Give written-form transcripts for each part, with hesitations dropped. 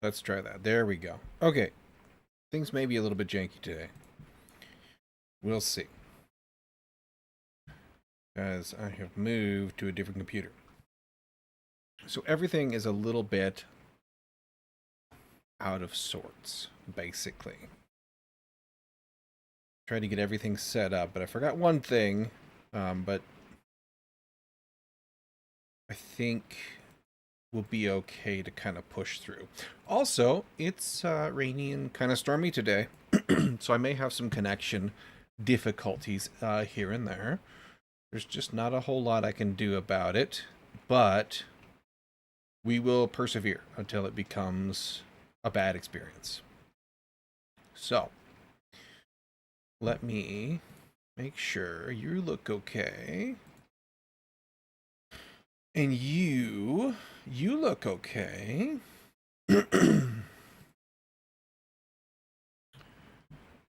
Let's try that. There we go. Okay. Things may be a little bit janky today. We'll see. As I have moved to a different computer. So everything is a little bit out of sorts, basically. Tried to get everything set up, but I forgot one thing. But I think we'll be okay to kind of push through. Also, it's rainy and kind of stormy today, so I may have some connection difficulties here and there. There's just not a whole lot I can do about it, but we will persevere until it becomes a bad experience. So, let me make sure you look okay. And you look okay.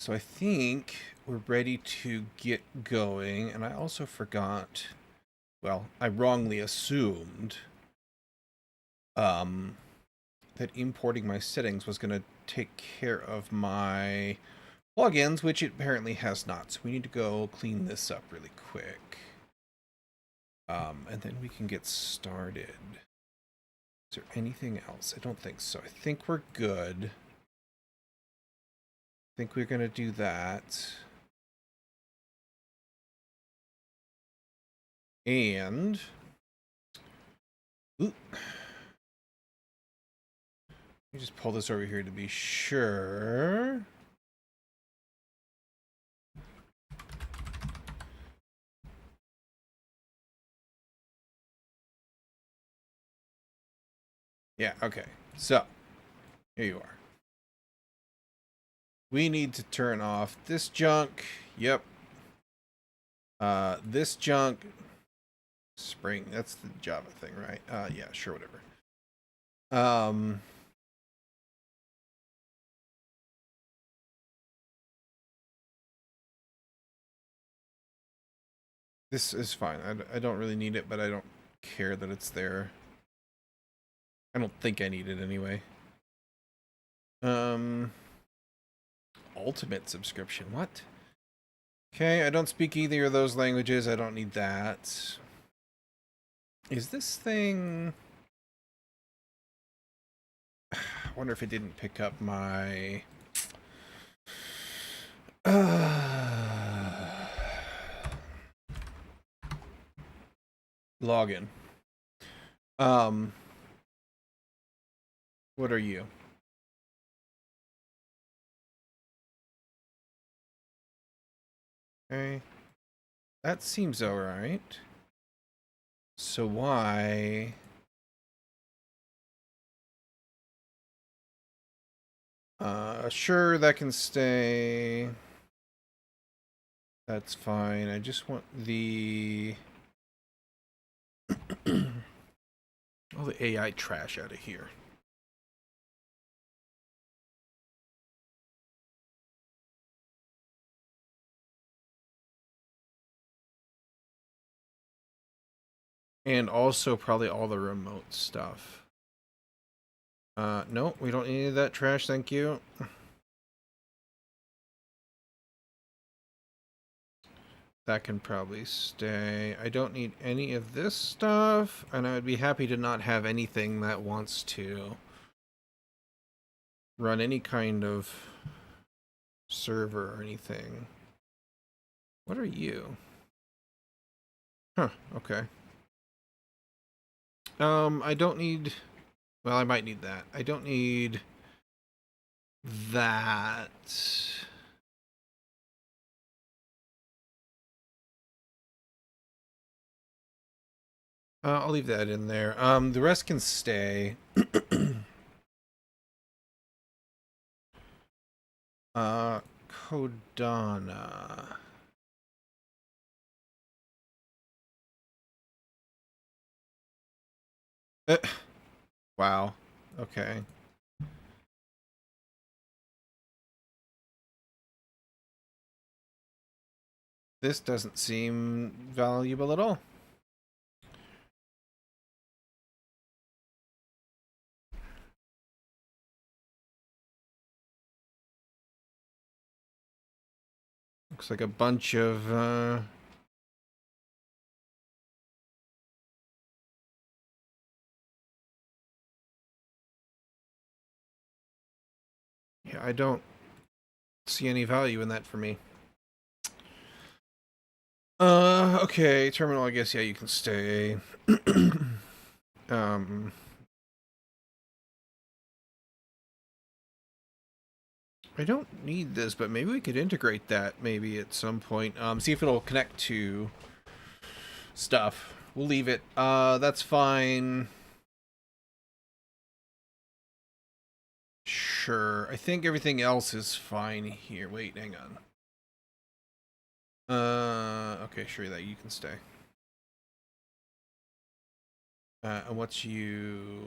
So I think we're ready to get going. And I also forgot, well, I wrongly assumed that importing my settings was going to take care of my plugins, which it apparently has not. So we need to go clean this up really quick. And then we can get started. Is there anything else? I don't think so. I think we're good. I think we're going to do that. And... Ooh. Let me just pull this over here to be sure. Yeah, okay. So, here you are. We need to turn off this junk. Yep. This junk. Spring. That's the Java thing, right? Yeah, sure, whatever. This is fine. I don't really need it, but I don't care that it's there. I don't think I need it anyway. Ultimate subscription. What? Okay, I don't speak either of those languages. I don't need that. Is this thing... I wonder if it didn't pick up my... login. What are you? Okay. That seems alright. So why... sure, that can stay. That's fine. I just want the... all the AI trash out of here. And also probably all the remote stuff. No, we don't need any of that trash, thank you. That can probably stay. I don't need any of this stuff, and I would be happy to not have anything that wants to run any kind of server or anything. What are you? Huh, okay. I don't need... well, I might need that. I don't need that. I'll leave that in there. The rest can stay. Kodana. Wow. Okay. This doesn't seem valuable at all. Looks like a bunch of yeah, I don't see any value in that for me. Okay, terminal, I guess, yeah, you can stay. um, I don't need this, but maybe we could integrate that maybe at some point. See if it'll connect to stuff. We'll leave it. That's fine. Sure. I think everything else is fine here. Wait, hang on. Okay, sure, that you can stay. And what's you...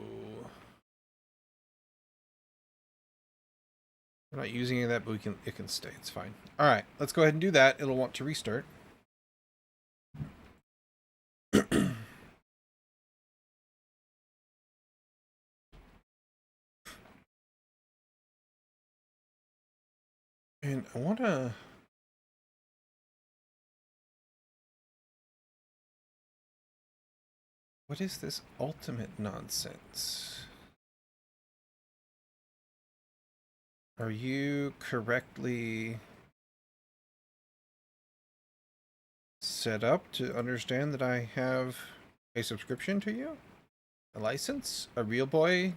We're not using any of that, but it can stay. It's fine. All right, let's go ahead and do that. It'll want to restart. And I want to... What is this ultimate nonsense? Are you correctly set up to understand that I have a subscription to you? A license? A real boy?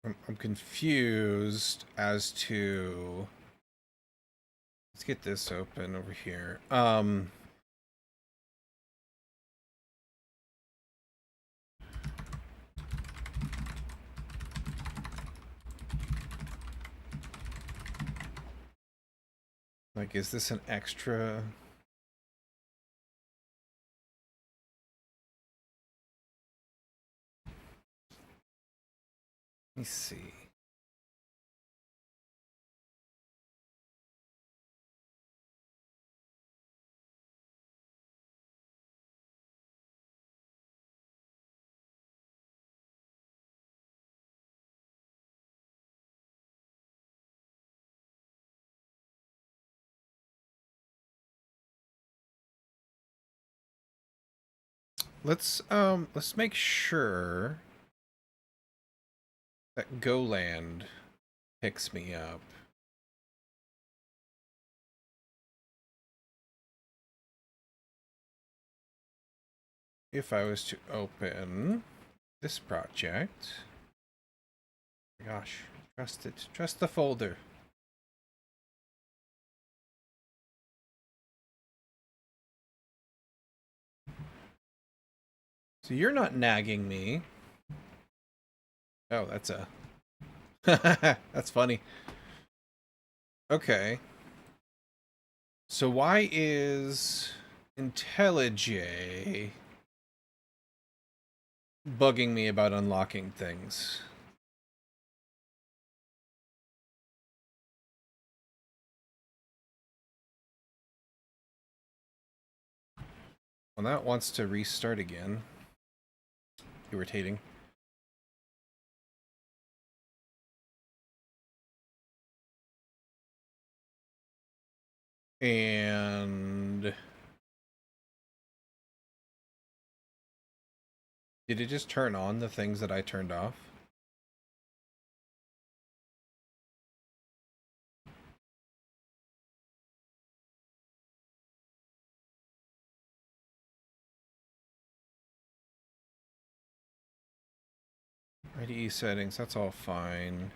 I'm confused as to... Let's get this open over here. Like, is this an extra... Let me see. Let's make sure that GoLand picks me up. If I was to open this project... Gosh, trust it. Trust the folder. So you're not nagging me. Oh, that's a... That's funny. Okay. So why is IntelliJ bugging me about unlocking things? Well, that wants to restart again. Irritating. And... Did it just turn on the things that I turned off? IDE settings, that's all fine.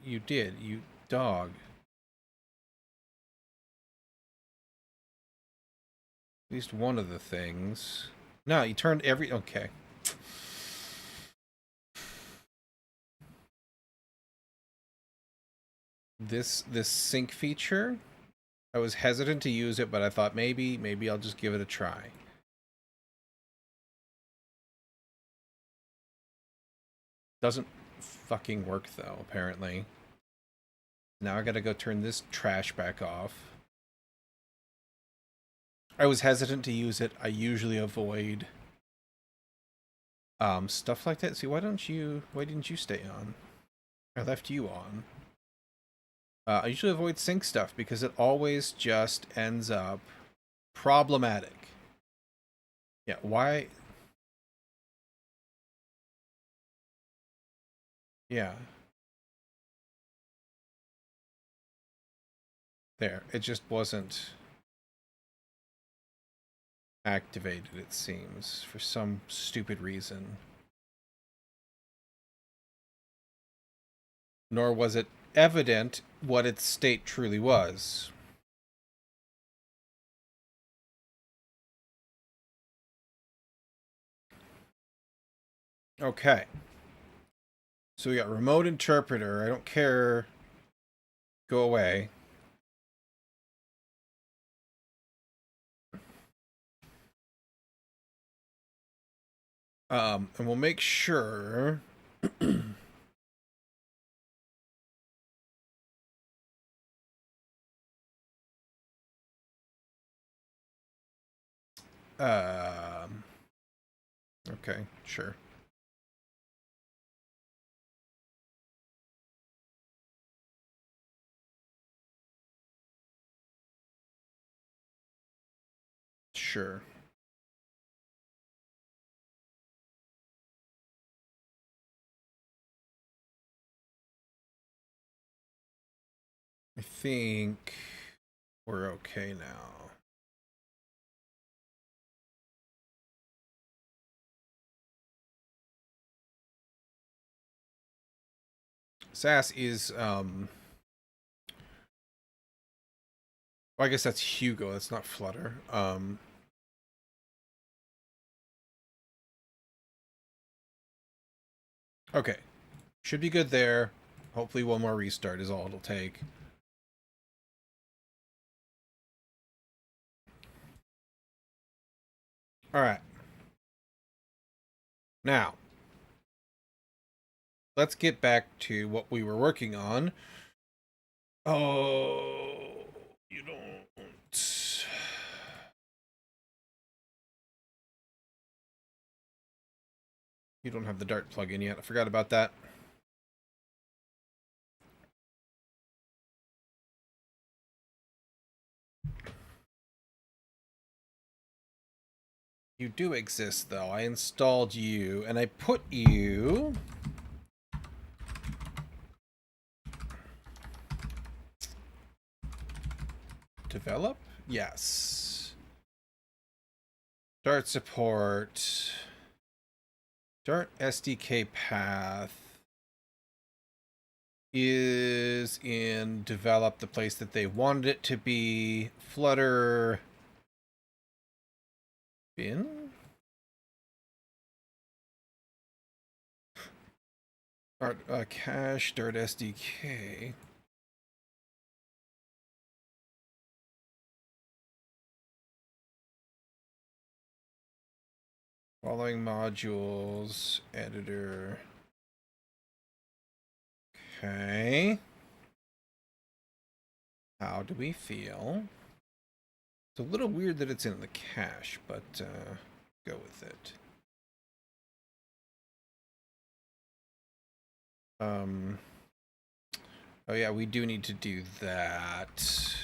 You did, you dog. At least one of the things. No, you turned every... Okay. this sync feature, I was hesitant to use it, but I thought maybe I'll just give it a try. Doesn't fucking work though, apparently. Now I gotta go turn this trash back off. I was hesitant to use it. I usually avoid stuff like that. See, why didn't you stay on? I left you on. I usually avoid sync stuff because it always just ends up problematic. Yeah, why? Yeah. There. It just wasn't activated, it seems, for some stupid reason. Nor was it evident what its state truly was. Okay. So we got remote interpreter. I don't care. Go away. And we'll make sure okay, sure. Sure. I think we're okay now. Sass is well, I guess that's Hugo, that's not Flutter. Okay. Should be good there. Hopefully one more restart is all it'll take. Alright. Now, let's get back to what we were working on. Oh, you don't... You don't have the Dart plugin yet. I forgot about that. You do exist, though. I installed you, and I put you... Develop? Yes. Dart support. Dart SDK path is in develop, the place that they wanted it to be. Flutter bin? Dart cache, Dart SDK. Following modules, editor. Okay. How do we feel? It's a little weird that it's in the cache, but go with it. Oh yeah, we do need to do that.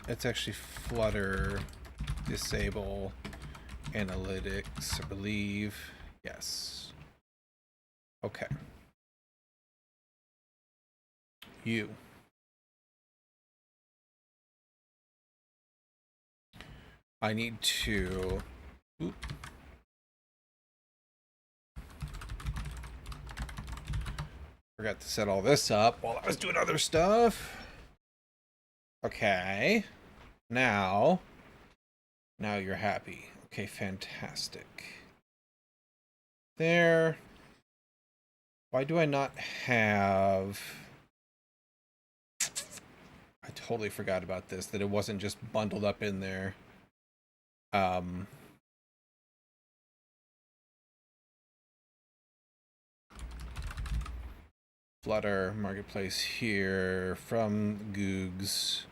It's actually Flutter disable analytics, I believe. Yes. Okay. You. I need to... Oop. Forgot to set all this up while I was doing other stuff. Okay. Now you're happy. Okay, fantastic. There. Why do I not have... I totally forgot about this, that it wasn't just bundled up in there. Flutter Marketplace here from Googs.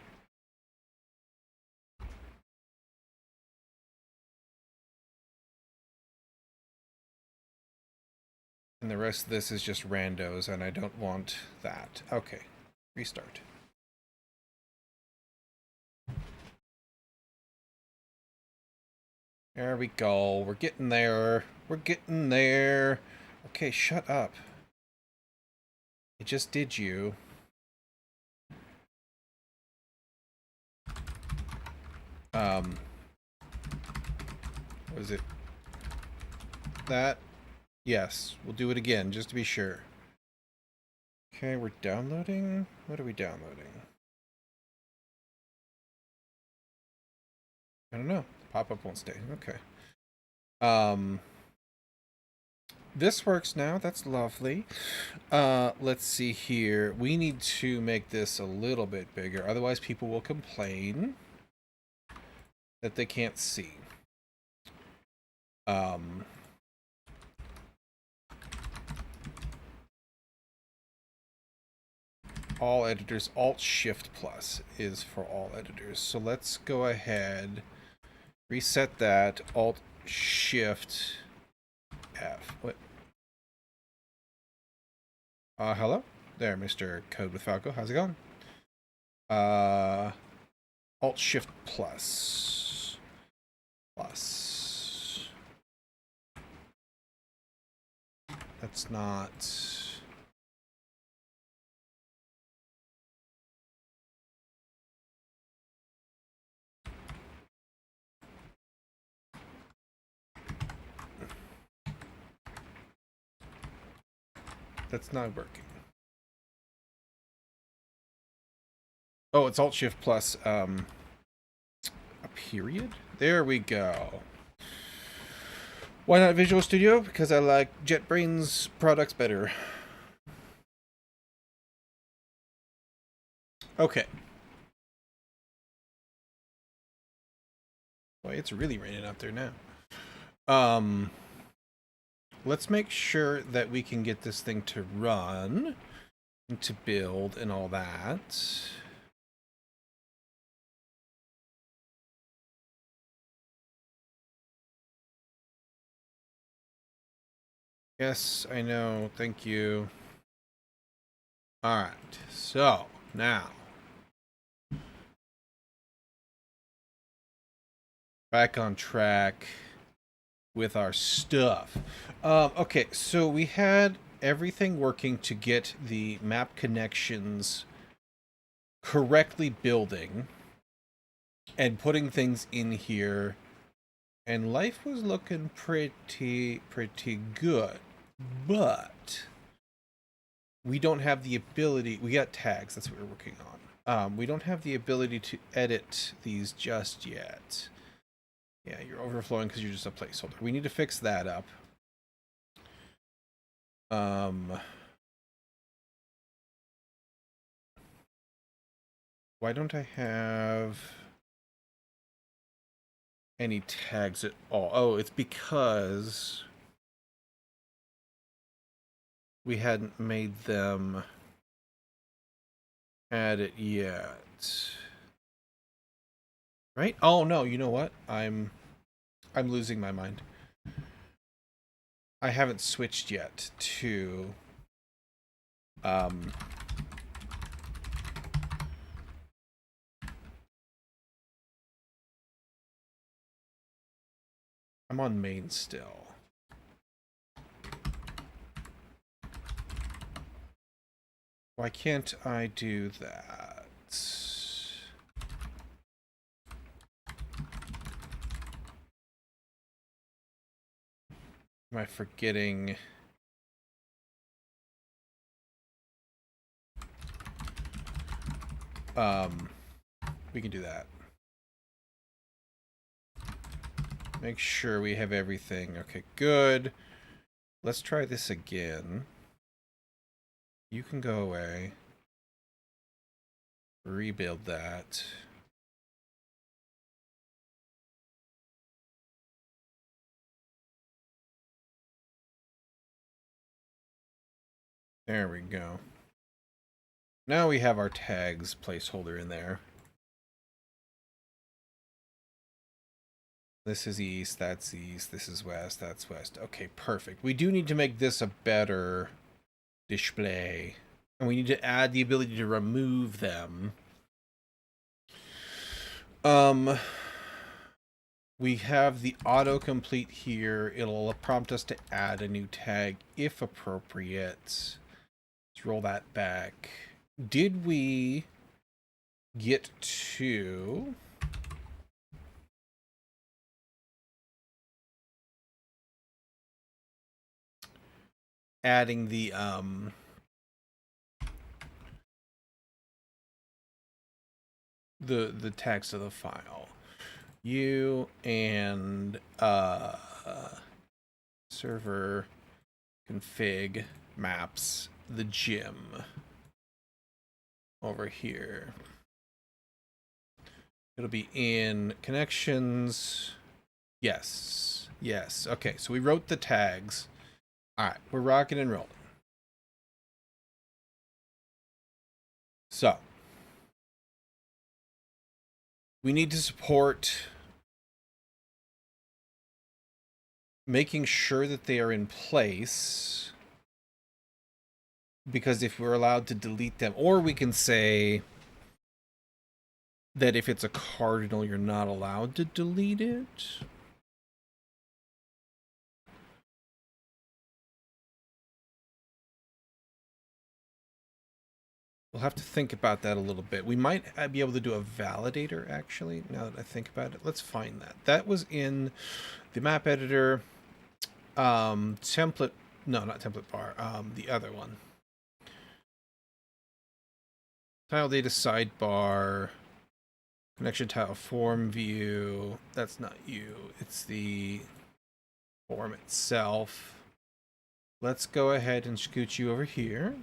And the rest of this is just randos, and I don't want that. Okay, restart. There we go. We're getting there. We're getting there. Okay, shut up. I just did you. What is it? That? Yes, we'll do it again, just to be sure. Okay, we're downloading? What are we downloading? I don't know. The pop-up won't stay. Okay. This works now. That's lovely. Let's see here. We need to make this a little bit bigger. Otherwise, people will complain that they can't see. All editors. Alt-Shift+ is for all editors. So let's go ahead, reset that. Alt-Shift F. What? Hello? There, Mr. Code with Falco. How's it going? Alt-Shift+. Plus. That's not... That's not working. Oh, it's Alt-Shift+ a period? There we go. Why not Visual Studio? Because I like JetBrains products better. Okay. Boy, it's really raining out there now. Let's make sure that we can get this thing to run and to build and all that. Yes, I know. Thank you. All right. So, now. Back on track with our stuff. Okay, so we had everything working to get the map connections correctly building and putting things in here, and life was looking pretty good. But we don't have the ability. We got tags. That's what we're working on. We don't have the ability to edit these just yet. Yeah, you're overflowing because you're just a placeholder. We need to fix that up. Why don't I have any tags at all? Oh, it's because we hadn't made them add it yet. Right? Oh no, you know what? I'm losing my mind. I haven't switched yet to I'm on main still. Why can't I do that? Am I forgetting? We can do that. Make sure we have everything. Okay, good. Let's try this again. You can go away. Rebuild that. There we go. Now we have our tags placeholder in there. This is east, that's east, this is west, that's west. Okay, perfect. We do need to make this a better display. And we need to add the ability to remove them. We have the autocomplete here. It'll prompt us to add a new tag if appropriate. Let's roll that back. Did we get to adding the text of the file? You and server config maps the gym over here. It'll be in connections. Yes. Yes. Okay, so we wrote the tags. All right, we're rocking and rolling. So we need to support making sure that they are in place, because if we're allowed to delete them, or we can say that if it's a cardinal, you're not allowed to delete it. We'll have to think about that a little bit. We might be able to do a validator, actually, now that I think about it. Let's find that. That was in the map editor. Template... No, not template bar. The other one. Tile data sidebar. Connection tile form view. That's not you. It's the form itself. Let's go ahead and scoot you over here.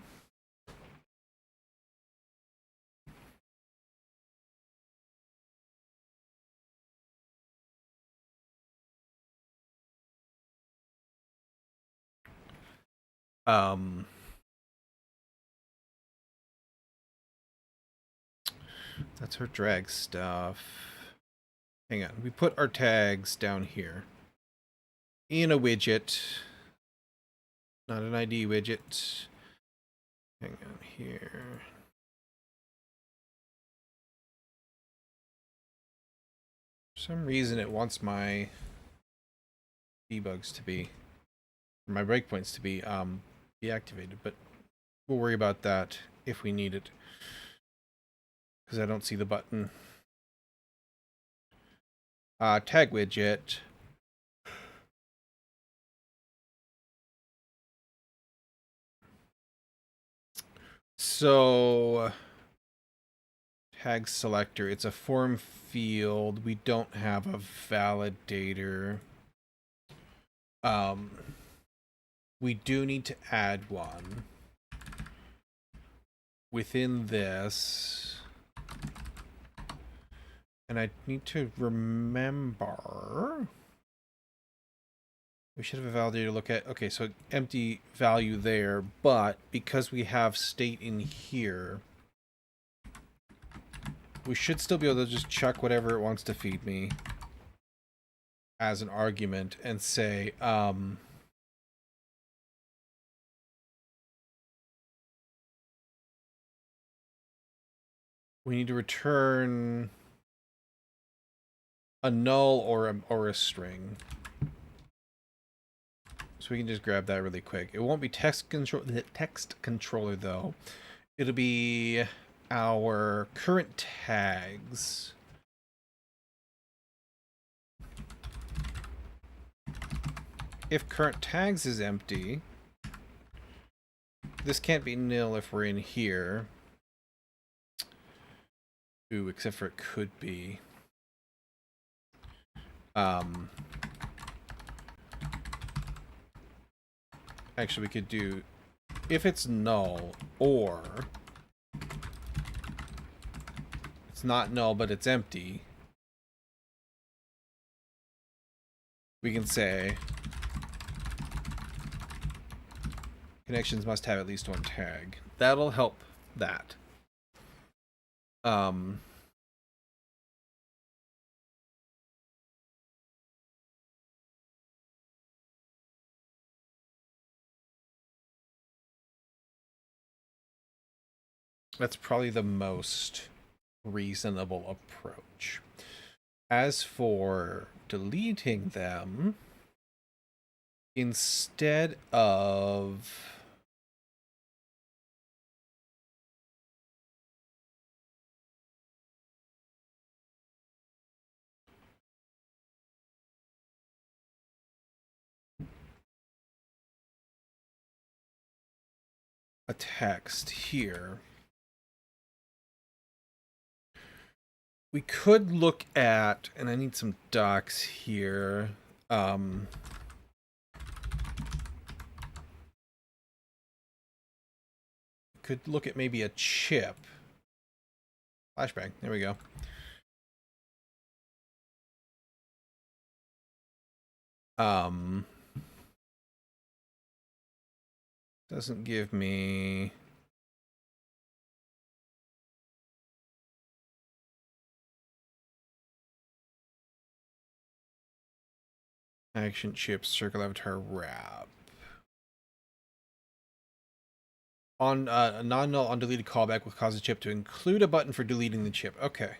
That's her drag stuff. Hang on. We put our tags down here in a widget, not an ID widget. Hang on here. For some reason it wants my debugs to be, or my breakpoints to be deactivated, but we'll worry about that if we need it, because I don't see the button. Tag widget. So tag selector, it's a form field. We don't have a validator. We do need to add one within this. And I need to remember, we should have a validator to look at. Okay, so empty value there, but because we have state in here, we should still be able to just chuck whatever it wants to feed me as an argument and say, we need to return a null or a string. So we can just grab that really quick. It won't be text controller though. It'll be our current tags. If current tags is empty, this can't be nil if we're in here. Ooh, except for it could be. Actually, we could do, if it's null, or it's not null but it's empty, we can say connections must have at least one tag. That'll help that. That's probably the most reasonable approach. As for deleting them, instead of a text here, we could look at, and I need some docs here. Could look at maybe a chip. Flashbang. There we go. Doesn't give me action chip, circle avatar wrap. On a non-null undeleted callback will cause a chip to include a button for deleting the chip. Okay.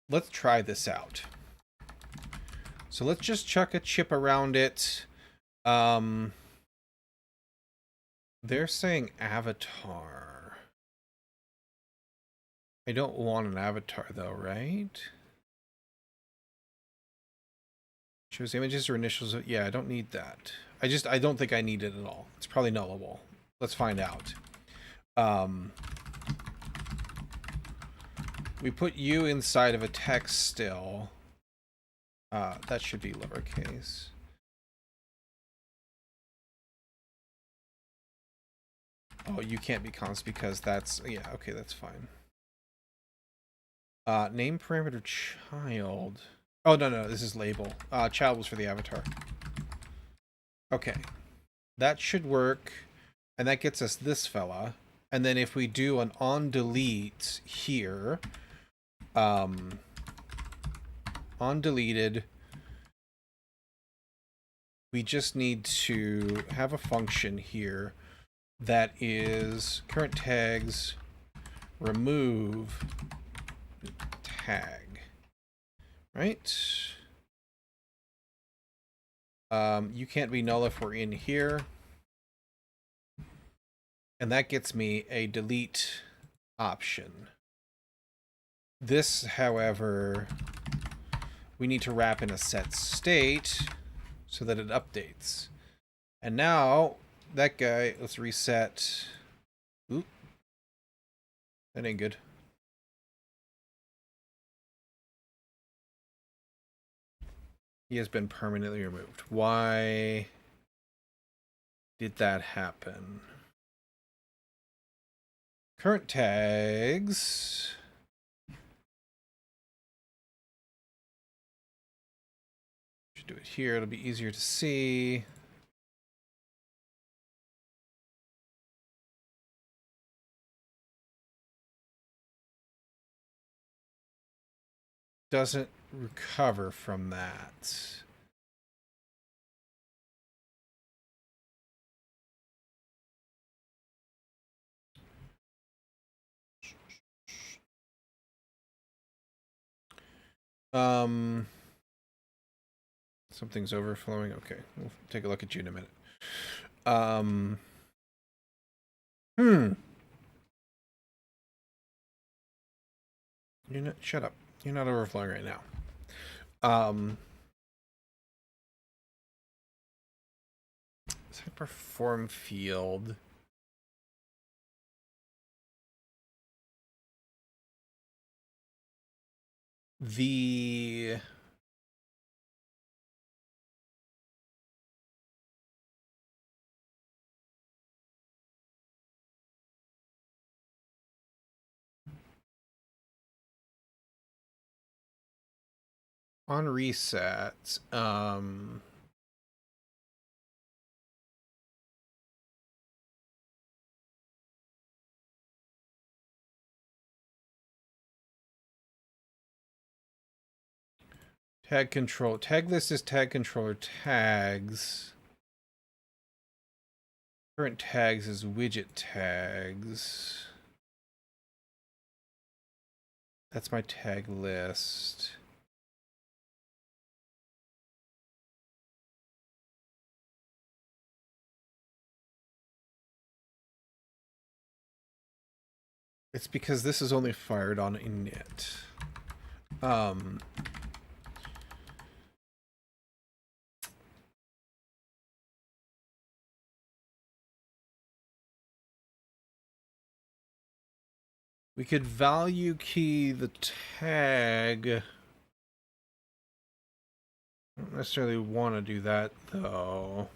Let's try this out. So let's just chuck a chip around it. They're saying avatar. I don't want an avatar though, right? Shows images or initials. Yeah, I don't need that. I don't think I need it at all. It's probably nullable. Let's find out. We put you inside of a text still. That should be lowercase. Oh, you can't be const because that's, yeah, okay, that's fine. Name parameter child. Oh, no, this is label. Child was for the avatar. Okay. That should work. And that gets us this fella. And then if we do an on delete here, on deleted, we just need to have a function here that is current tags remove tag, right? You can't be null if we're in here. And that gets me a delete option. This, however, we need to wrap in a set state so that it updates. And now that guy, let's reset. Oop. That ain't good. He has been permanently removed. Why did that happen? Current tags. Should do it here. It'll be easier to see. Doesn't recover from that. Something's overflowing. Okay, we'll take a look at you in a minute. You're not. Shut up. You're not overflowing right now. Perform field. The on reset, tag control. Tag list is tag controller tags. Current tags is widget tags. That's my tag list. It's because this is only fired on init. We could value key the tag. I don't necessarily want to do that, though.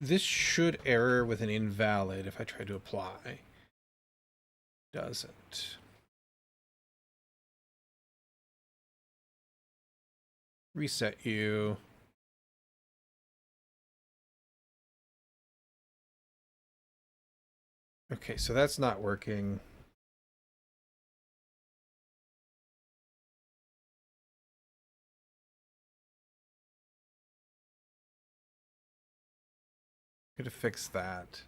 This should error with an invalid if I try to apply. Doesn't. Reset you. Okay, so that's not working. Gotta fix that.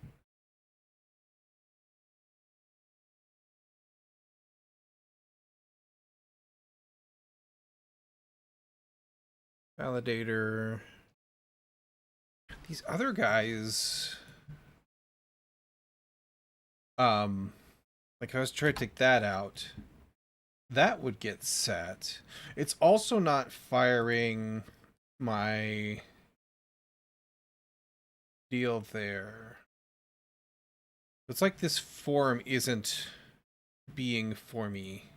Validator. These other guys, like I was trying to take that out. That would get set. It's also not firing my deal there. It's like this form isn't being for me.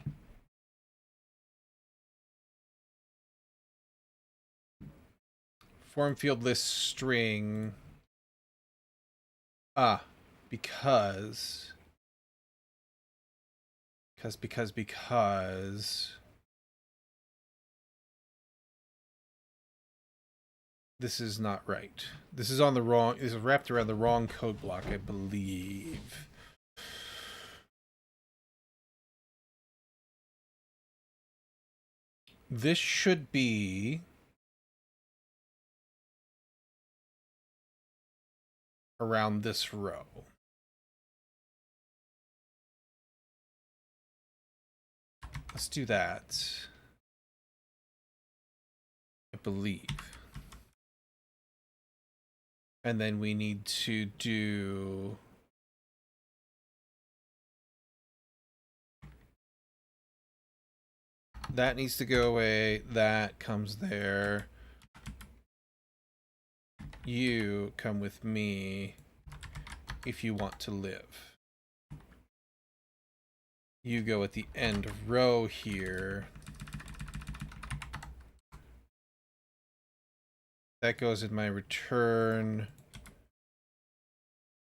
Form field list string. Because this is not right. This is on the wrong, this is wrapped around the wrong code block, I believe. This should be around this row. Let's do that. I believe. And then we need to do that needs to go away. That comes there. You come with me if you want to live. You go at the end row here. That goes in my return.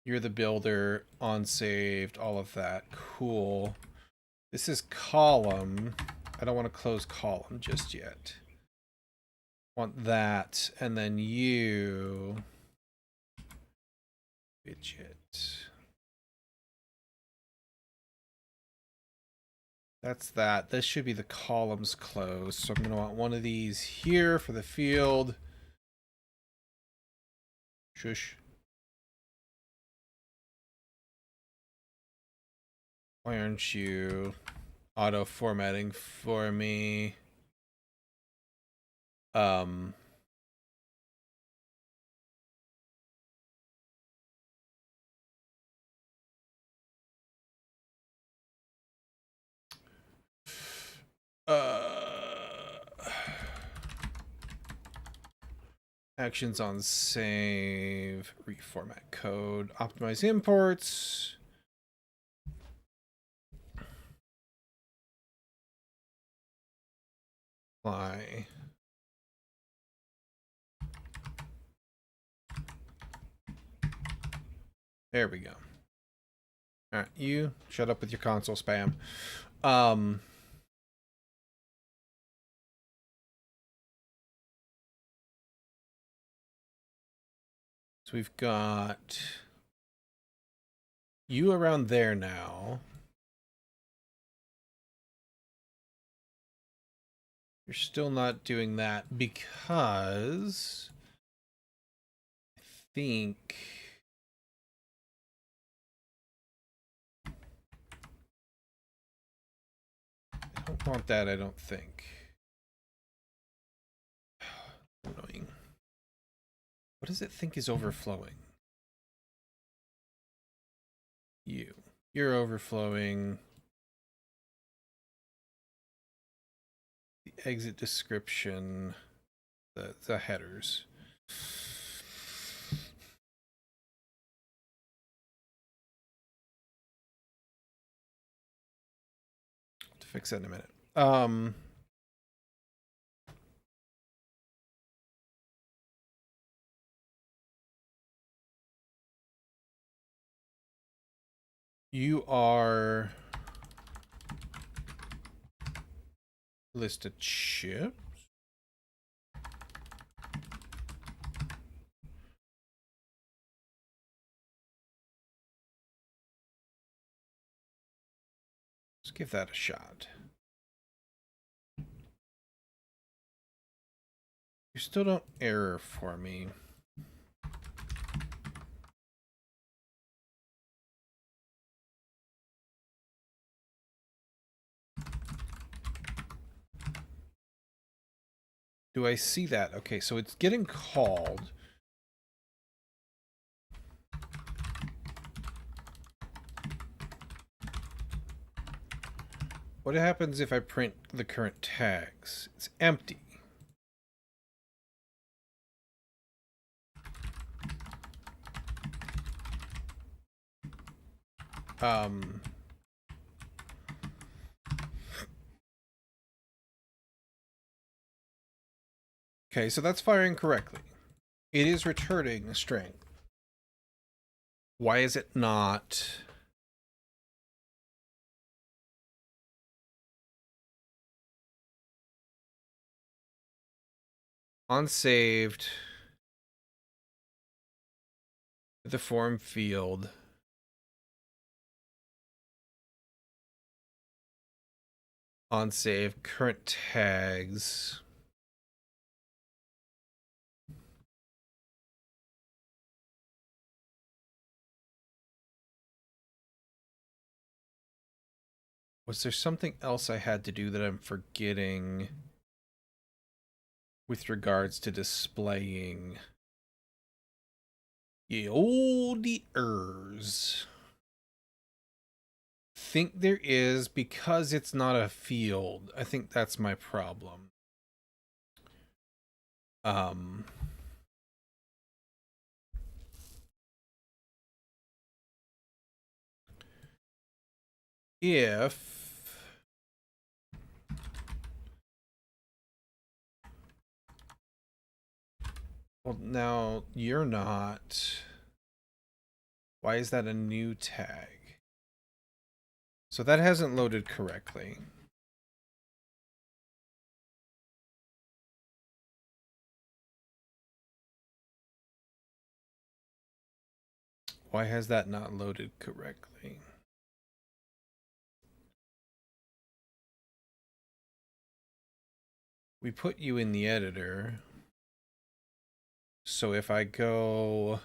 You're the builder, on saved, all of that. Cool. This is column. I don't want to close column just yet. Want that, and then you widget. That's that. This should be the columns closed. So I'm going to want one of these here for the field. Shush. Why aren't you auto formatting for me? Actions on save, reformat code, optimize imports. Fly. There we go. All right, you shut up with your console spam. So we've got you around there now. You're still not doing that because I think I don't want that, I don't think. Annoying. What does it think is overflowing? You're overflowing. The exit description, the headers. To fix that in a minute. You are list of chips. Let's give that a shot. You still don't error for me. Do I see that? Okay, so it's getting called. What happens if I print the current tags? It's empty. Okay, so that's firing correctly. It is returning a string. Why is it not? Unsaved. The form field. Unsaved. Current tags. Was there something else I had to do that I'm forgetting with regards to displaying? Yeah, oh, the ers. Think there is, because it's not a field. I think that's my problem. If well, now you're not. Why is that a new tag? So that hasn't loaded correctly. Why has that not loaded correctly? We put you in the editor. So if I go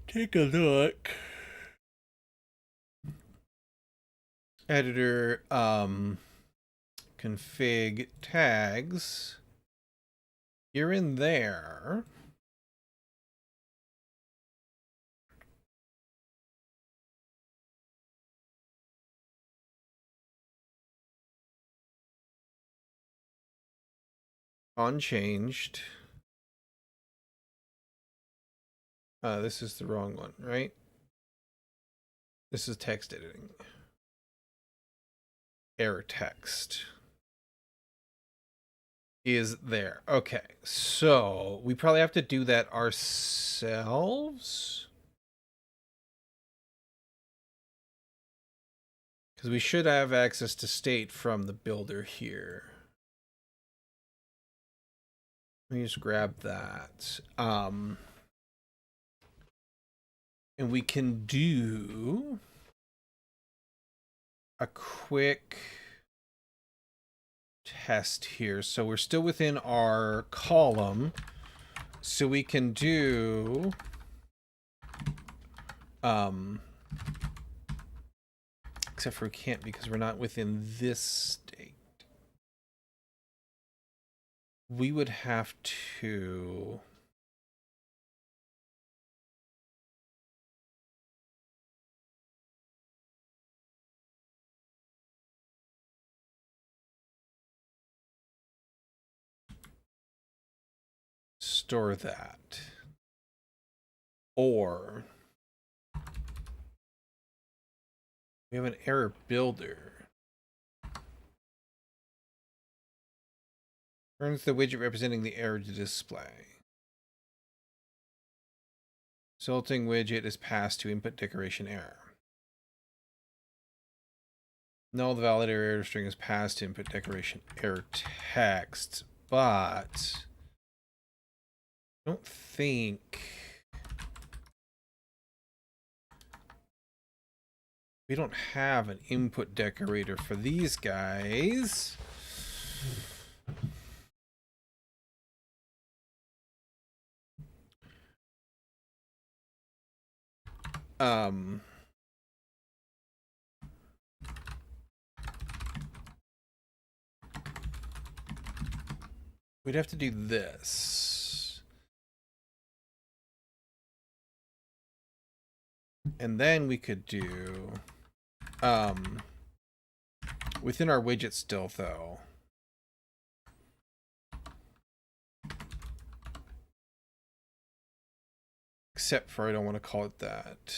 take a look, editor, config tags, you're in there. Unchanged. This is the wrong one, right? This is text editing. Error text. is there. Okay, so we probably have to do that ourselves. Because we should have access to state from the builder here. Let me just grab that. And we can do a quick test here. So we're still within our column. So we can do except for we can't because we're not within this state. We would have to store that. Or we have an error builder. Turns the widget representing the error to display. Resulting widget is passed to input decoration error. Null the validator error string is passed to input decoration error text, but I don't think we don't have an input decorator for these guys. We'd have to do this. And then we could do within our widget still though. Except for I don't want to call it that.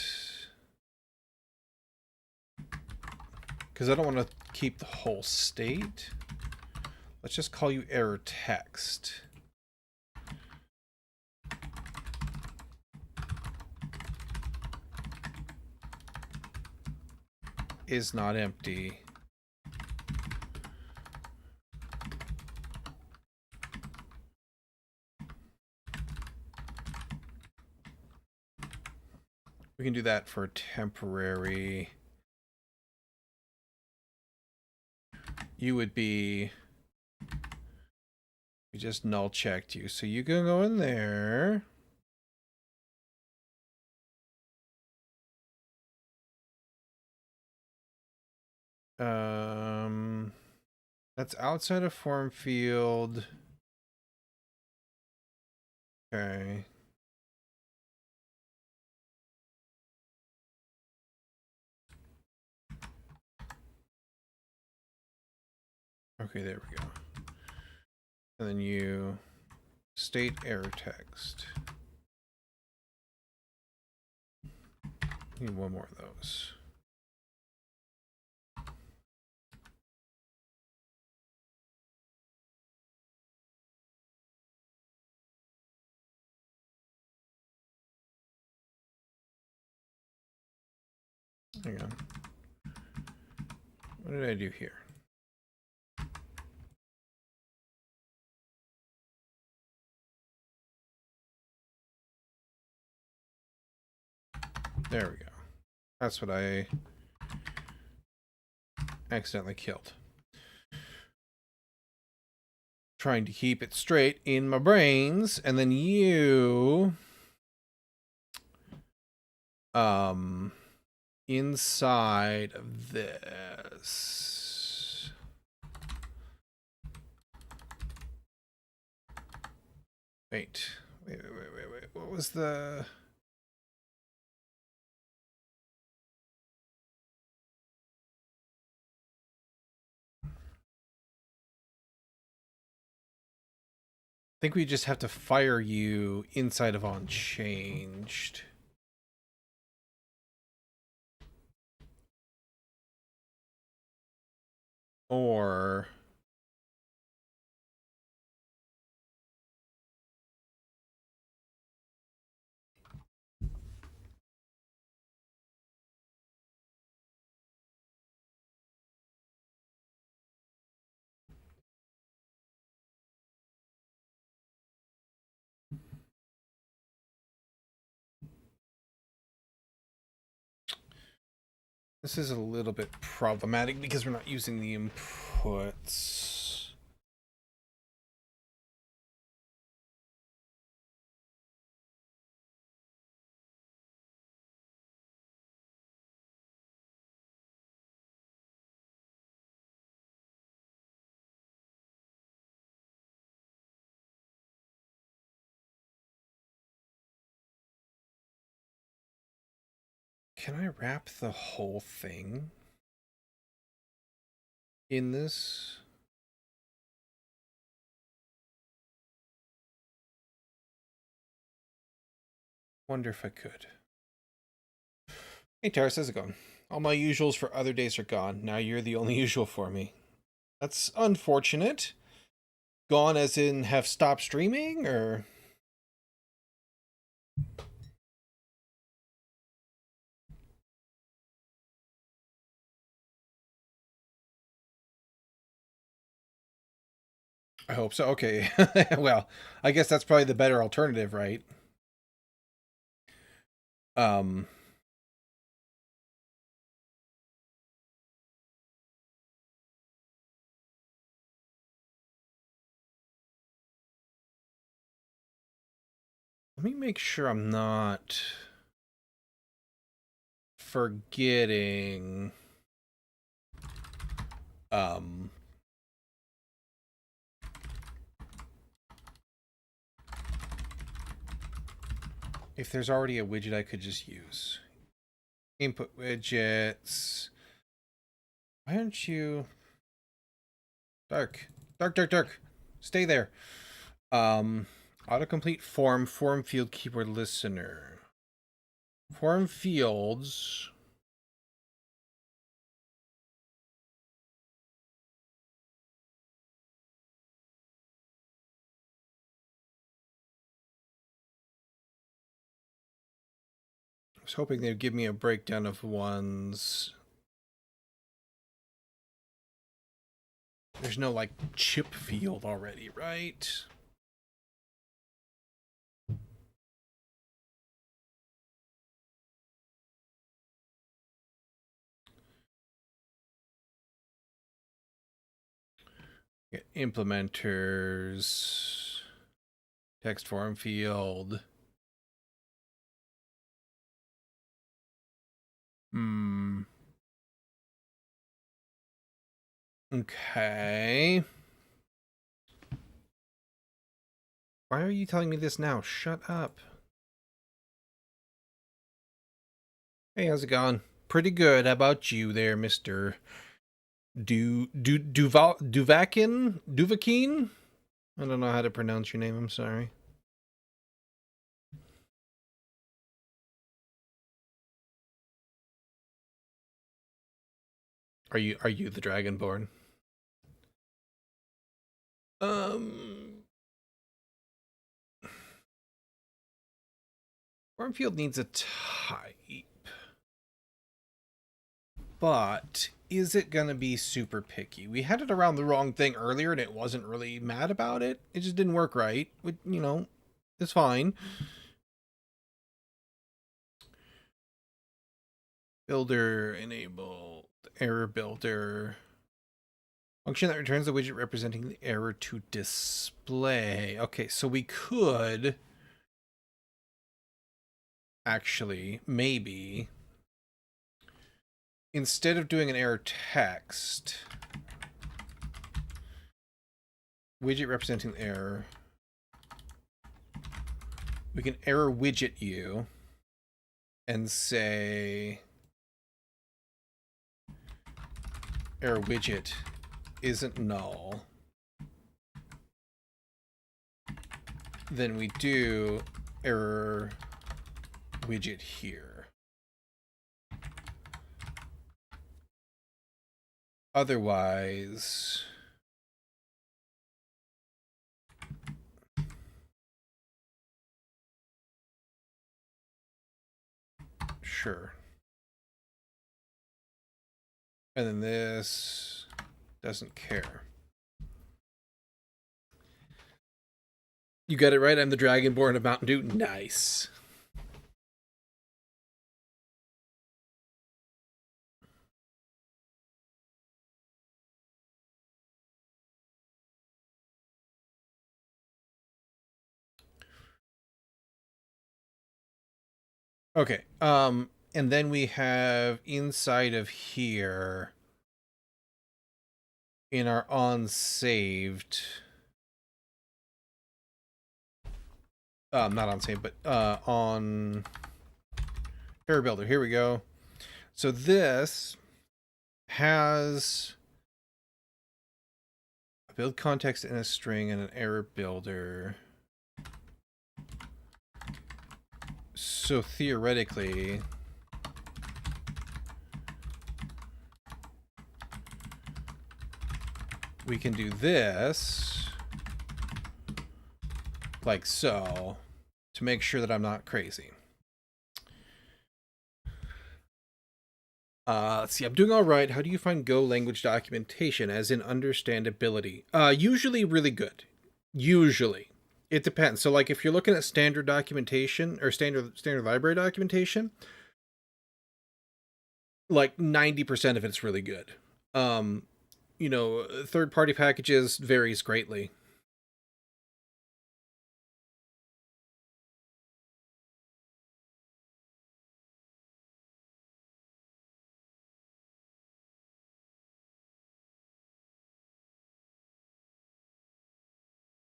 Because I don't want to keep the whole state. Let's just call you error text. Is not empty. We can do that for temporary. You would be, we just null checked you. So you can go in there. That's outside of form field. Okay. Okay, there we go. And then you state error text. Need one more of those. Hang on. What did I do here? There we go. That's what I accidentally killed. Trying to keep it straight in my brains, and then you inside of this. Wait. What was the... I think we just have to fire you inside of onChanged. Or This is a little bit problematic because we're not using the inputs. Can I wrap the whole thing in this? Wonder if I could. Hey Taris, how's it going? All my usuals for other days are gone. Now you're the only usual for me. That's unfortunate. Gone as in have stopped streaming, or? I hope so. Okay. Well, I guess that's probably the better alternative, right? Um, let me make sure I'm not forgetting. Um, if there's already a widget I could just use. Input widgets. Why aren't you... Dark. Dark, dark, dark. Stay there. Autocomplete form field keyboard listener. Form fields. I was hoping they'd give me a breakdown of ones. There's no, like, chip field already, right? Implementers. Text form field. Okay. Why are you telling me this now? Shut up. Hey, how's it going? Pretty good. How about you there, Mr. Duvakin? I don't know how to pronounce your name. I'm sorry. Are you the Dragonborn? Wormfield needs a type. But is it gonna be super picky? We had it around the wrong thing earlier and it wasn't really mad about it. It just didn't work right. You know, it's fine. Builder enabled. Error builder. Function that returns the widget representing the error to display. Okay, so we could actually, maybe, instead of doing an error text, widget representing the error, we can error widget you and say error widget isn't null. Then we do error widget here. Otherwise, sure. And then this doesn't care. You got it right. I'm the Dragonborn of Mountain Dew. Nice. Okay. And then we have inside of here in our on saved, not on save, but on error builder. Here we go. So this has a build context and a string and an error builder. So theoretically, we can do this like so to make sure that I'm not crazy. Let's see. I'm doing all right. How do you find Go language documentation, as in understandability? Usually really good. Usually, it depends. So, like, if you're looking at standard documentation or standard library documentation, like 90% of it's really good. Third party packages varies greatly.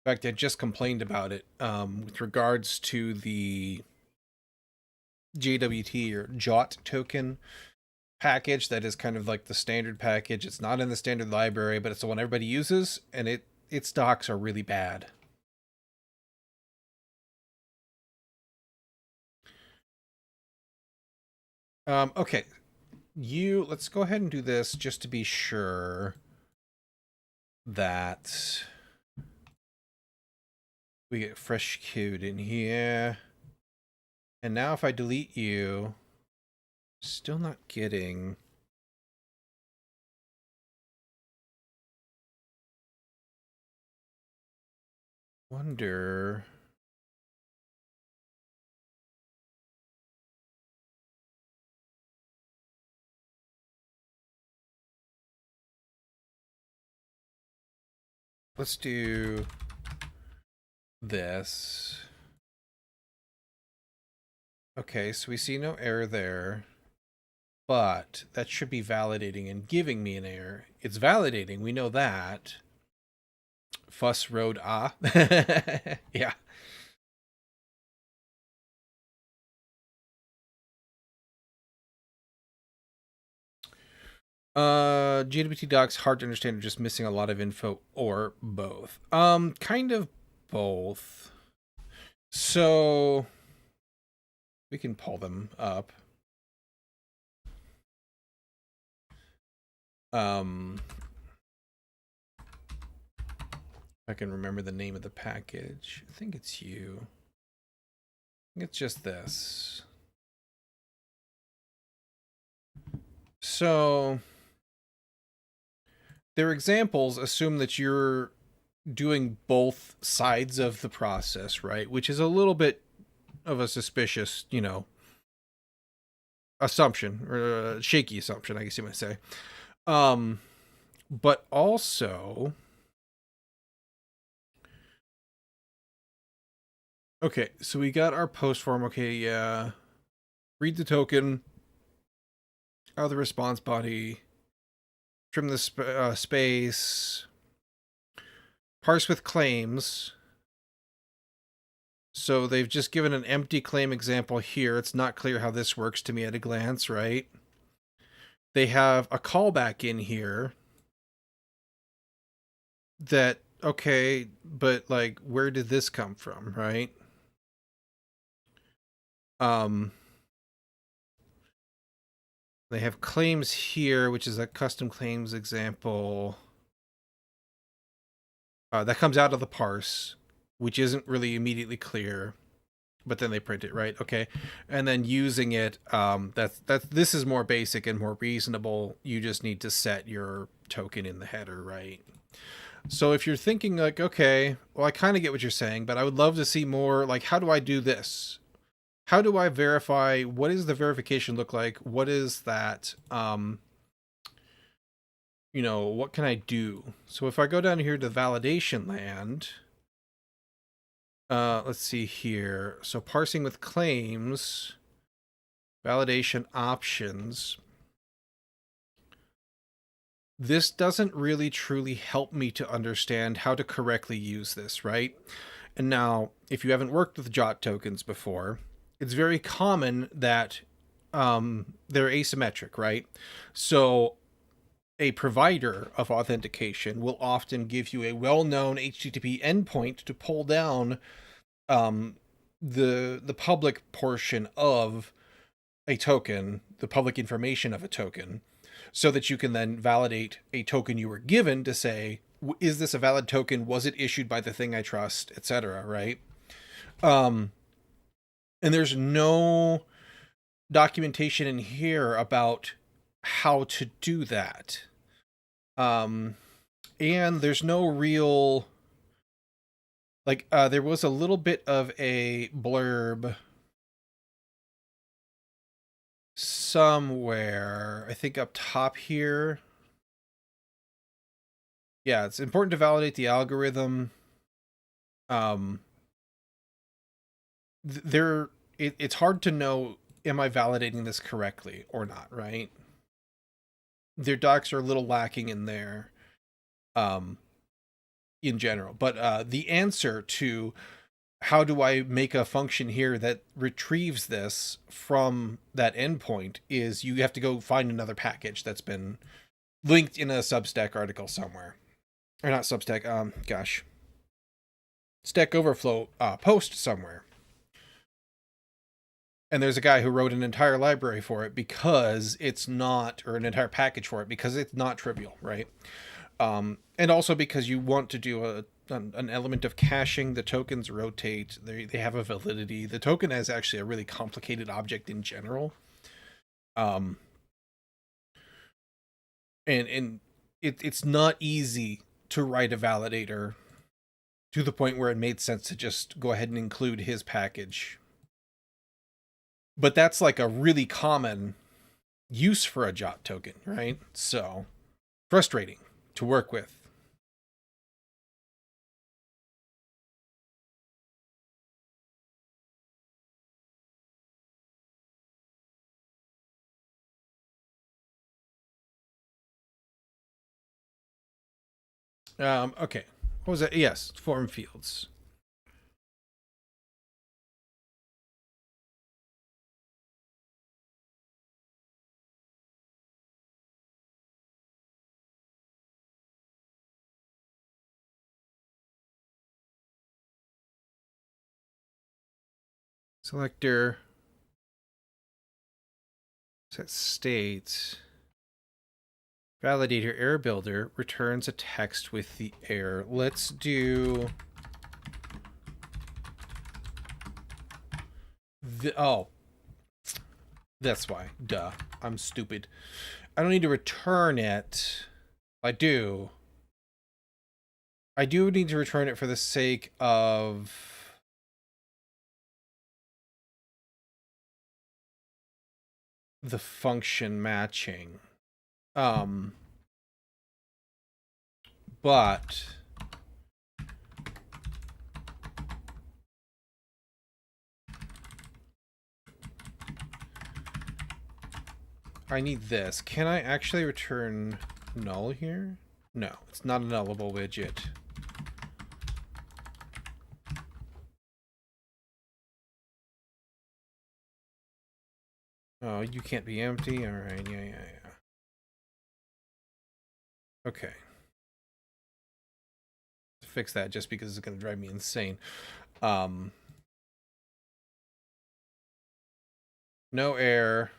In fact, I just complained about it with regards to the JWT or JOT token package that is kind of like the standard package. It's not in the standard library, but it's the one everybody uses, and its docs are really bad. Okay. Let's go ahead and do this just to be sure that we get fresh code in here. And now if I delete you, still not getting... Wonder... Let's do this. Okay, so we see no error there. But that should be validating and giving me an error. It's validating, we know that. Fuss road yeah. GWT docs hard to understand or just missing a lot of info, or both? Kind of both. So we can pull them up. I can remember the name of the package. I think it's you. I think it's just this. So their examples assume that you're doing both sides of the process, right? Which is a little bit of a suspicious, assumption, or a shaky assumption, I guess you might say. But also, okay, so we got our post form. Okay, yeah. Read the token out of the response body. Trim the space. Parse with claims. So they've just given an empty claim example here. It's not clear how this works to me at a glance, right? They have a callback in here that, okay, but like, where did this come from, right? They have claims here, which is a custom claims example. That comes out of the parse, which isn't really immediately clear, but then they print it, right? Okay. And then using it, this is more basic and more reasonable. You just need to set your token in the header, right? So if you're thinking like, okay, well, I kind of get what you're saying, but I would love to see more, like, how do I do this? How do I verify? What does the verification look like? What is that? What can I do? So if I go down here to validation land, let's see here. So parsing with claims, Validation options. This doesn't really truly help me to understand how to correctly use this, right? And now, if you haven't worked with JOT tokens before, it's very common that they're asymmetric, right? So a provider of authentication will often give you a well-known HTTP endpoint to pull down the public portion of a token, the public information of a token, so that you can then validate a token you were given to say, is this a valid token? Was it issued by the thing I trust, etc., right? And there's no documentation in here about how to do that. And there's no real, like, there was a little bit of a blurb somewhere, I think up top here. Yeah, it's important to validate the algorithm. It's hard to know, am I validating this correctly or not, right? Their docs are a little lacking in there, in general. But the answer to how do I make a function here that retrieves this from that endpoint is you have to go find another package that's been linked in a Substack article somewhere. Or not Substack, Stack Overflow post somewhere. And there's a guy who wrote an entire library for it because it's not, or an entire package for it because it's not trivial, right? And also because you want to do an element of caching. The tokens rotate. They have a validity. The token is actually a really complicated object in general. And it's not easy to write a validator to the point where it made sense to just go ahead and include his package. But that's like a really common use for a JOT token, right? So frustrating to work with. Okay. What was that? Yes, form fields. Selector set state. Validator error builder returns a text with the error. Let's do oh, that's why. Duh. I'm stupid. I don't need to return it. I do. I do need to return it for the sake of the function matching. But I need this. Can I actually return null here? No, it's not a nullable widget. Oh, you can't be empty? Alright, yeah. Okay. Fix that just because it's going to drive me insane. No error.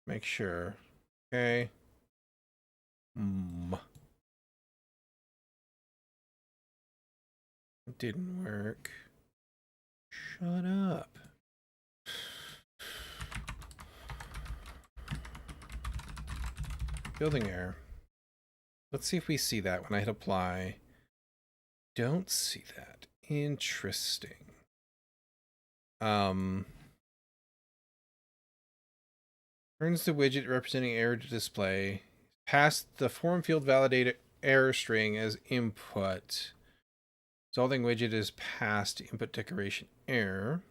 Make sure. Okay. It didn't work. Shut up. Building error. Let's see if we see that when I hit apply. Don't see that. Interesting. Turns the widget representing error to display. Pass the form field validator error string as input. Resolving widget is passed to input decoration error.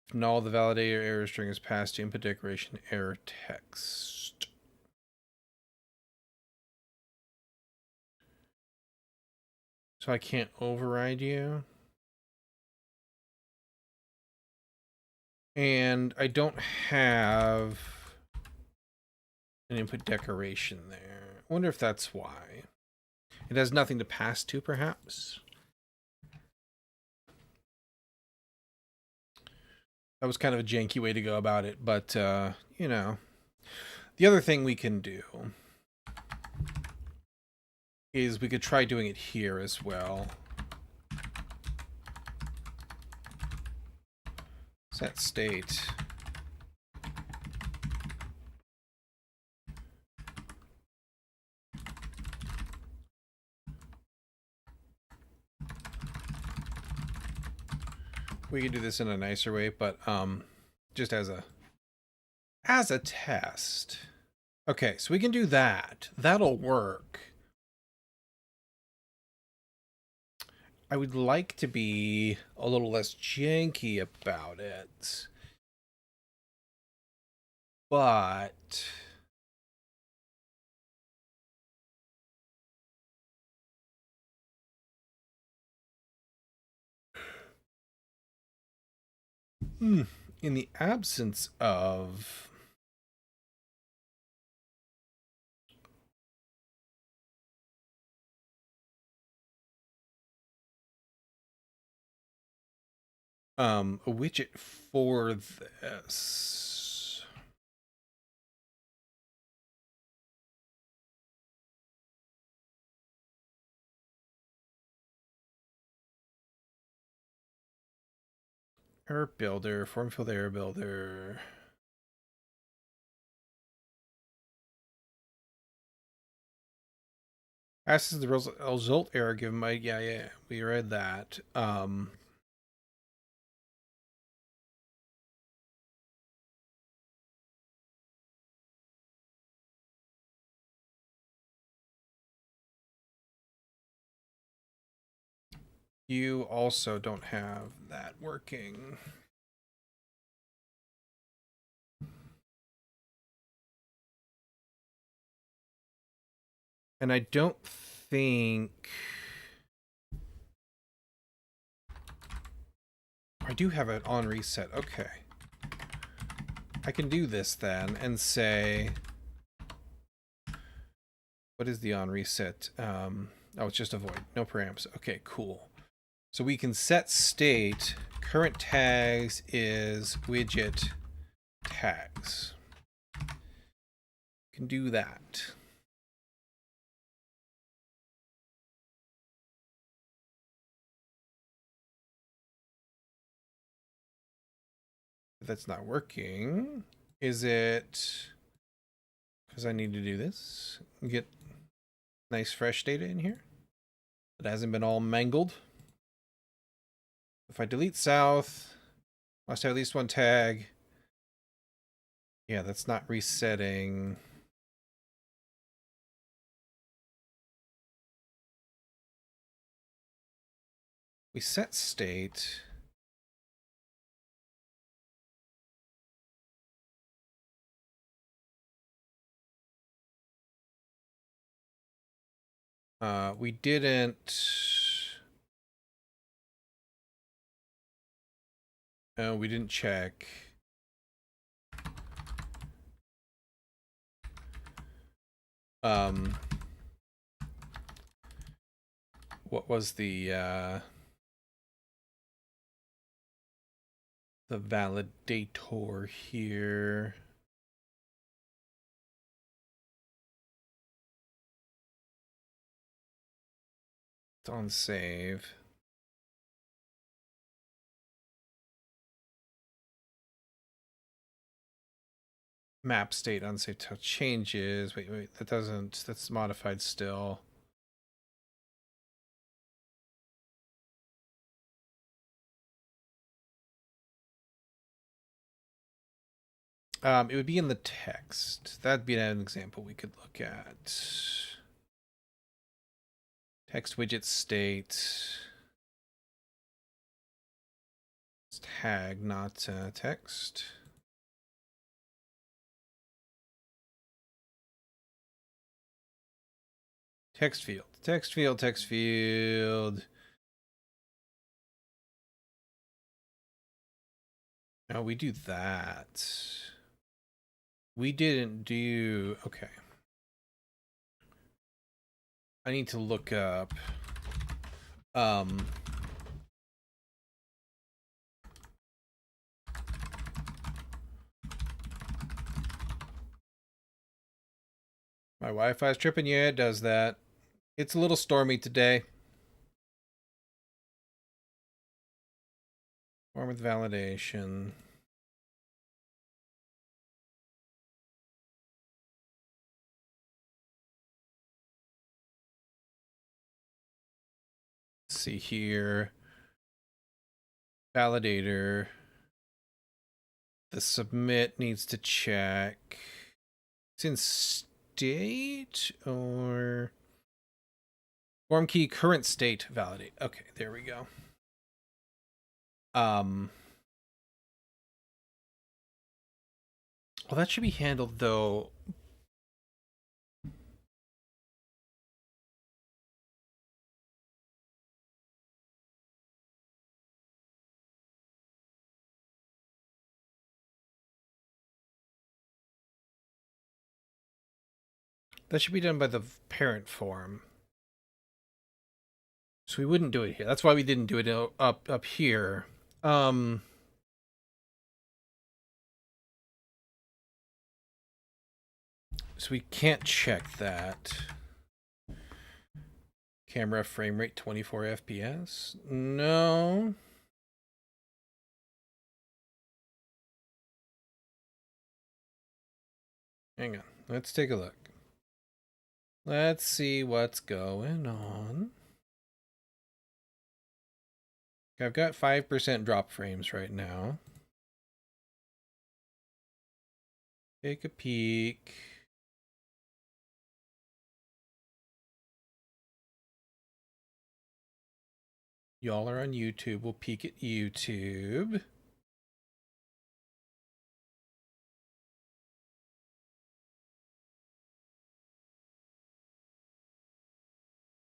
If null, the validator error string is passed to input decoration error text. So I can't override you. And I don't have an input decoration there. I wonder if that's why. It has nothing to pass to, perhaps? That was kind of a janky way to go about it, but, you know. The other thing we can do is we could try doing it here as well. Set state. We could do this in a nicer way, but just as a test. Okay, so we can do that. That'll work. I would like to be a little less janky about it. But in the absence of a widget for this. Error builder, form field error builder. Asks the result error given by, yeah, we read that. You also don't have that working. And I don't think I do have it on reset. Okay. I can do this then and say, what is the on reset? Oh, it's just a void. No paramps. Okay, cool. So we can set state. Current tags is widget tags. Can do that. If that's not working, is it because I need to do this? Get nice fresh data in here that hasn't been all mangled. If I delete south, must have at least one tag. Yeah, that's not resetting. We set state. We didn't. Oh, we didn't check. What was the validator here? It's on save. Map state unsafe changes. Wait, that doesn't, that's modified still. It would be in the text. That'd be an example we could look at. Text widget state. It's tag, not text. Text field, text field, text field. No, we do that. We didn't do... Okay. I need to look up... My Wi-Fi's tripping. Yeah, it does that. It's a little stormy today. Form with validation. Let's see here. Validator. The submit needs to check. It's in state or form key current state validate. Okay, there we go. Well, that should be handled though. That should be done by the parent form. So we wouldn't do it here. That's why we didn't do it up here. So we can't check that. Camera frame rate 24 FPS? No. Hang on. Let's take a look. Let's see what's going on. I've got 5% drop frames right now. Take a peek. Y'all are on YouTube. We'll peek at YouTube.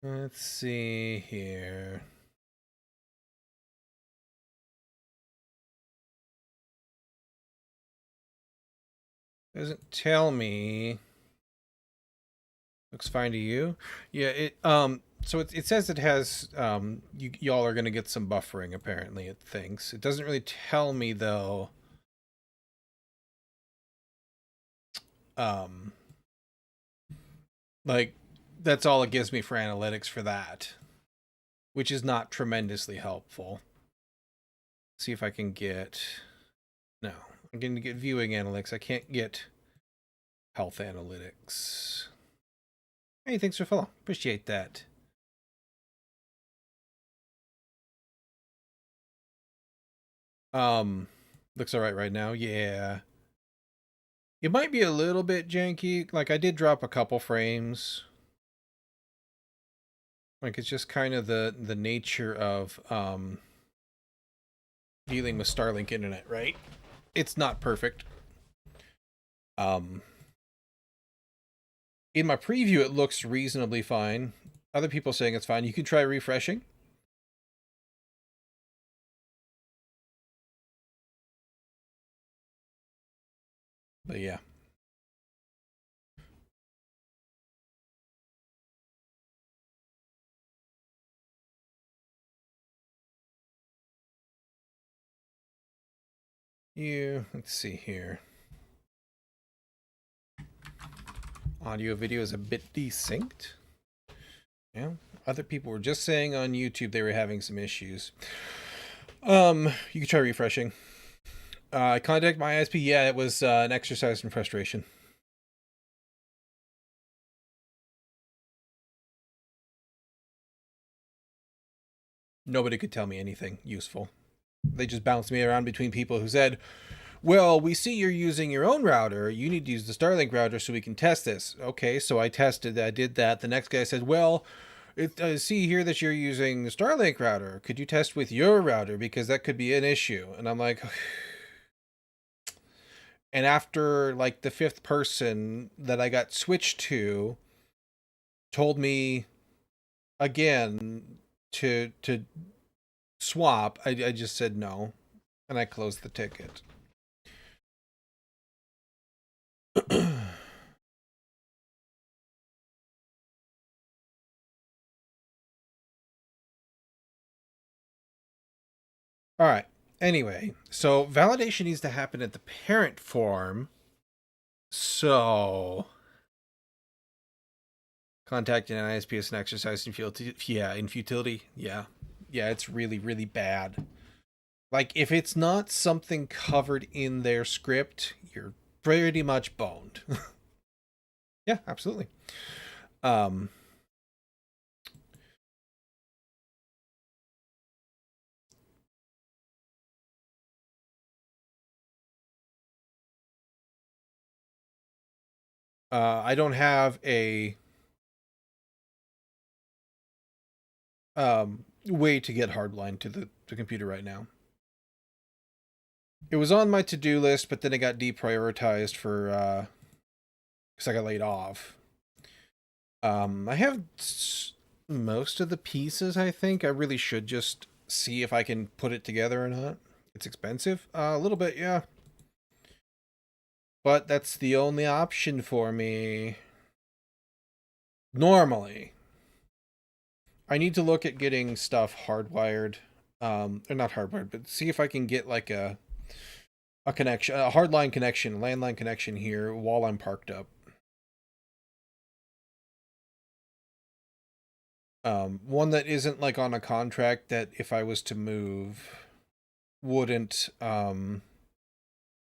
Let's see here. Doesn't tell me. Looks fine to you. Yeah, so it says it has y'all are gonna get some buffering, apparently, it thinks. It doesn't really tell me though. Like that's all it gives me for analytics for that. Which is not tremendously helpful. See if I can get no. I'm gonna get viewing analytics. I can't get health analytics. Hey, thanks for follow. Appreciate that. Looks alright right now. Yeah. It might be a little bit janky. Like, I did drop a couple frames. Like, it's just kind of the nature of, dealing with Starlink internet, right? It's not perfect. In my preview, it looks reasonably fine. Other people saying it's fine. You can try refreshing. But yeah. Let's see here. Audio video is a bit desynced. Yeah. Other people were just saying on YouTube they were having some issues. You can try refreshing. I contacted my ISP. Yeah, it was an exercise in frustration. Nobody could tell me anything useful. They just bounced me around between people who said, well, we see you're using your own router. You need to use the Starlink router so we can test this. Okay, so I tested that, I did that. The next guy said, well, See here that you're using the Starlink router. Could you test with your router? Because that could be an issue. And I'm like, and after like the fifth person that I got switched to told me again to swap, I just said no. And I closed the ticket. All right. Anyway, so validation needs to happen at the parent form. So contacting an ISP is an exercise in futility. Yeah, in futility. Yeah. Yeah, it's really, really bad. Like, if it's not something covered in their script, you're pretty much boned. Yeah, absolutely. Um, I don't have a way to get hardline to the computer right now. It was on my to-do list, but then it got deprioritized for because I got laid off. I have most of the pieces, I think. I really should just see if I can put it together or not. It's expensive. A little bit, yeah. But that's the only option for me. Normally. I need to look at getting stuff hardwired. Or not hardwired, but see if I can get like a connection, a hardline connection, landline connection here while I'm parked up. One that isn't like on a contract that if I was to move wouldn't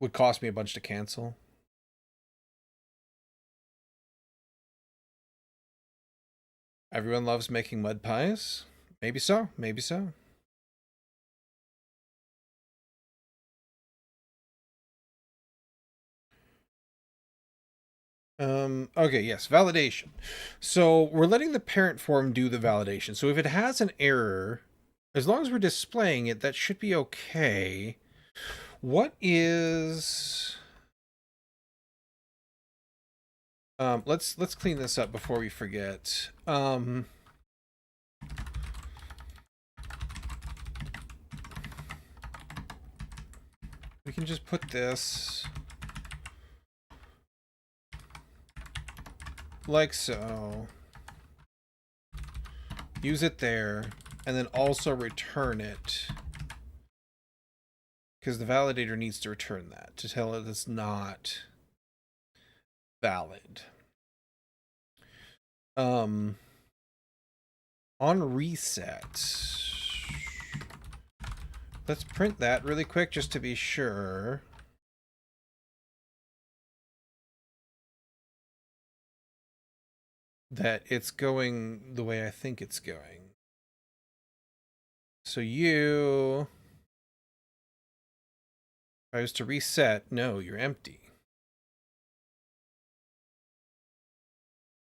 would cost me a bunch to cancel. Everyone loves making mud pies. Maybe so. Maybe so. Okay, yes, validation. So we're letting the parent form do the validation. So if it has an error, as long as we're displaying it, that should be okay. What is... let's clean this up before we forget. We can just put this like so. Use it there, and then also return it. Because the validator needs to return that to tell it it's not valid. On reset, let's print that really quick just to be sure. That it's going the way I think it's going. So if I was to reset, no, you're empty.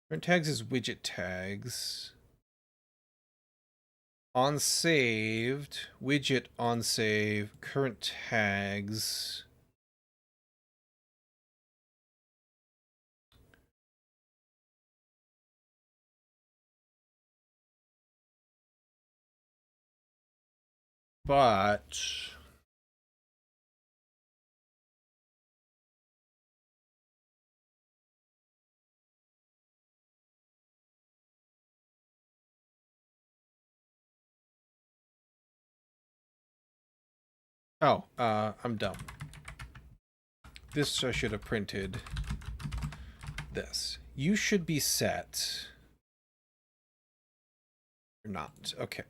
Current tags is widget tags. On saved, widget on save, current tags. But I'm dumb. This I should have printed this. You should be set. You're not. Okay.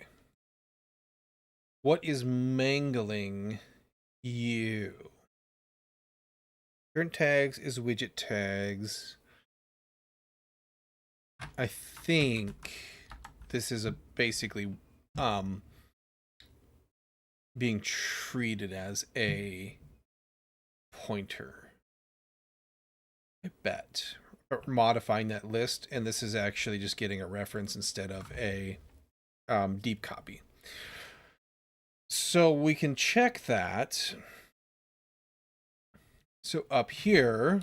What is mangling you? Current tags is widget tags. I think this is basically being treated as a pointer. I bet. modifying that list, and this is actually just getting a reference instead of a deep copy. So we can check that. So up here,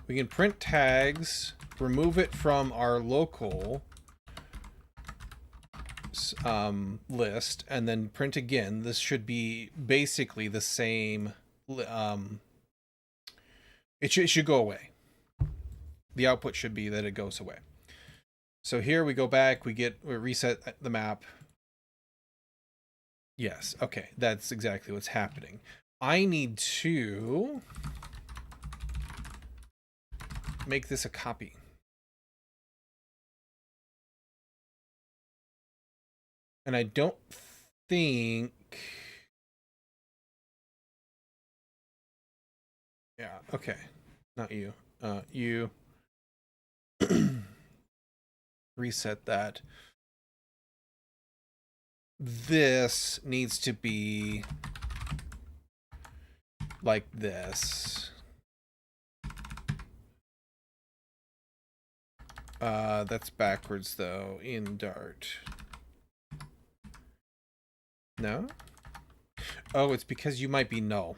we can print tags, remove it from our local list, and then print again. This should be basically the same. It should go away. The output should be that it goes away. So here we go back, we reset the map. Yes, okay, that's exactly what's happening. I need to make this a copy. And I don't think... Yeah, okay. Not you. You... Reset that. This needs to be like this. That's backwards though in Dart. No? Oh, it's because you might be null.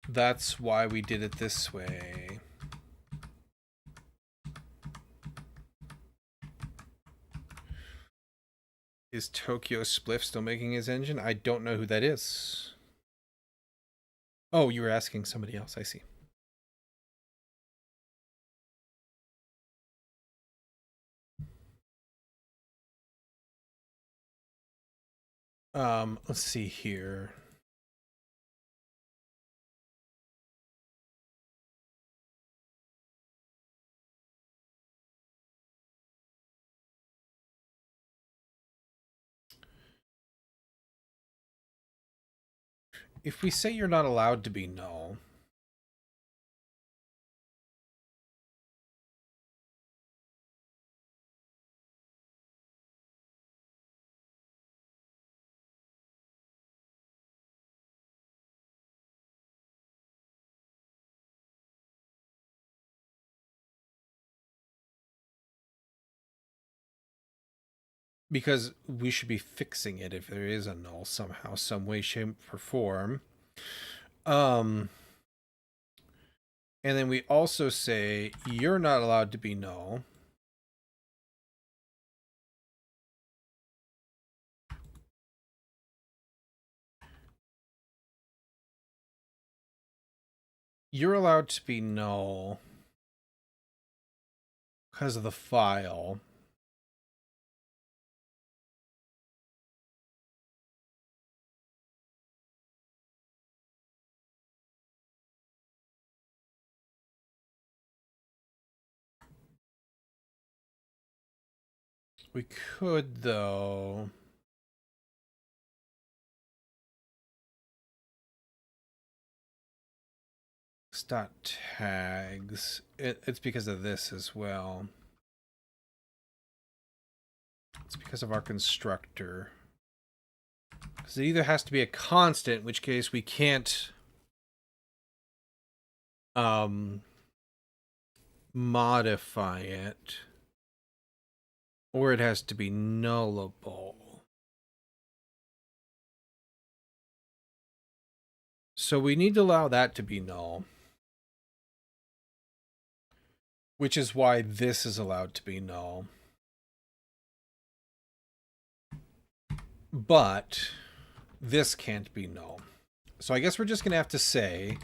That's why we did it this way. Is Tokyo Spliff still making his engine? I don't know who that is. Oh, you were asking somebody else. I see. Let's see here. If we say you're not allowed to be null, because we should be fixing it if there is a null somehow, some way, shape, or form. And then we also say you're not allowed to be null. You're allowed to be null because of the file. We could, though... Dot tags. It's because of this as well. It's because of our constructor. Because it either has to be a constant, in which case we can't modify it, or it has to be nullable. So we need to allow that to be null. Which is why this is allowed to be null. But this can't be null. So I guess we're just going to have to say...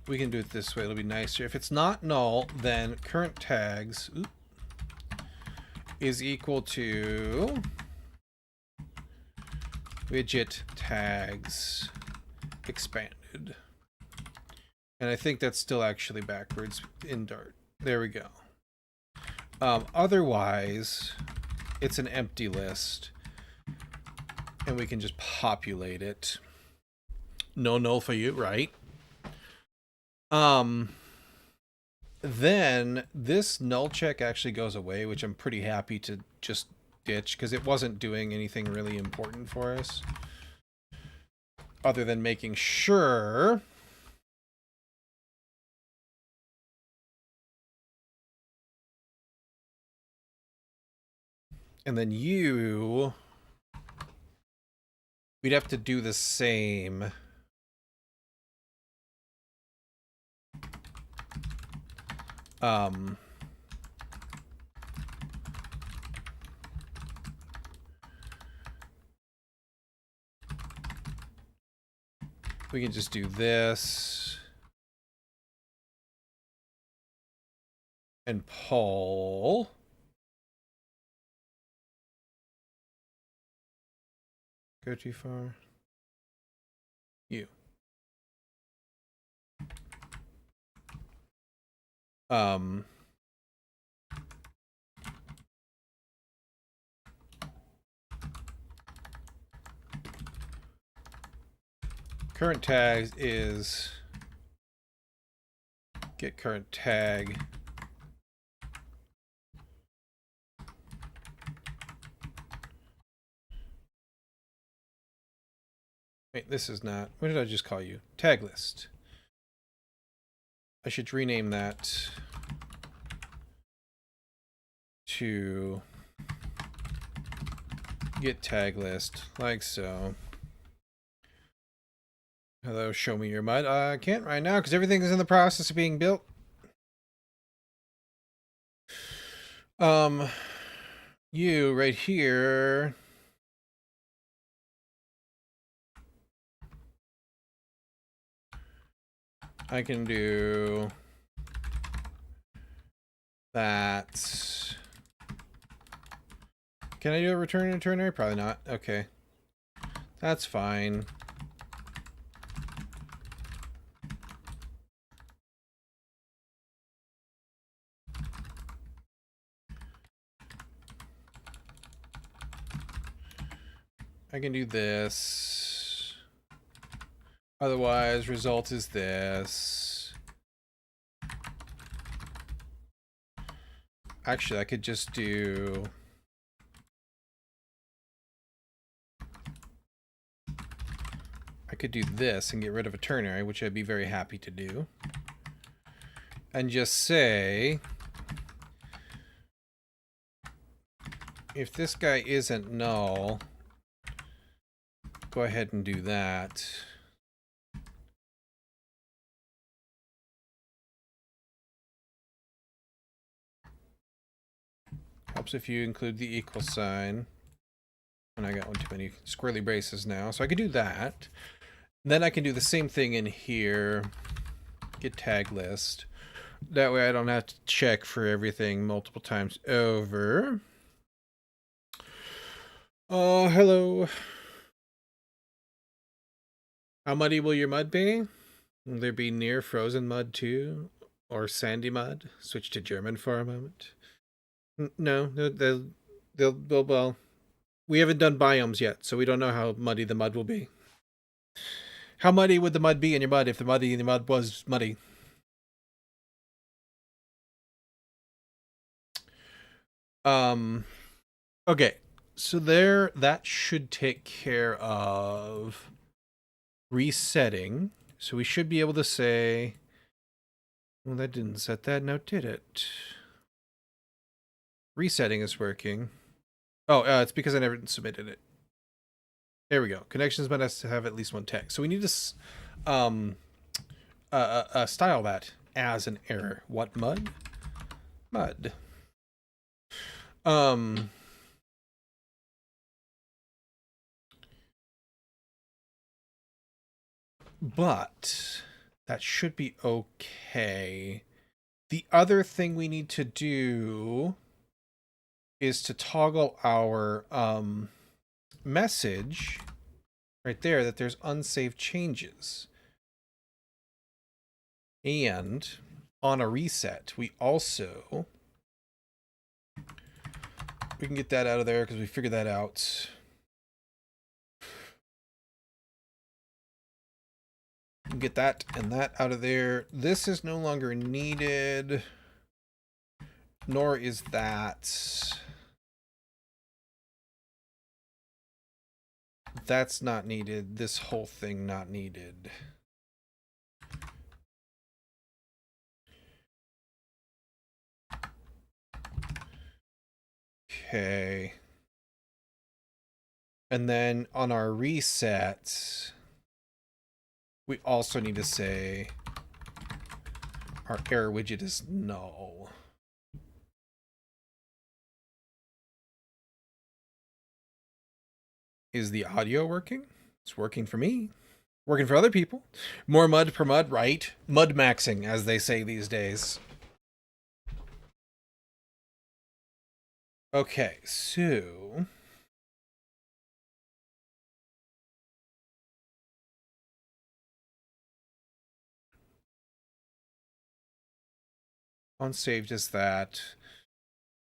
we can do it this way. It'll be nicer. If it's not null, then current tags is equal to widget tags expanded. And I think that's still actually backwards in Dart. There we go. Otherwise, it's an empty list. And we can just populate it. No null for you, right? Um, then this null check actually goes away, which I'm pretty happy to just ditch because it wasn't doing anything really important for us other than making sure and then we'd have to do the same. We can just do this and pull. Go too far. You. Current tag is get current tag. Wait, this is not. What did I just call you? Tag list. I should rename that to get tag list, like so. Hello, show me your mud. I can't right now because everything is in the process of being built. You right here. I can do that. Can I do a return and ternary? Probably not. Okay. That's fine. I can do this. Otherwise, result is this. Actually, I could just do... I could do this and get rid of a ternary, which I'd be very happy to do. And just say... if this guy isn't null, go ahead and do that. Helps if you include the equal sign. And I got one too many squirrely braces now, so I could do that. Then I can do the same thing in here. Get tag list. That way I don't have to check for everything multiple times over. Oh, hello. How muddy will your mud be? Will there be near frozen mud too? Or sandy mud? Switch to German for a moment. No, well, we haven't done biomes yet, so we don't know how muddy the mud will be. How muddy would the mud be in your mud if the muddy in the mud was muddy? Okay, so that should take care of resetting. So we should be able to say, well, that didn't set that note, did it? Resetting is working. Oh, it's because I never submitted it. There we go. Connections must have at least one tag. So we need to style that as an error. What mud? Mud. But that should be okay. The other thing we need to do is to toggle our message right there that there's unsaved changes. And on a reset, we can get that out of there because we figured that out. Get that and that out of there. This is no longer needed. Nor is that. That's not needed. This whole thing not needed. Okay. And then on our reset, we also need to say our error widget is null. Is the audio working? It's working for me. Working for other people. More mud per mud, right? Mud maxing, as they say these days. Okay, so unsaved is that.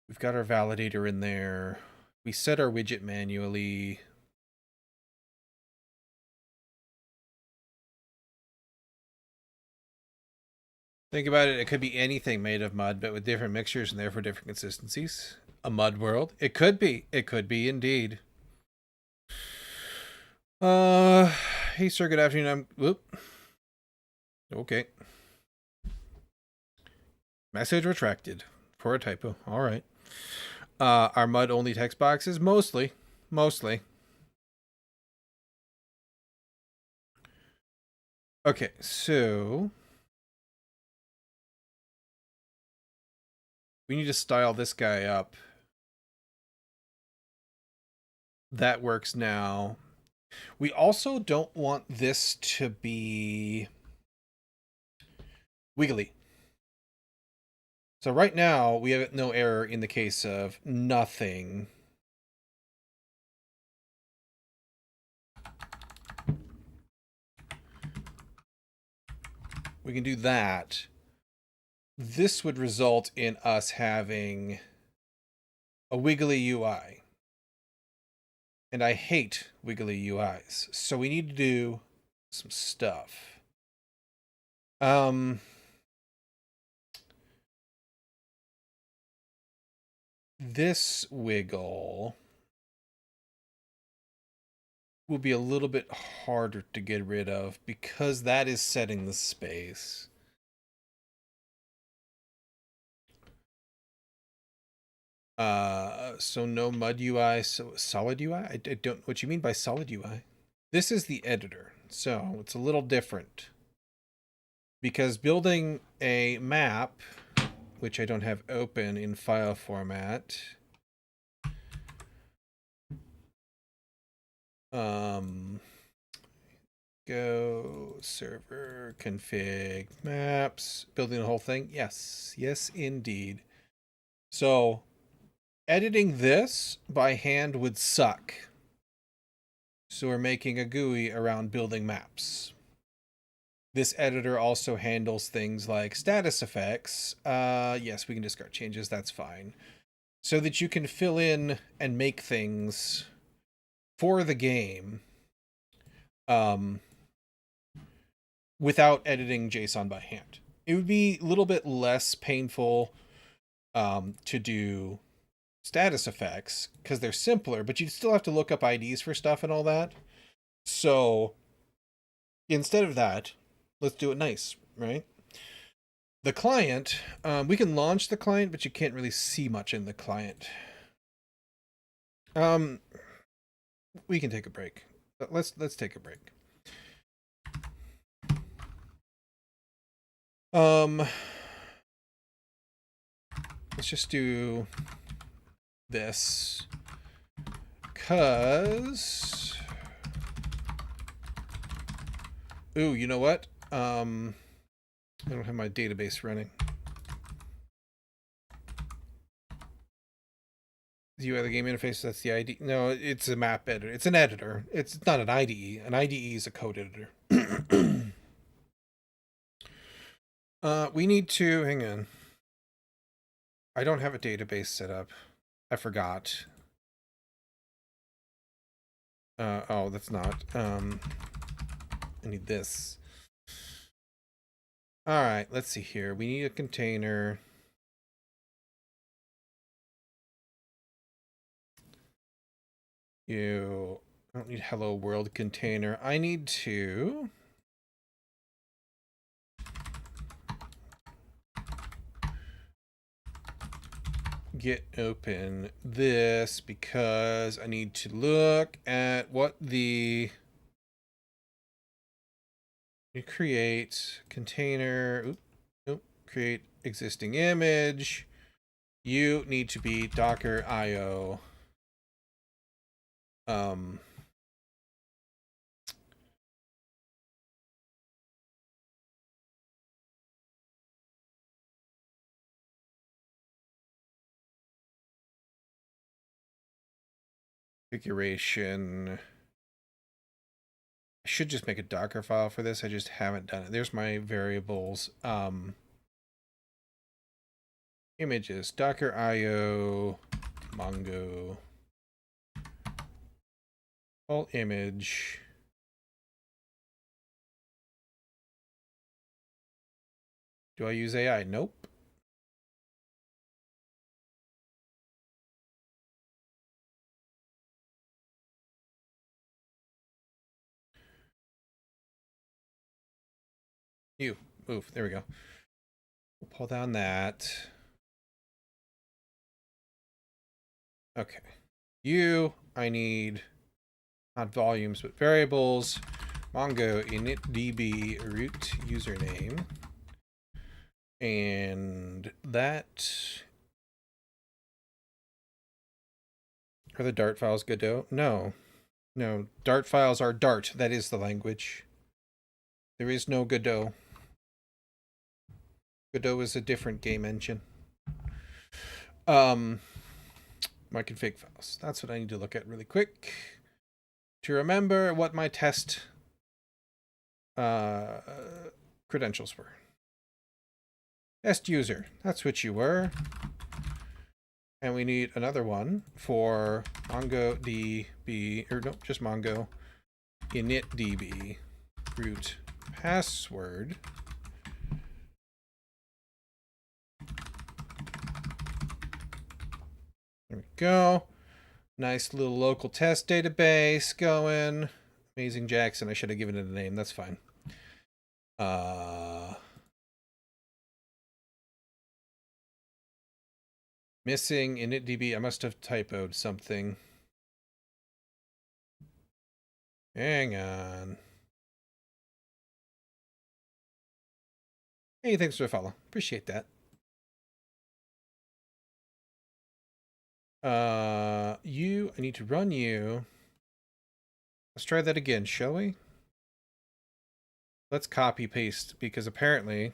We've got our validator in there. We set our widget manually. Think about it. It could be anything made of mud, but with different mixtures and therefore different consistencies. A mud world. It could be. It could be indeed. Hey sir, good afternoon. Whoop. Okay. Message retracted for a typo. All right. Are mud only text boxes? Mostly. Okay, so we need to style this guy up. That works now. We also don't want this to be wiggly. So right now, we have no error in the case of nothing. We can do that. This would result in us having a wiggly UI. And I hate wiggly UIs. So we need to do some stuff. This wiggle will be a little bit harder to get rid of because that is setting the space. So no mud UI, so solid UI? I don't know what you mean by solid UI. This is the editor, so it's a little different. Because building a map, which I don't have open in file format, go server config maps, building the whole thing. Yes, indeed. So editing this by hand would suck. So we're making a GUI around building maps. This editor also handles things like status effects. Yes, we can discard changes. That's fine. So that you can fill in and make things for the game without editing JSON by hand. It would be a little bit less painful to do status effects because they're simpler, but you'd still have to look up IDs for stuff and all that. So instead of that, let's do it nice, right? The client, we can launch the client, but you can't really see much in the client. We can take a break. Let's take a break. Let's just do this because ooh, you know what? I don't have my database running. You have the game interface, that's the ID. No, it's a map editor. It's an editor. It's not an IDE. An IDE is a code editor. We need to, hang on. I don't have a database set up. I forgot. Oh, that's not. I need this. All right, let's see here. We need a container. I don't need hello world container. I need to get open this because I need to look at what the you create container. Create existing image. You need to be Docker IO. Configuration. I should just make a Docker file for this. I just haven't done it. There's my variables. Images, Docker IO, Mongo, all image. Do I use AI? Nope. You move. There we go. We'll pull down that. Okay. I need not volumes, but variables. Mongo initdb root username. And that... Are the Dart files Godot? No. No. Dart files are Dart. That is the language. There is no Godot. Godot is a different game engine. My config files. That's what I need to look at really quick to remember what my test credentials were. Test user. That's what you were. And we need another one for MongoDB, or no, just Mongo initdb root password. There we go. Nice little local test database going. Amazing Jackson. I should have given it a name. That's fine. Missing initdb. I must have typoed something. Hang on. Hey, thanks for the follow. Appreciate that. I need to run you. Let's try that again, shall we? Let's copy paste because apparently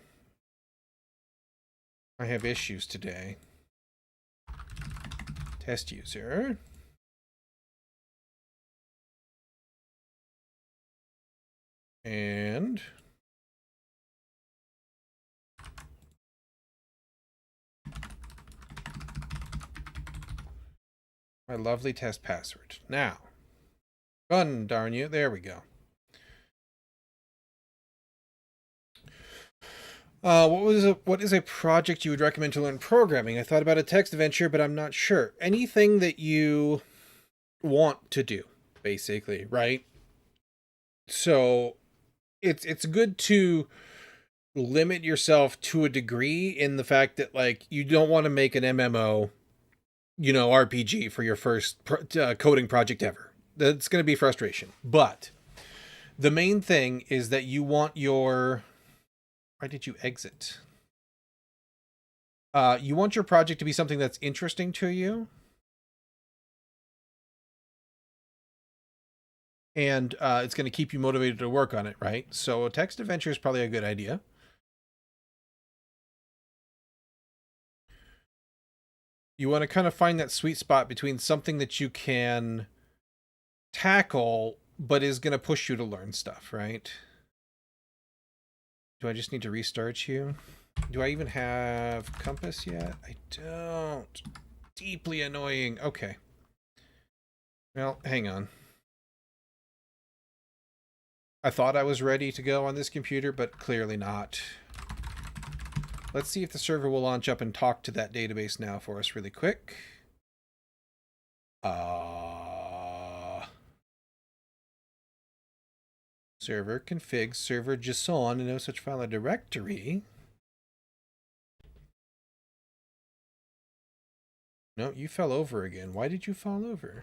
I have issues today. Test user. And my lovely test password. Now, run, darn you. There we go. What is a project you would recommend to learn programming? I thought about a text adventure, but I'm not sure. Anything that you want to do, basically, right? So it's good to limit yourself to a degree in the fact that like you don't want to make an MMO, RPG for your first coding project ever. That's going to be frustration. But the main thing is that you want your... Why did you exit? You want your project to be something that's interesting to you. And it's going to keep you motivated to work on it, right? So a text adventure is probably a good idea. You want to kind of find that sweet spot between something that you can tackle, but is going to push you to learn stuff, right? Do I just need to restart you? Do I even have Compass yet? I don't. Deeply annoying. Okay. Well, hang on. I thought I was ready to go on this computer, but clearly not. Let's see if the server will launch up and talk to that database now for us really quick. Server config server JSON and no such file or directory. No, you fell over again. Why did you fall over?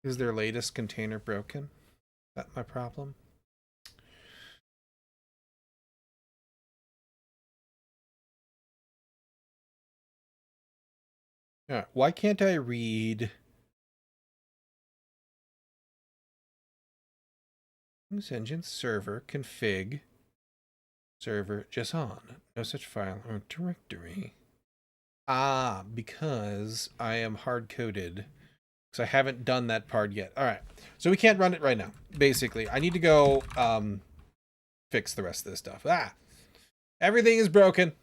Is their latest container broken? Is that my problem? Why can't I read Mongoose engine server config server JSON? No such file or directory. Ah, because I am hard-coded. Because I haven't done that part yet. All right. So we can't run it right now. Basically, I need to go fix the rest of this stuff. Everything is broken.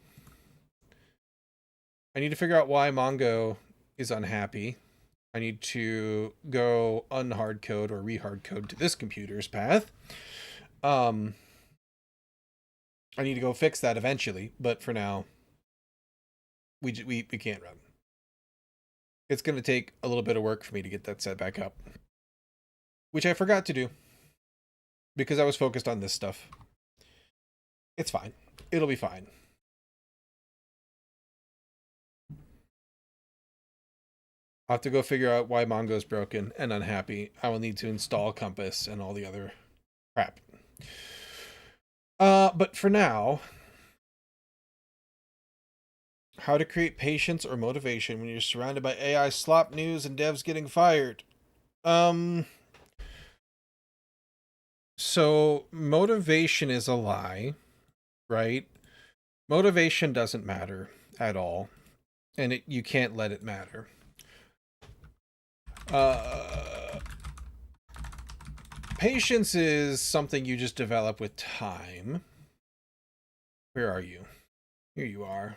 I need to figure out why Mongo is unhappy. I need to go unhard code or rehard code to this computer's path. I need to go fix that eventually, but for now, we can't run. It's going to take a little bit of work for me to get that set back up, which I forgot to do because I was focused on this stuff. It's fine. It'll be fine. I'll have to go figure out why Mongo's broken and unhappy. I will need to install Compass and all the other crap. But for now, how to create patience or motivation when you're surrounded by AI slop news and devs getting fired. So motivation is a lie, right? Motivation doesn't matter at all, and you can't let it matter. Patience is something you just develop with time. Where are you? Here you are.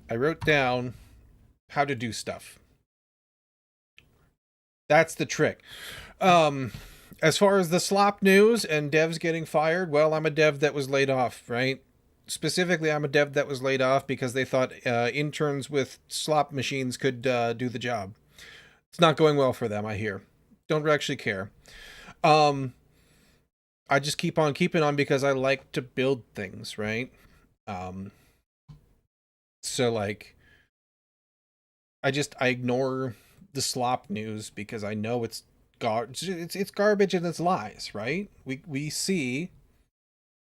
I wrote down how to do stuff. That's the trick. As far as the slop news and devs getting fired, well, I'm a dev that was laid off, right? Specifically, I'm a dev that was laid off because they thought interns with slop machines could do the job. It's not going well for them, I hear. Don't actually care. I just keep on keeping on because I like to build things, right? So, like, I ignore the slop news because I know it's garbage and it's lies, right? We see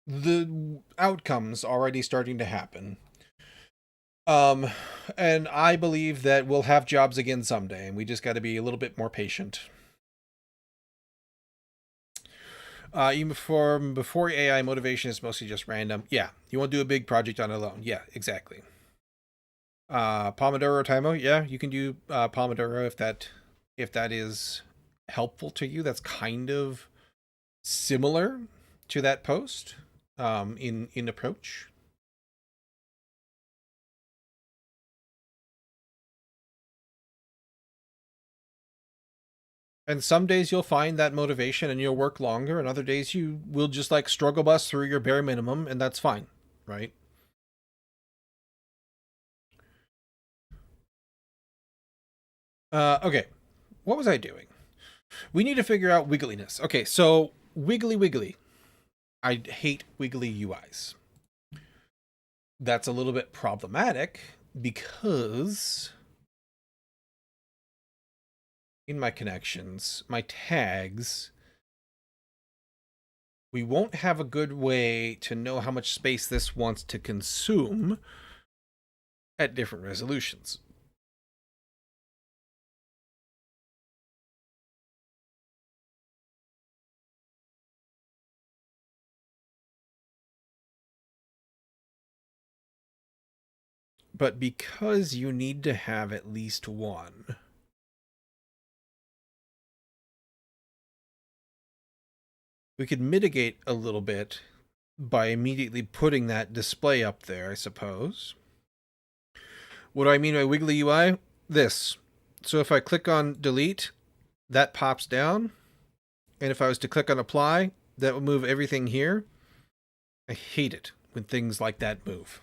the outcomes already starting to happen. And I believe that we'll have jobs again someday, and we just got to be a little bit more patient. Even before AI, motivation is mostly just random. Yeah, you want to do a big project on it alone. Yeah, exactly. Pomodoro timer. Yeah, you can do Pomodoro if that is helpful to you. That's kind of similar to that post in approach. And some days you'll find that motivation and you'll work longer, and other days you will just like struggle bus through your bare minimum, and that's fine, right? Okay, what was I doing? We need to figure out wiggliness. Okay, so wiggly. I hate wiggly UIs. That's a little bit problematic because in my connections, my tags, we won't have a good way to know how much space this wants to consume at different resolutions. But because you need to have at least one, we could mitigate a little bit by immediately putting that display up there, I suppose. What do I mean by wiggly UI? This. So if I click on delete, that pops down. And if I was to click on apply, that would move everything here. I hate it when things like that move.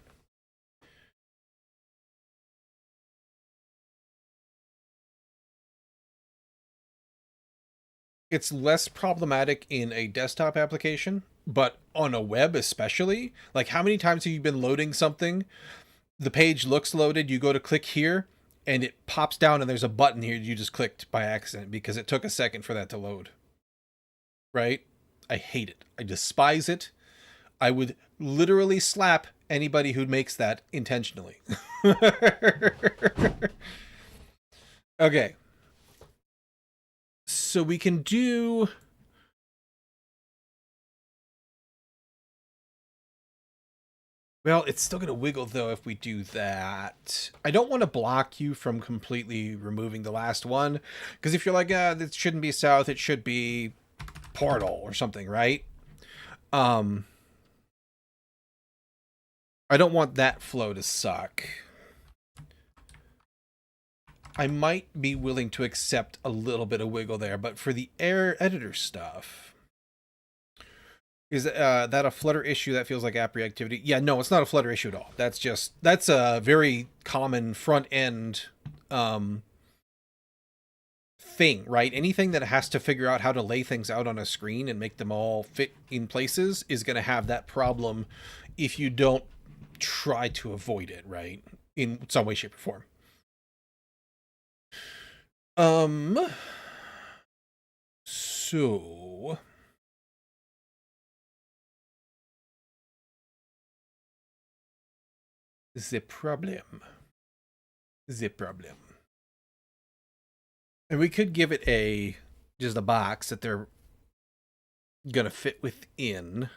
It's less problematic in a desktop application, but on a web especially, like how many times have you been loading something, the page looks loaded, you go to click here, and it pops down and there's a button here you just clicked by accident because it took a second for that to load. Right? I hate it. I despise it. I would literally slap anybody who makes that intentionally. Okay. So we can do... Well, it's still going to wiggle, though, if we do that. I don't want to block you from completely removing the last one, because if you're like, this shouldn't be south, it should be portal or something, right? I don't want that flow to suck. I might be willing to accept a little bit of wiggle there, but for the error editor stuff... Is that a Flutter issue that feels like app reactivity? Yeah, no, it's not a Flutter issue at all. That's a very common front end thing, right? Anything that has to figure out how to lay things out on a screen and make them all fit in places is going to have that problem if you don't try to avoid it, right? In some way, shape, or form. So... The problem. And we could give it just a box that they're gonna fit within.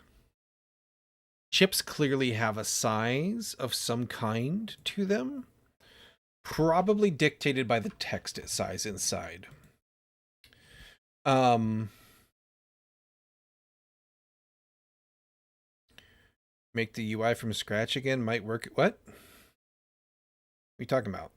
Chips clearly have a size of some kind to them. Probably dictated by the text size inside. Make the UI from scratch again might work. What? What are you talking about?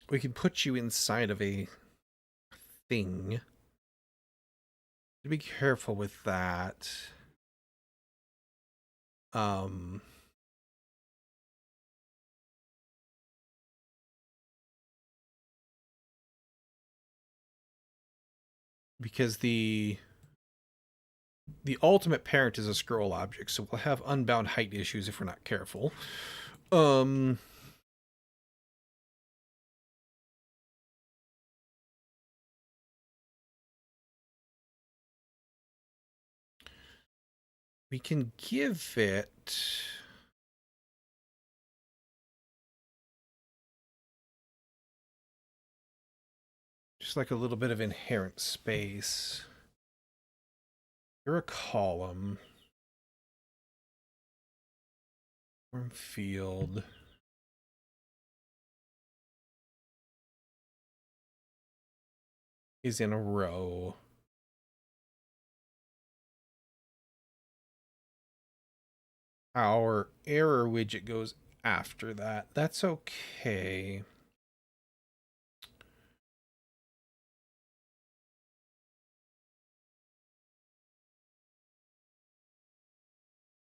We can put you inside of a thing. Be careful with that. Because the ultimate parent is a scroll object, so we'll have unbound height issues if we're not careful. We can give it... just like a little bit of inherent space. You're a column. Form field. Is in a row. Our error widget goes after that. That's okay.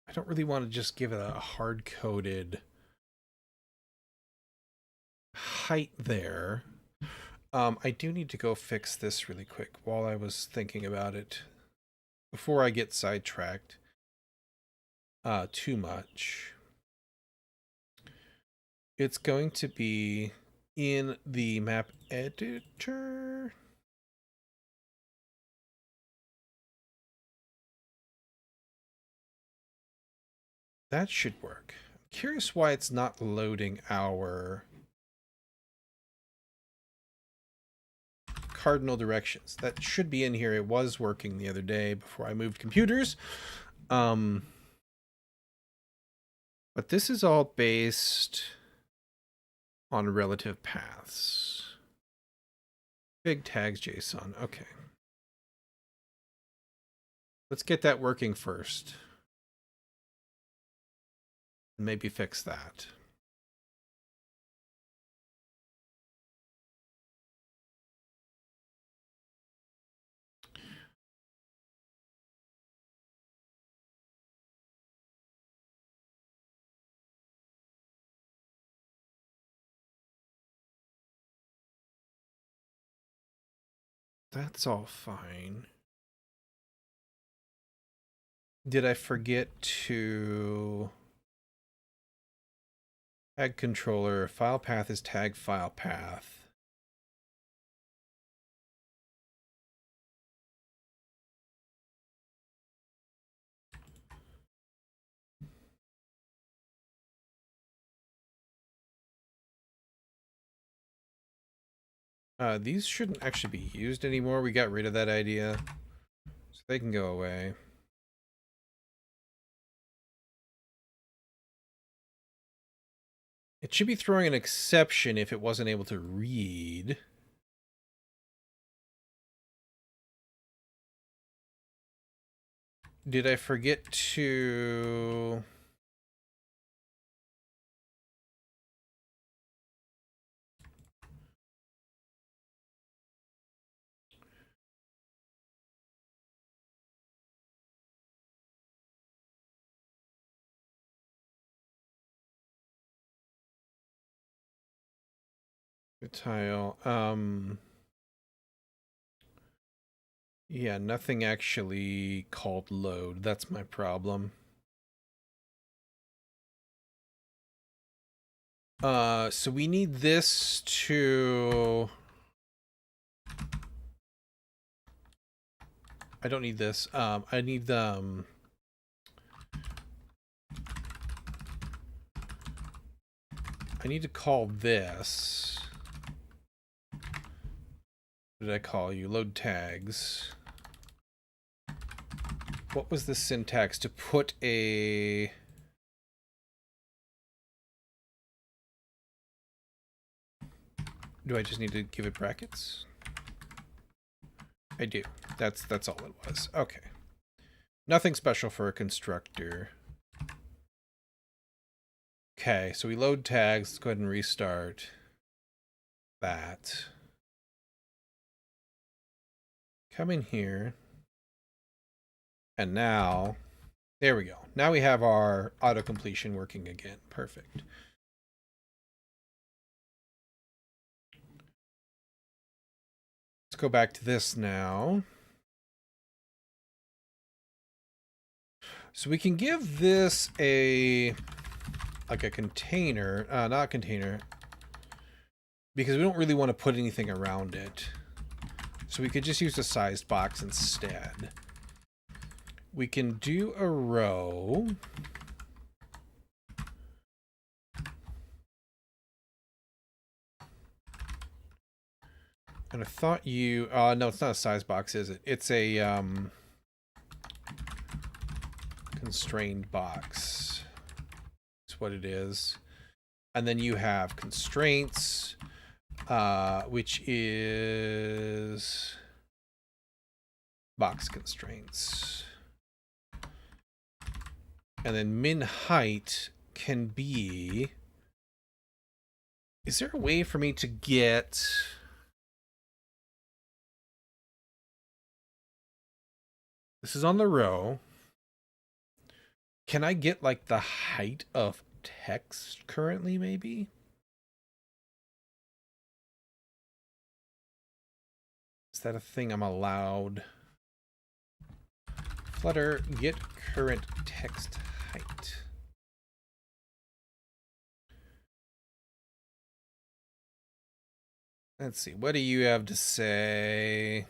I don't really want to just give it a hard-coded height there. I do need to go fix this really quick while I was thinking about it before I get sidetracked too much. It's going to be in the map editor. That should work. I'm curious why it's not loading our... cardinal directions. That should be in here. It was working the other day before I moved computers. But this is all based on relative paths. Big tags JSON. Okay. Let's get that working first. Maybe fix that. That's all fine. Did I forget to tag controller? File path is tag file path. These shouldn't actually be used anymore. We got rid of that idea, so they can go away. It should be throwing an exception if it wasn't able to read. Did I forget to... tile? Yeah, nothing actually called load. That's my problem. So we need this to... I don't need this. I need the... I need to call this... What did I call you? Load tags. What was the syntax to put a... Do I just need to give it brackets? I do. That's all it was. Okay. Nothing special for a constructor. Okay, so we load tags. Let's go ahead and restart that. Come in here. And now, there we go. Now we have our auto-completion working again. Perfect. Let's go back to this now. So we can give this a container, not a container, because we don't really want to put anything around it. So we could just use a sized box instead. We can do a row. And I thought you, no, it's not a size box, is it? It's a constrained box. That's what it is. And then you have constraints, which is box constraints. And then min height can be... Is there a way for me to get... This is on the row. Can I get like the height of text currently, maybe? Is that a thing I'm allowed? Flutter, get current text height. Let's see, what do you have to say?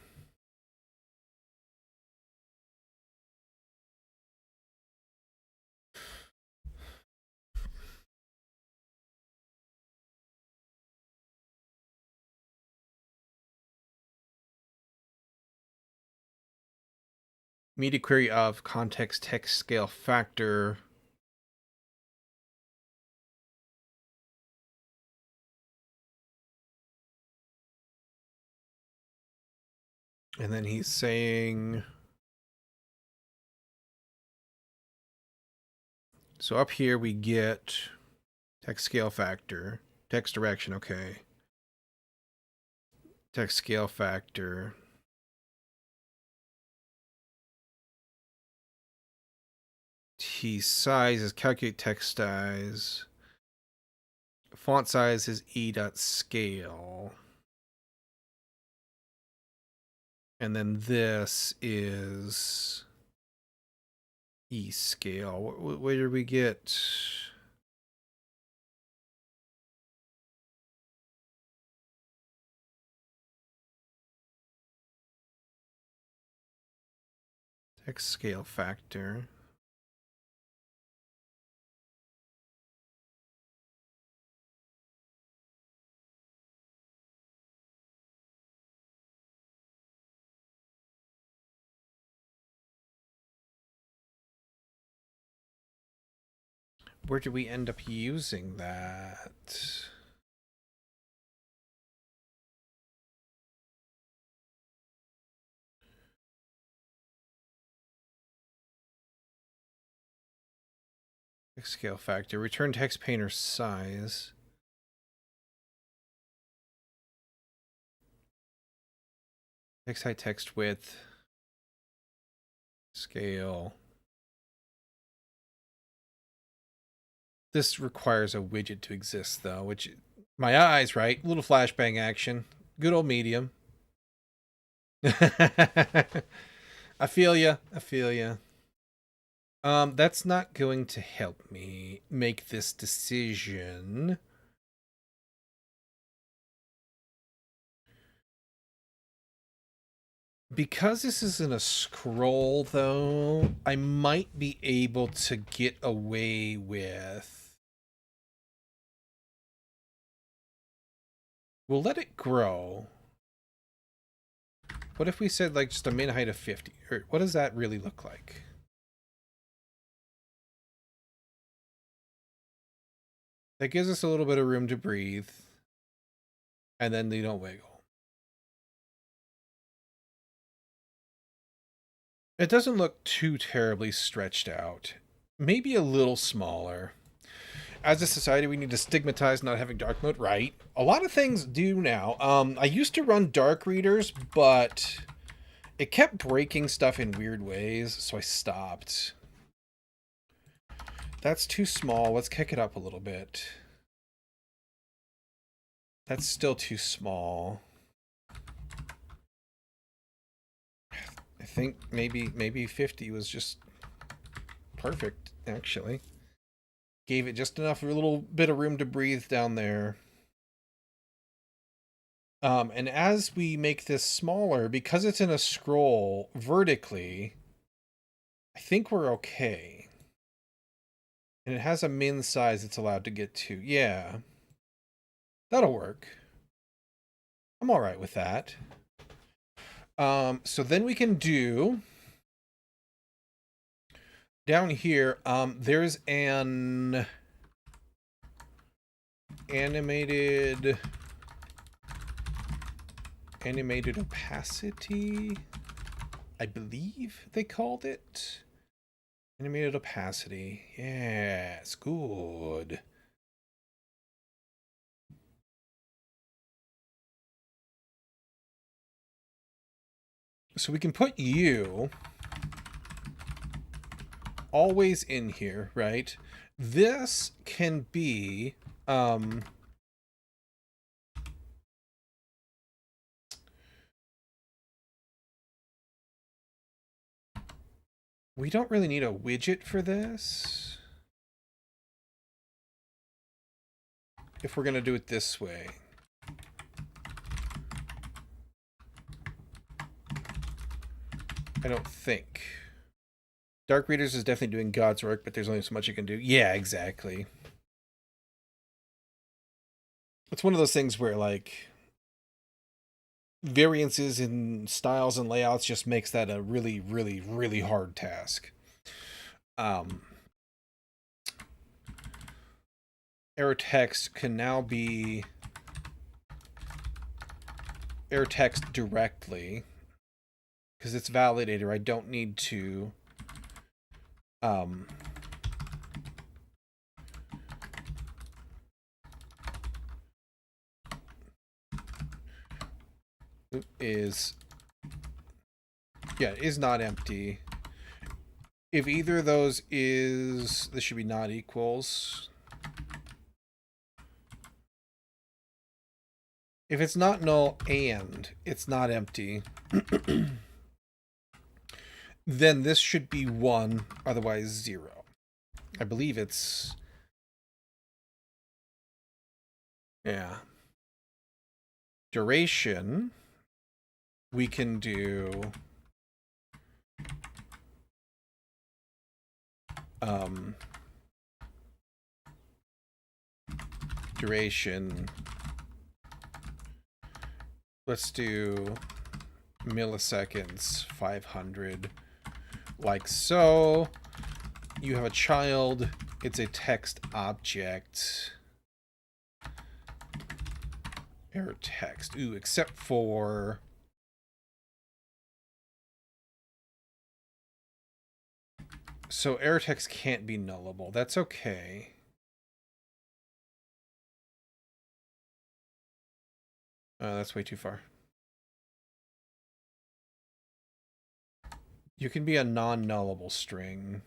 Media query of context text scale factor. And then he's saying, so up here we get text scale factor, text direction, okay. Text scale factor. T size is calculate text size. Font size is e.scale. And then this is E scale. Where did we get? Text scale factor. Where do we end up using that? Text scale factor. Return text painter size. Text height, text width. Scale. This requires a widget to exist, though, which, my eyes, right? Little flashbang action. Good old medium. I feel ya. I feel ya. That's not going to help me make this decision. Because this isn't a scroll, though, I might be able to get away with... We'll let it grow. What if we said, like, just a min height of 50? Or what does that really look like? That gives us a little bit of room to breathe. And then they don't wiggle. It doesn't look too terribly stretched out. Maybe a little smaller. As a society, we need to stigmatize not having dark mode. Right. A lot of things do now. I used to run dark readers, but it kept breaking stuff in weird ways, so I stopped. That's too small. Let's kick it up a little bit. That's still too small. I think maybe 50 was just perfect, actually. Gave it just enough, a little bit of room to breathe down there. And as we make this smaller, because it's in a scroll vertically, I think we're okay. And it has a min size it's allowed to get to. Yeah. That'll work. I'm all right with that. So then we can do... Down here, there's an animated opacity, I believe they called it. Animated opacity. Yes, good. So we can put you always in here, right? This can be we don't really need a widget for this if we're going to do it this way. I don't think. Dark Readers is definitely doing God's work, but there's only so much you can do. Yeah, exactly. It's one of those things where, like, variances in styles and layouts just makes that a really, really, really hard task. Error text can now be error text directly because it's validator. I don't need to is not empty. If either of those is, this should be not equals. If it's not null and it's not empty, then this should be 1, otherwise 0. I believe it's... Yeah. Duration, we can do... duration. Let's do milliseconds, 500, like so. You have a child, it's a text object. Error text. Ooh, except for... So error text can't be nullable. That's okay. That's way too far. You can be a non-nullable string.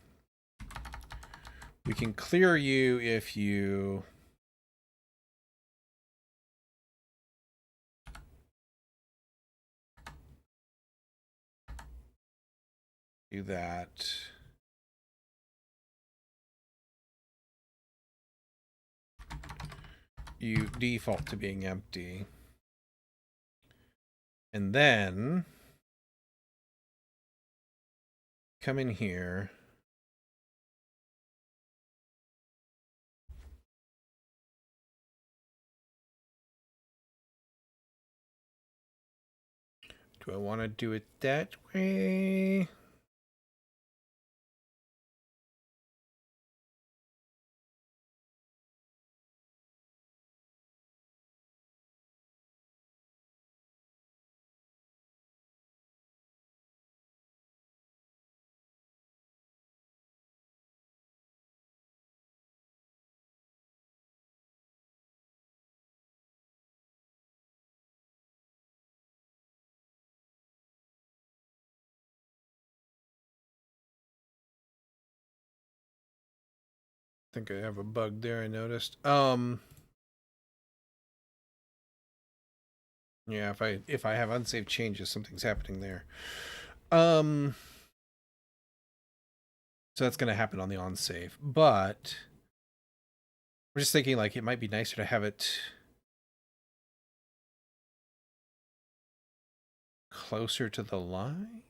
We can clear you if you... do that. You default to being empty. And then come in here. Do I want to do it that way? I think I have a bug there, I noticed. Yeah, if I have unsaved changes, something's happening there. So that's gonna happen on the onsave. But we're just thinking like it might be nicer to have it closer to the line.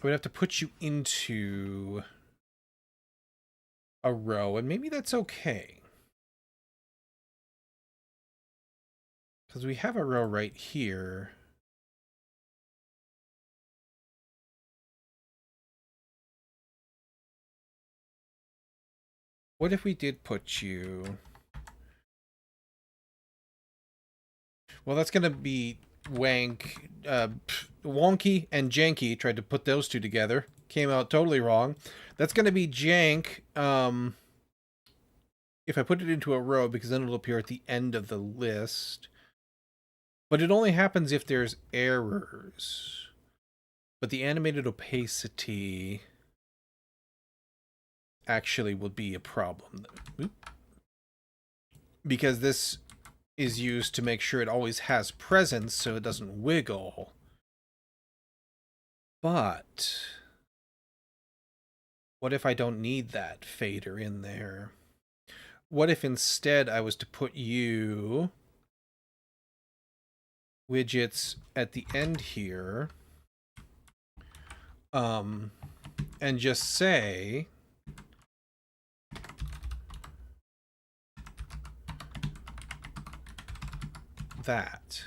We'd have to put you into a row, and maybe that's okay. Because we have a row right here. What if we did put you... Well, that's going to be wonky and janky. Tried to put those two together. Came out totally wrong. That's going to be jank if I put it into a row, because then it'll appear at the end of the list. But it only happens if there's errors. But the animated opacity actually will be a problem. Because this is used to make sure it always has presence so it doesn't wiggle. But what if I don't need that fader in there? What if instead I was to put you widgets at the end here, and just say that.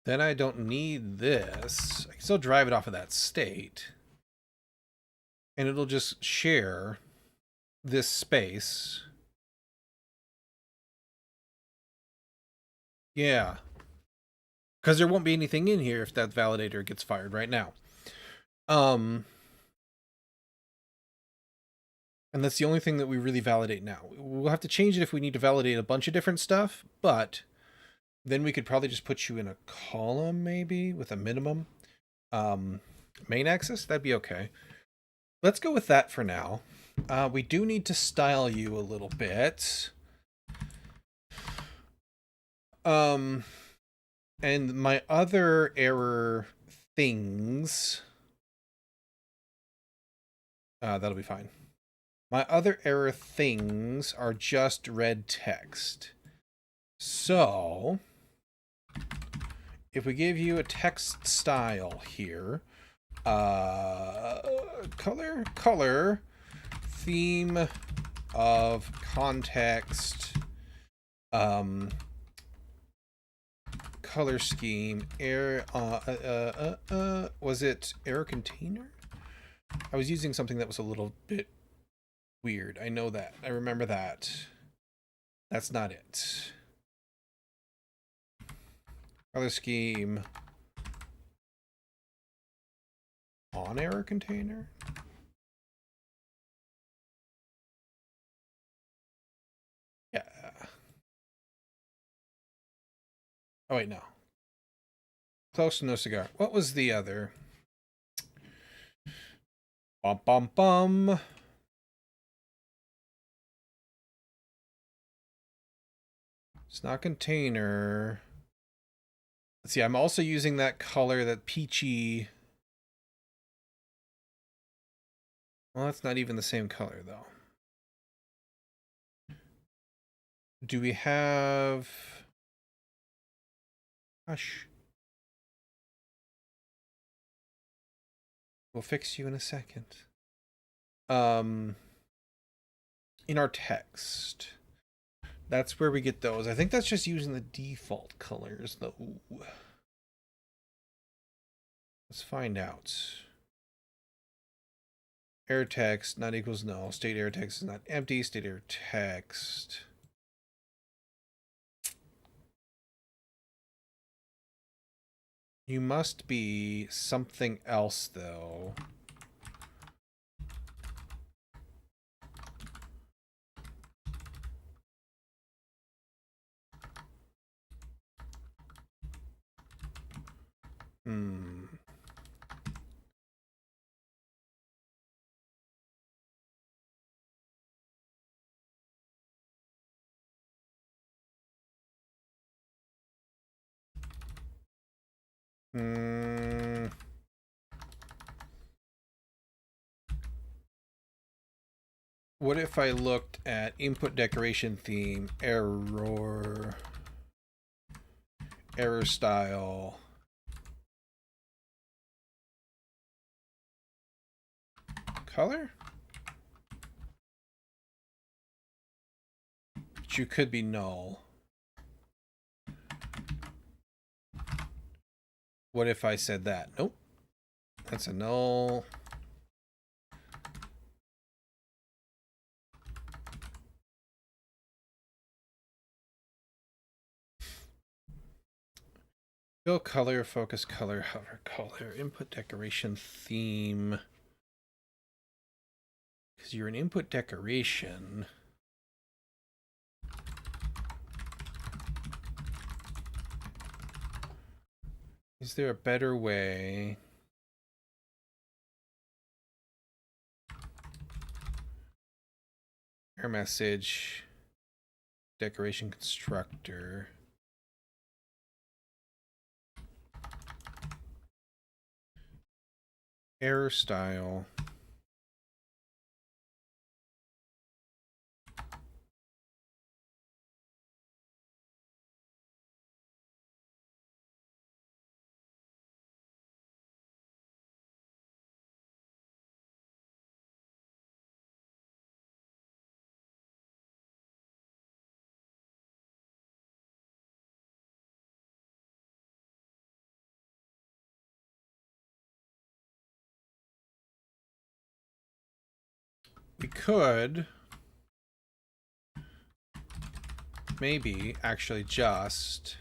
Then I don't need this. I can still drive it off of that state. And it'll just share this space. Yeah. Because there won't be anything in here if that validator gets fired right now. And that's the only thing that we really validate now. We'll have to change it if we need to validate a bunch of different stuff, but then we could probably just put you in a column, maybe, with a minimum. Main axis, that'd be okay. Let's go with that for now. We do need to style you a little bit. And my other error things... that'll be fine. My other error things are just red text. So, if we give you a text style here, color, theme of context, color scheme, error, was it error container? I was using something that was a little bit weird. I know that. I remember that. That's not it. Color scheme on error container. Yeah. Oh wait, no. Close to no cigar. What was the other? Bum bum bum. It's not container. Let's see, I'm also using that color, that peachy. Well, that's not even the same color, though. Do we have... Hush. We'll fix you in a second. In our text. That's where we get those. I think that's just using the default colors, though. Let's find out. Error text not equals no. State error text is not empty. State error text. You must be something else, though. What if I looked at input decoration theme, error style, color? But you could be null. What if I said that? Nope. That's a null. Fill color, focus color, hover color, input decoration theme. Because you're an input decoration. Is there a better way? Error message, decoration constructor. Error style. we could maybe actually just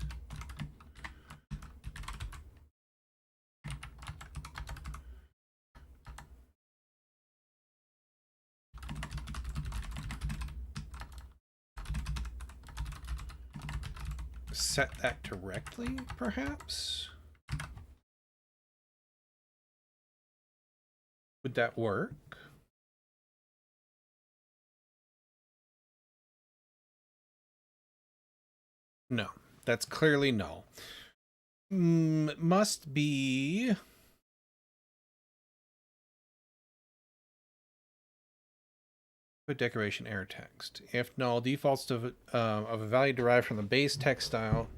set that directly, perhaps? Would that work? No, that's clearly no. Must be... Put decoration error text. If null, defaults of a value derived from the base text style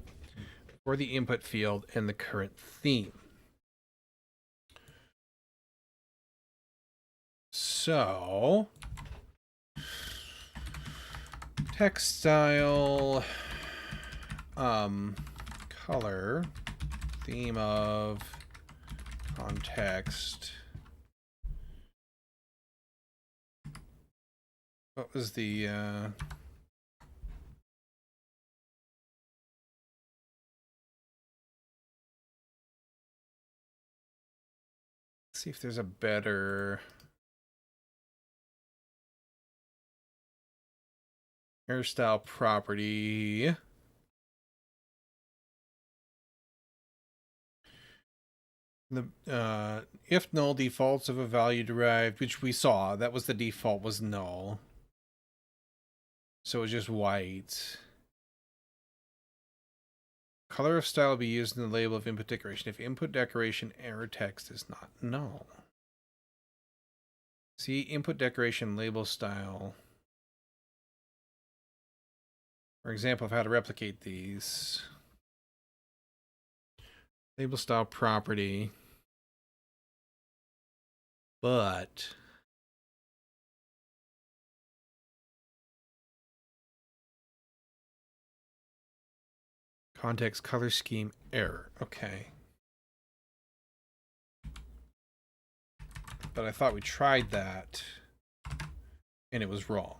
or the input field and the current theme. So, text style, color, theme of, context. What was the, see if there's a better hairstyle property. The if null, defaults of a value derived, which we saw, that was the default, was null. So it was just white. Color of style will be used in the label of input decoration if input decoration error text is not null. See input decoration label style. For example of how to replicate these. Label style property. But context color scheme error. Okay. But I thought we tried that and it was wrong.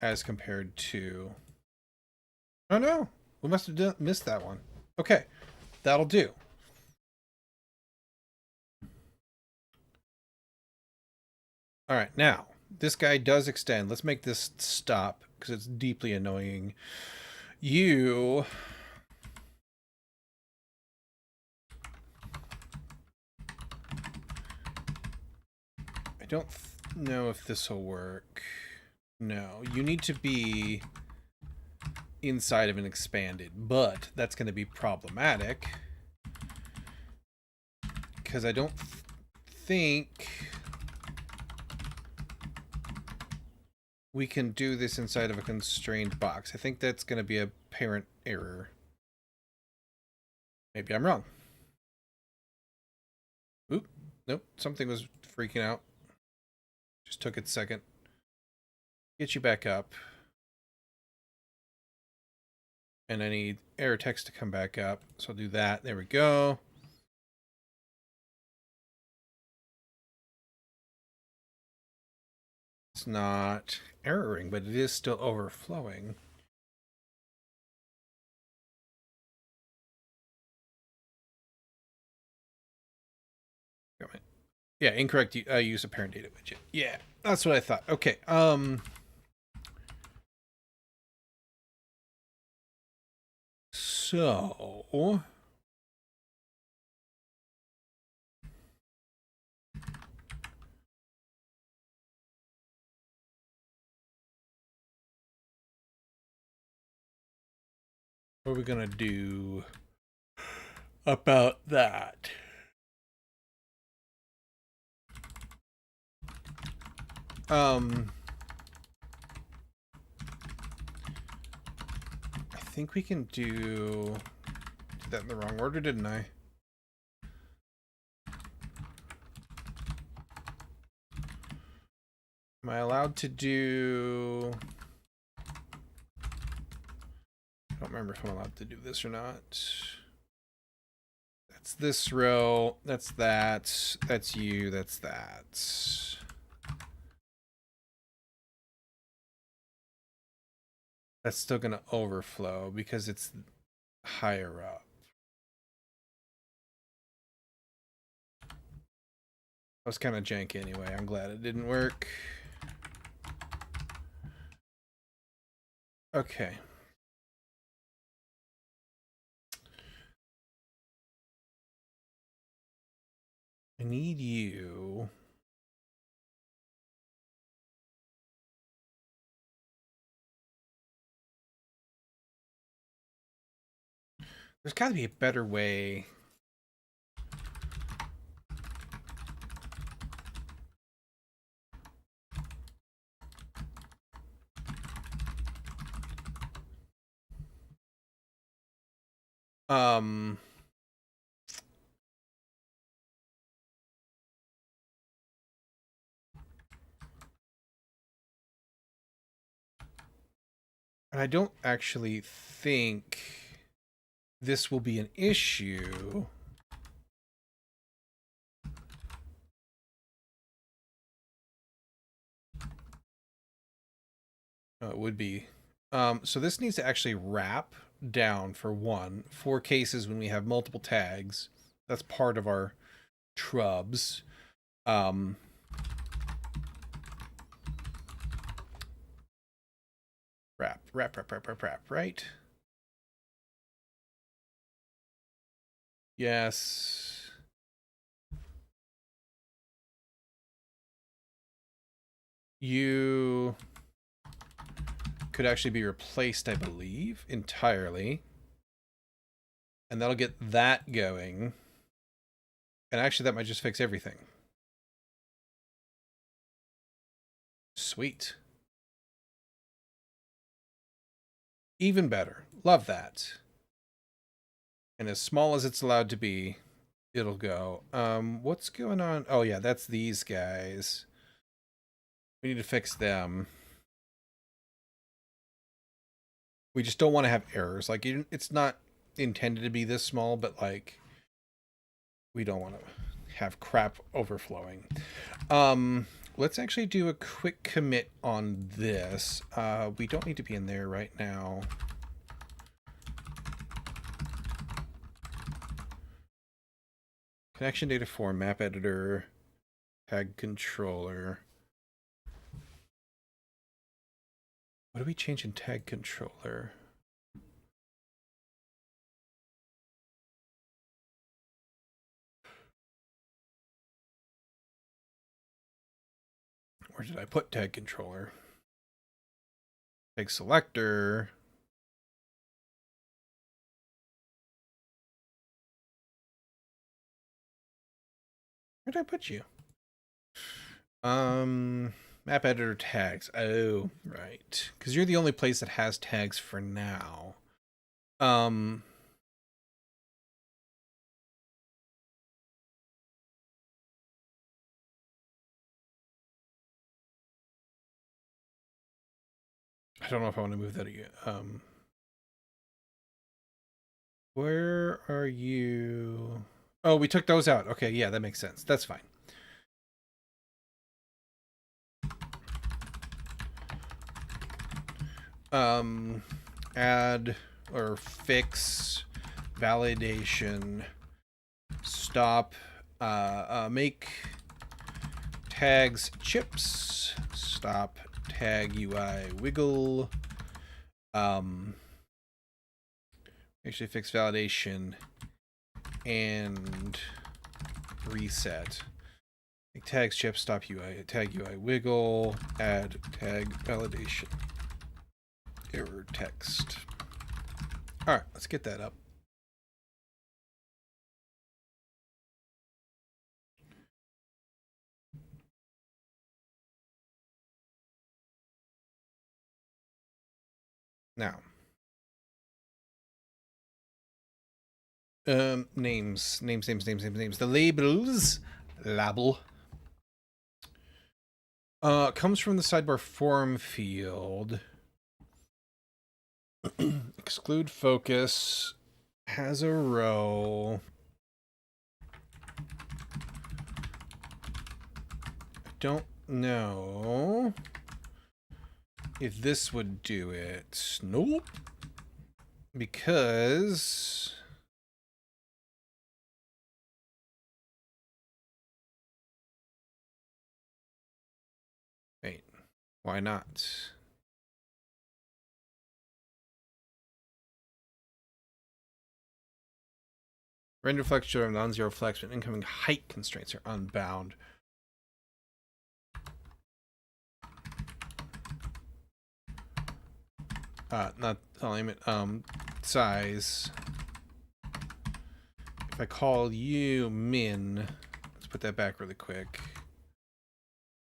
As compared to... Oh no, we must have missed that one. Okay, that'll do. All right, now, this guy does extend. Let's make this stop because it's deeply annoying. You... I don't know if this will work. No, you need to be inside of an expanded, but that's going to be problematic because I don't think we can do this inside of a constrained box. I think that's going to be a parent error. Maybe I'm wrong. Oop, nope, something was freaking out. Just took it a second. Get you back up. And I need error text to come back up. So I'll do that. There we go. It's not erroring, but it is still overflowing. Yeah, incorrect use of parent data widget. Yeah, that's what I thought. Okay. So what are we gonna do about that? I think we can do that in the wrong order, didn't I? Am I allowed to do... I don't remember if I'm allowed to do this or not. That's this row. That's that. That's you. That's that. That's still going to overflow because it's higher up. That was kind of janky anyway. I'm glad it didn't work. Okay. I need you. There's got to be a better way. Um, and I don't actually think this will be an issue. Oh, it would be. So this needs to actually wrap down for one, for cases when we have multiple tags. That's part of our trubs. Wrap, right? Yes. You could actually be replaced, I believe, entirely. And that'll get that going. And actually, that might just fix everything. Sweet. Even better. Love that. And as small as it's allowed to be, it'll go. What's going on? Oh, yeah, that's these guys. We need to fix them. We just don't want to have errors. Like, it's not intended to be this small, but, like, we don't want to have crap overflowing. Let's actually do a quick commit on this. We don't need to be in there right now. Connection data form, map editor, tag controller. What do we change in tag controller? Where did I put tag controller? Tag selector. Where did I put you? Map editor tags. Oh, right. Because you're the only place that has tags for now. I don't know if I want to move that again. Where are you? Oh, we took those out. Okay, yeah, that makes sense. That's fine. Add or fix validation stop make tags chips stop tag UI wiggle actually fix validation and reset. Make tags chips stop UI tag UI wiggle add tag validation error text. All right, let's get that up. Now, names. The label. Comes from the sidebar form field. Exclude focus has a row. don't know if this would do it. Nope. Because... Wait, why not? Render flex should have non-zero flex, but incoming height constraints are unbound. Not alignment, size. If I call you min, let's put that back really quick.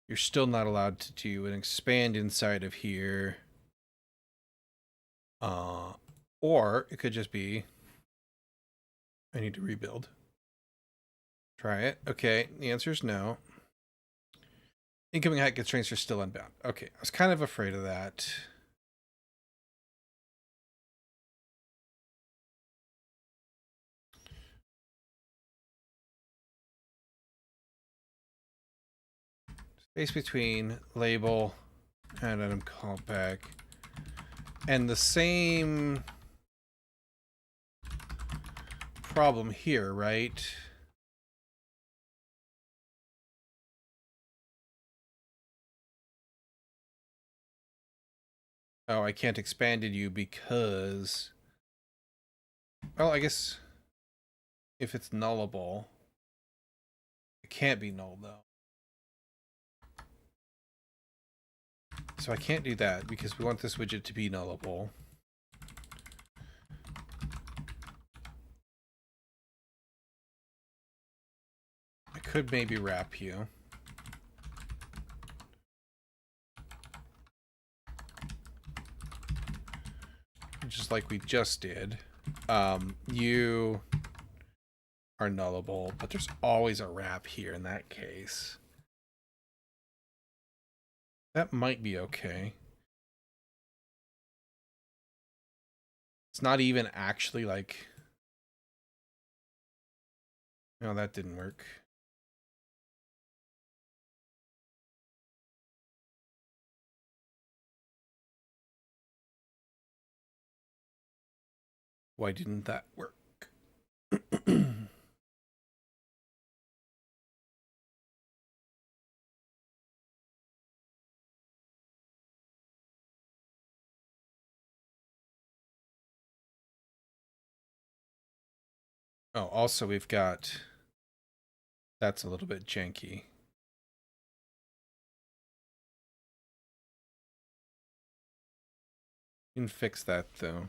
You're still not allowed to do an expand inside of here. Or it could just be, I need to rebuild. Try it. Okay, the answer is no. Incoming height constraints are still unbound. Okay, I was kind of afraid of that. Space between label and item callback. And the same problem here, right? Oh, I can't expand you because... Well, I guess if it's nullable, it can't be null, though. So I can't do that because we want this widget to be nullable. I could maybe wrap you. Just like we just did. You are nullable, but there's always a wrap here in that case. That might be okay. It's not even actually like... No, that didn't work. Why didn't that work? Oh, also we've got... That's a little bit janky. You can fix that, though.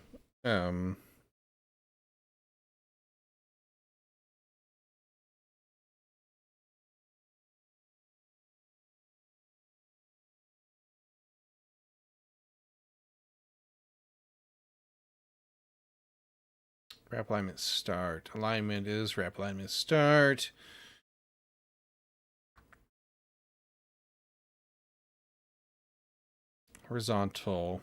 Wrap alignment start. Alignment is wrap alignment start. Horizontal.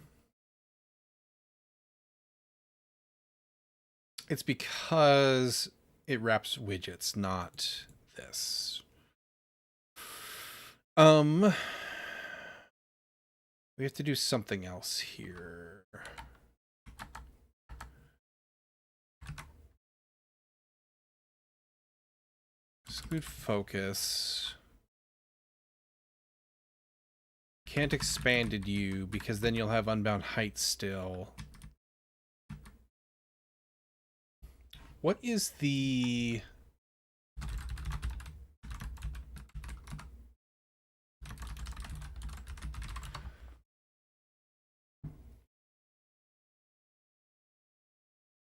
It's because it wraps widgets, not this. We have to do something else here. Exclude focus. Can't expanded you because then you'll have unbound height still. What is the...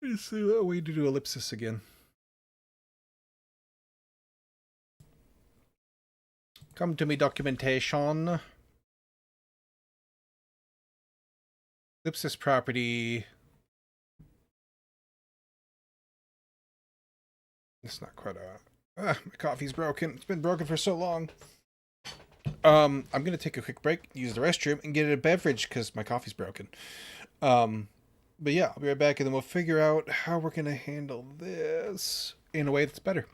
Is a way to do ellipsis again. Come to me, documentation. Ellipsis property. It's not quite a... my coffee's broken. It's been broken for so long. I'm going to take a quick break, use the restroom, and get a beverage because my coffee's broken. But yeah, I'll be right back, and then we'll figure out how we're going to handle this in a way that's better.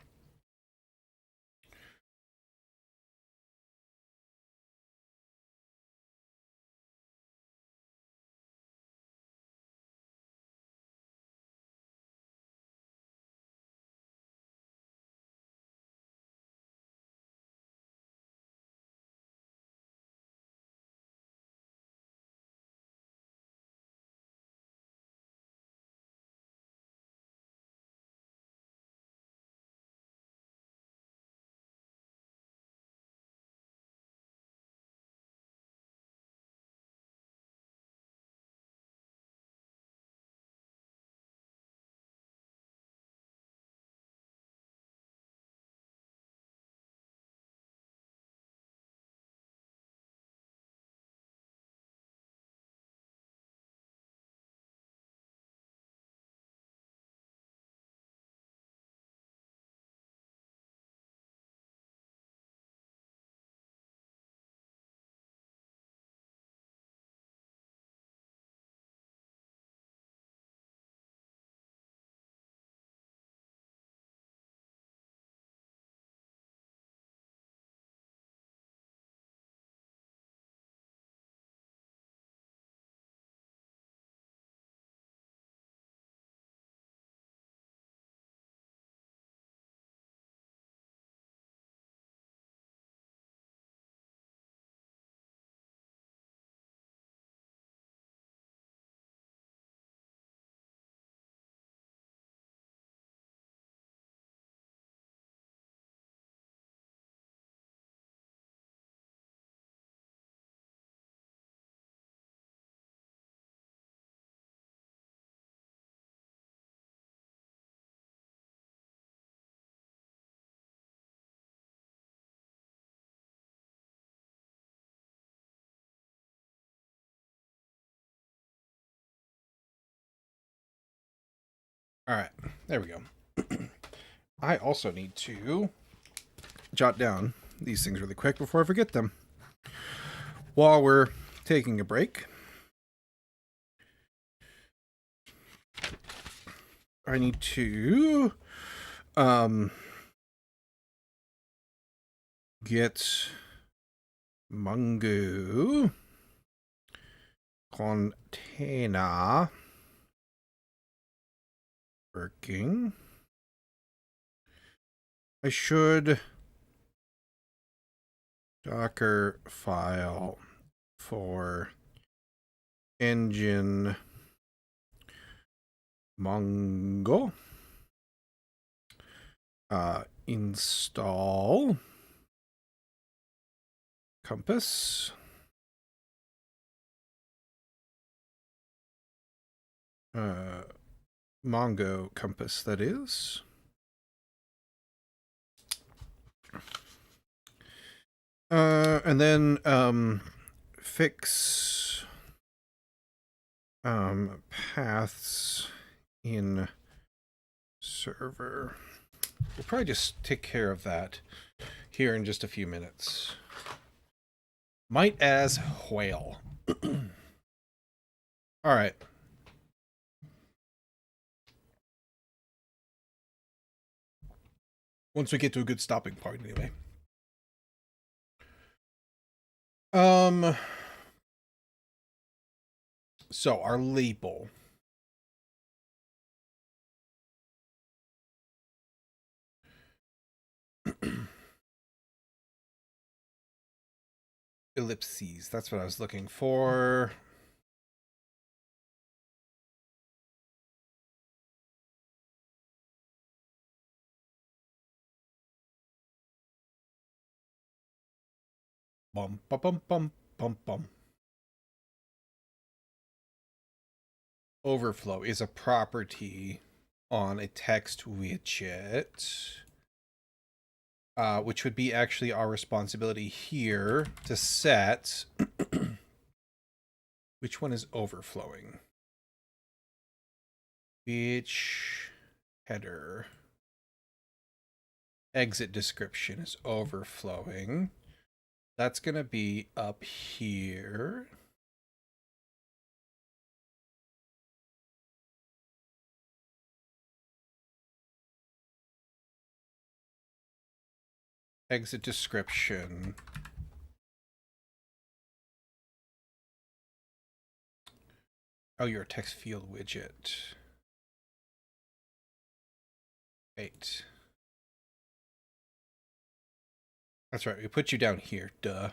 All right, there we go. I also need to jot down these things really quick before I forget them. While we're taking a break, I need to get Mongoose container working. I should Docker file for engine Mongo install compass Mongo compass, that is. And then fix paths in server. We'll probably just take care of that here in just a few minutes. Might as well. All right. Once we get to a good stopping point, anyway. So our label. Ellipses, that's what I was looking for. Bum, bum, bum, bum, bum, bum. Overflow is a property on a text widget, which would be actually our responsibility here to set. Which one is overflowing? Which header? Exit description is overflowing. That's going to be up here. Exit description. Oh, you're a text field widget. Wait. That's right, we put you down here, duh.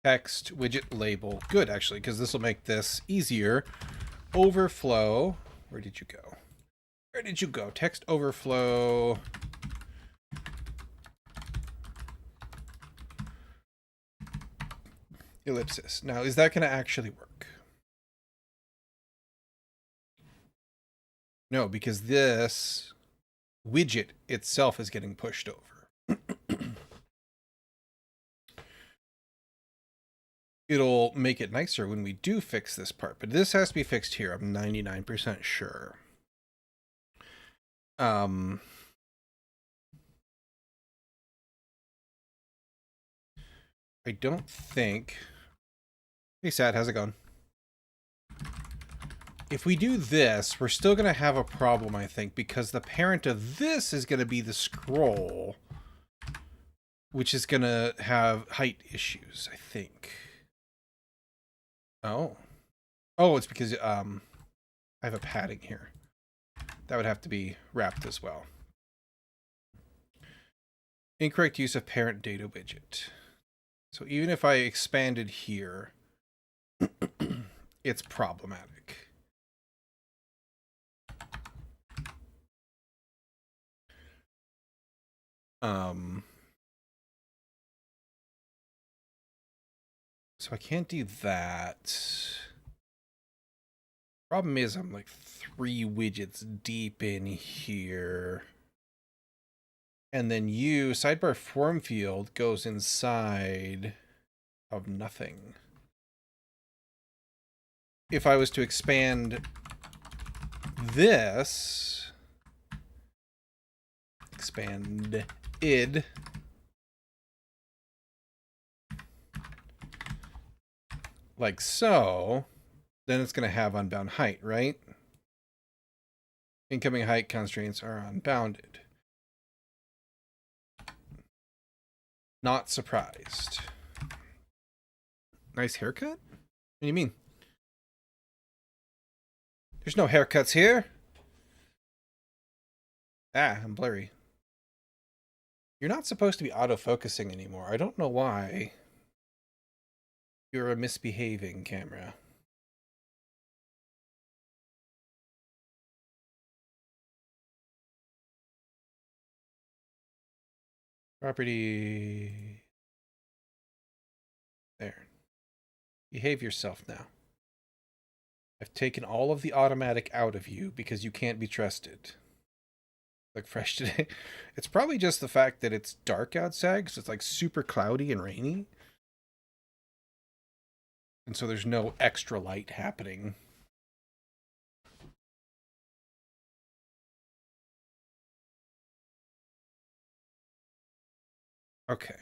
Text widget label. Good, actually, because this will make this easier. Overflow. Where did you go? Where did you go? Text overflow. Ellipsis. Now, is that going to actually work? No, because this widget itself is getting pushed over. It'll make it nicer when we do fix this part, but this has to be fixed here. I'm 99% sure. I don't think... Hey, Sad, how's it going? If we do this, we're still going to have a problem, I think, because the parent of this is going to be the scroll, which is going to have height issues, I think. Oh. Oh, it's because I have a padding here. That would have to be wrapped as well. Incorrect use of parent data widget. So even if I expanded here, it's problematic. So I can't do that. Problem is I'm like 3 widgets deep in here. And then sidebar form field goes inside of nothing. If I was to expand this, expand id. Like so. Then it's going to have unbound height, right? Incoming height constraints are unbounded. Not surprised. Nice haircut? What do you mean? There's no haircuts here. Ah, I'm blurry. You're not supposed to be autofocusing anymore. I don't know why. You're a misbehaving camera. Property. There. Behave yourself now. I've taken all of the automatic out of you because you can't be trusted. Look fresh today. It's probably just the fact that it's dark outside, because it's like super cloudy and rainy. And so there's no extra light happening. Okay.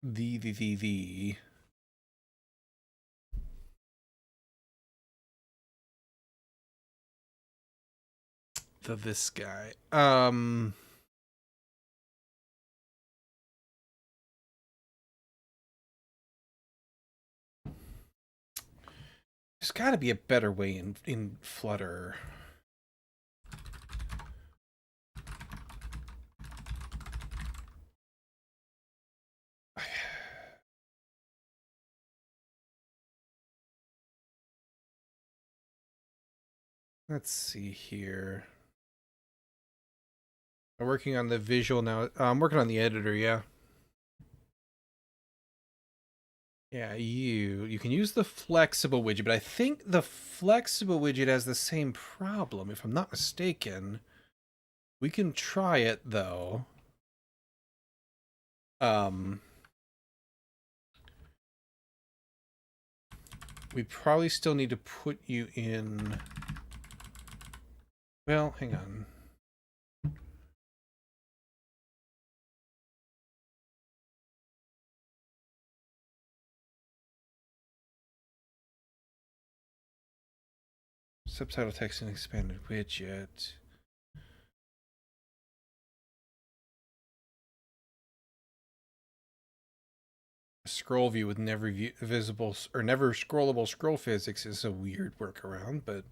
The this guy. There's got to be a better way in Flutter. Let's see here. I'm working on the visual now. I'm working on the editor, yeah. Yeah, you can use the flexible widget, but I think the flexible widget has the same problem, if I'm not mistaken. We can try it, though. We probably still need to put you in... Well, hang on. Subtitle text and expanded widget. Scroll view with never visible or never scrollable scroll physics is a weird workaround, but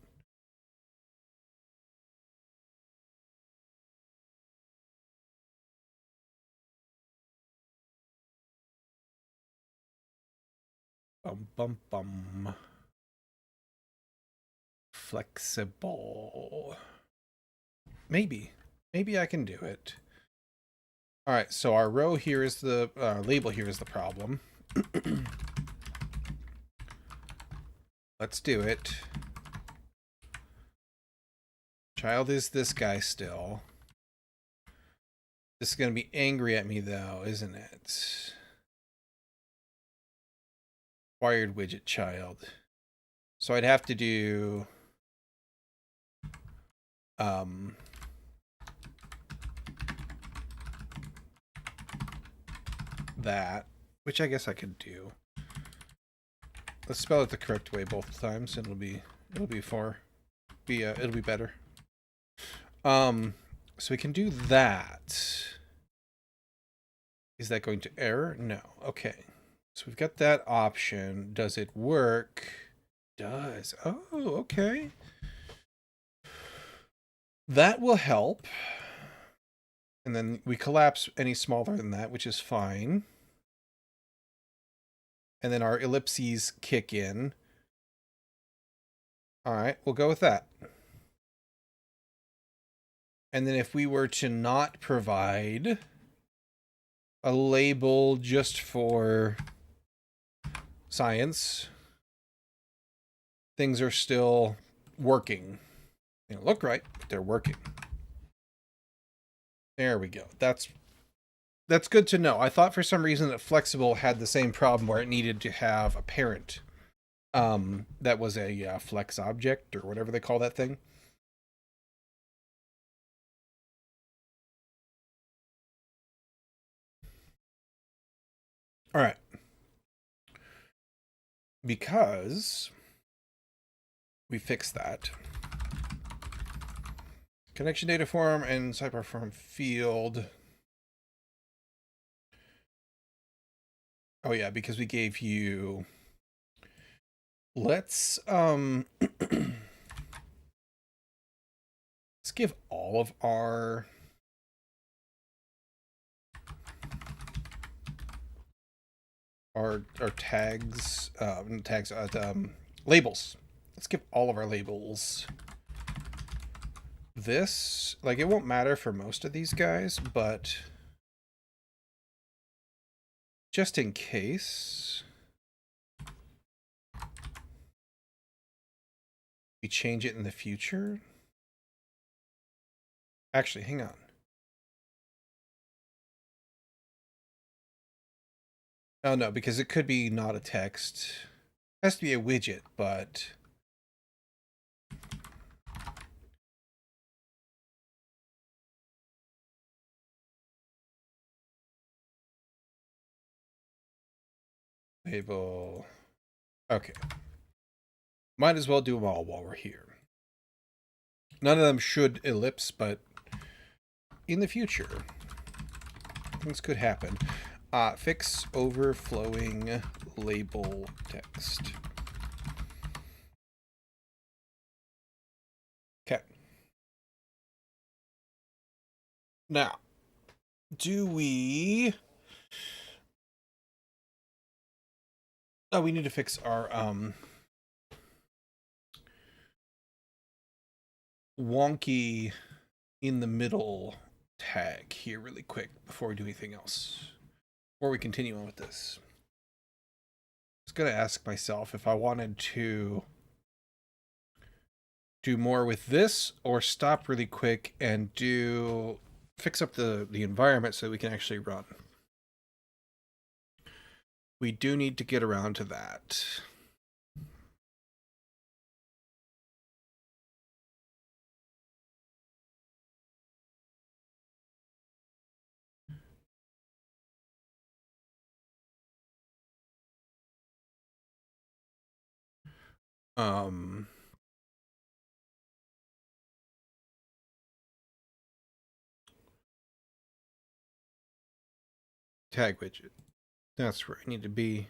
bum. Flexible. Maybe I can do it. All right, so our row here is the label here is the problem. Let's do it. Child is this guy still. This is going to be angry at me, though, isn't it? Wired widget child. So I'd have to do... that, which I guess I could do. Let's spell it the correct way both times, and it'll be better. So we can do that. Is that going to error? No. Okay. So we've got that option. Does it work? Does. Oh, okay. That will help. And then we collapse any smaller than that, which is fine. And then our ellipses kick in. All right, we'll go with that. And then if we were to not provide a label just for science, things are still working. They don't look right, but they're working. There we go. That's good to know. I thought for some reason that Flexible had the same problem where it needed to have a parent That was a flex object or whatever they call that thing. All right. Because we fixed that. Connection data form and sidebar form field. Oh yeah, because we gave you. Let's let's give all of our tags labels. Let's give all of our labels this. Like, it won't matter for most of these guys, but just in case we change it in the future. Actually, hang on. Oh no, because it could be not a text. It has to be a widget, but label. Okay. Might as well do them all while we're here. None of them should ellipse, but in the future, things could happen. Fix overflowing label text. Okay. Now, do we... Oh, we need to fix our wonky in the middle tag here really quick before we do anything else. Before we continue on with this. I was going to ask myself if I wanted to do more with this or stop really quick and fix up the environment so that we can actually run. We do need to get around to that. Tag widget. That's where I need to be.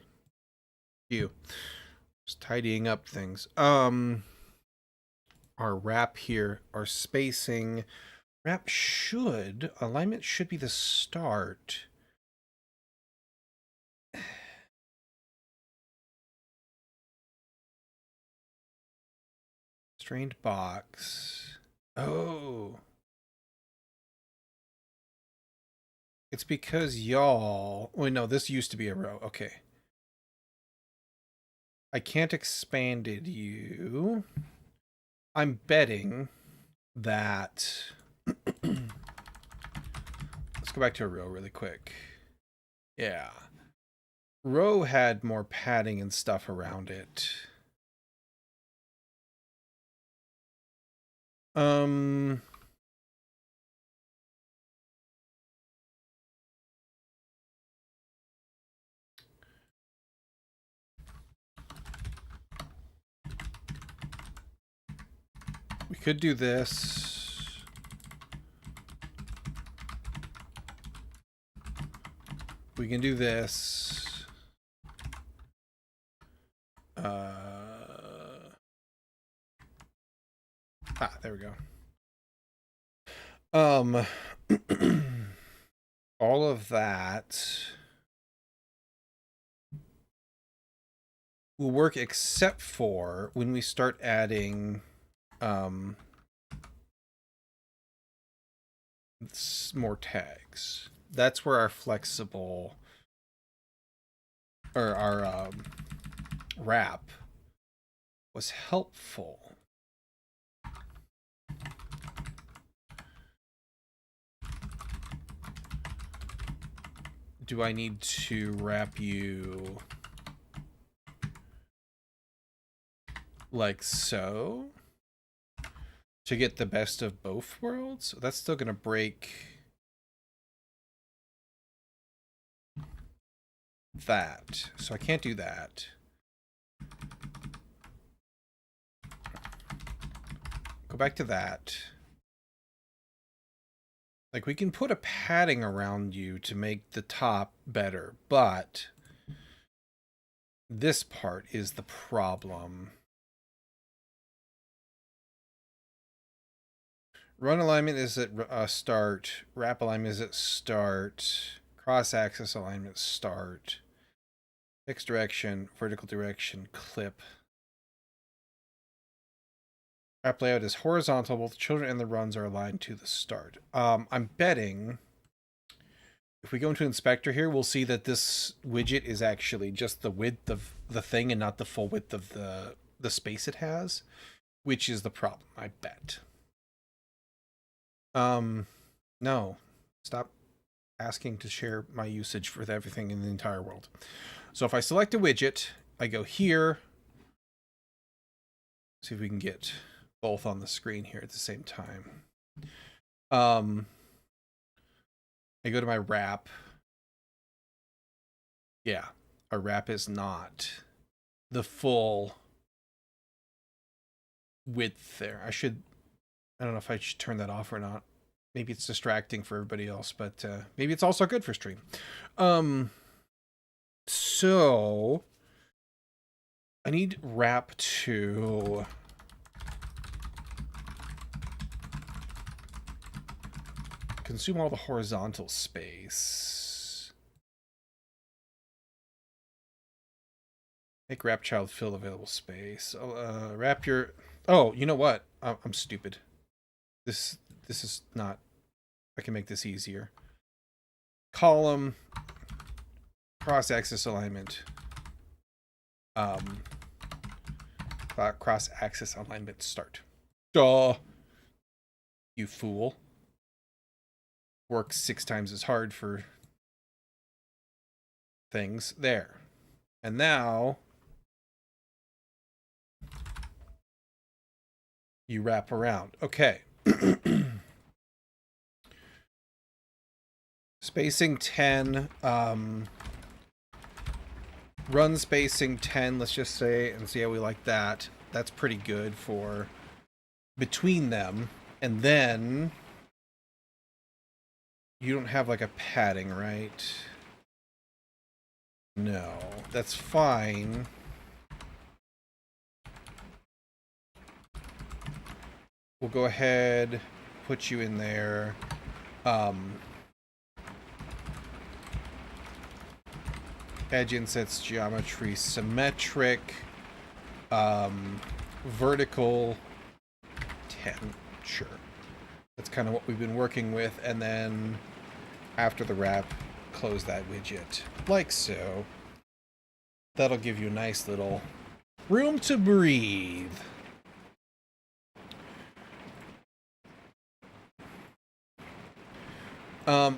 You. Just tidying up things. Our wrap here, our spacing. Alignment should be the start. Strained box. Oh. It's because y'all... Wait, no, this used to be a row. Okay. I can't expanded you. I'm betting that... Let's go back to a row really quick. Yeah. Row had more padding and stuff around it. We could do this. We can do this. There we go. All of that will work except for when we start adding more tags. That's where our flexible or our wrap was helpful. Do I need to wrap you? like so, to get the best of both worlds. That's still going to break that. So I can't do that. Go back to that. Like, we can put a padding around you to make the top better, but this part is the problem. Run alignment is at start. Wrap alignment is at start. Cross-axis alignment start. Fixed direction, vertical direction, clip. Wrap layout is horizontal. Both the children and the runs are aligned to the start. I'm betting if we go into inspector here, we'll see that this widget is actually just the width of the thing and not the full width of the space it has, which is the problem, I bet. No. Stop asking to share my usage for everything in the entire world. So if I select a widget, I go here. See if we can get both on the screen here at the same time. I go to my wrap. Yeah, our wrap is not the full width there. I don't know if I should turn that off or not. Maybe it's distracting for everybody else, but maybe it's also good for stream. So I need wrap to consume all the horizontal space. Make wrap child fill available space. Wrap your... Oh, you know what? I'm stupid. This is not... I can make this easier. Column, cross-axis alignment. Cross-axis alignment start. Duh. You fool. Works 6 times as hard for things. There. And now you wrap around. Okay. Spacing 10. Run spacing 10, let's just say, and see how we like that. That's pretty good for between them. And then you don't have like a padding, right? No, that's fine. We'll go ahead, put you in there. Edge insets geometry symmetric. Vertical 10, sure. That's kind of what we've been working with. And then after the wrap, close that widget like so. That'll give you a nice little room to breathe.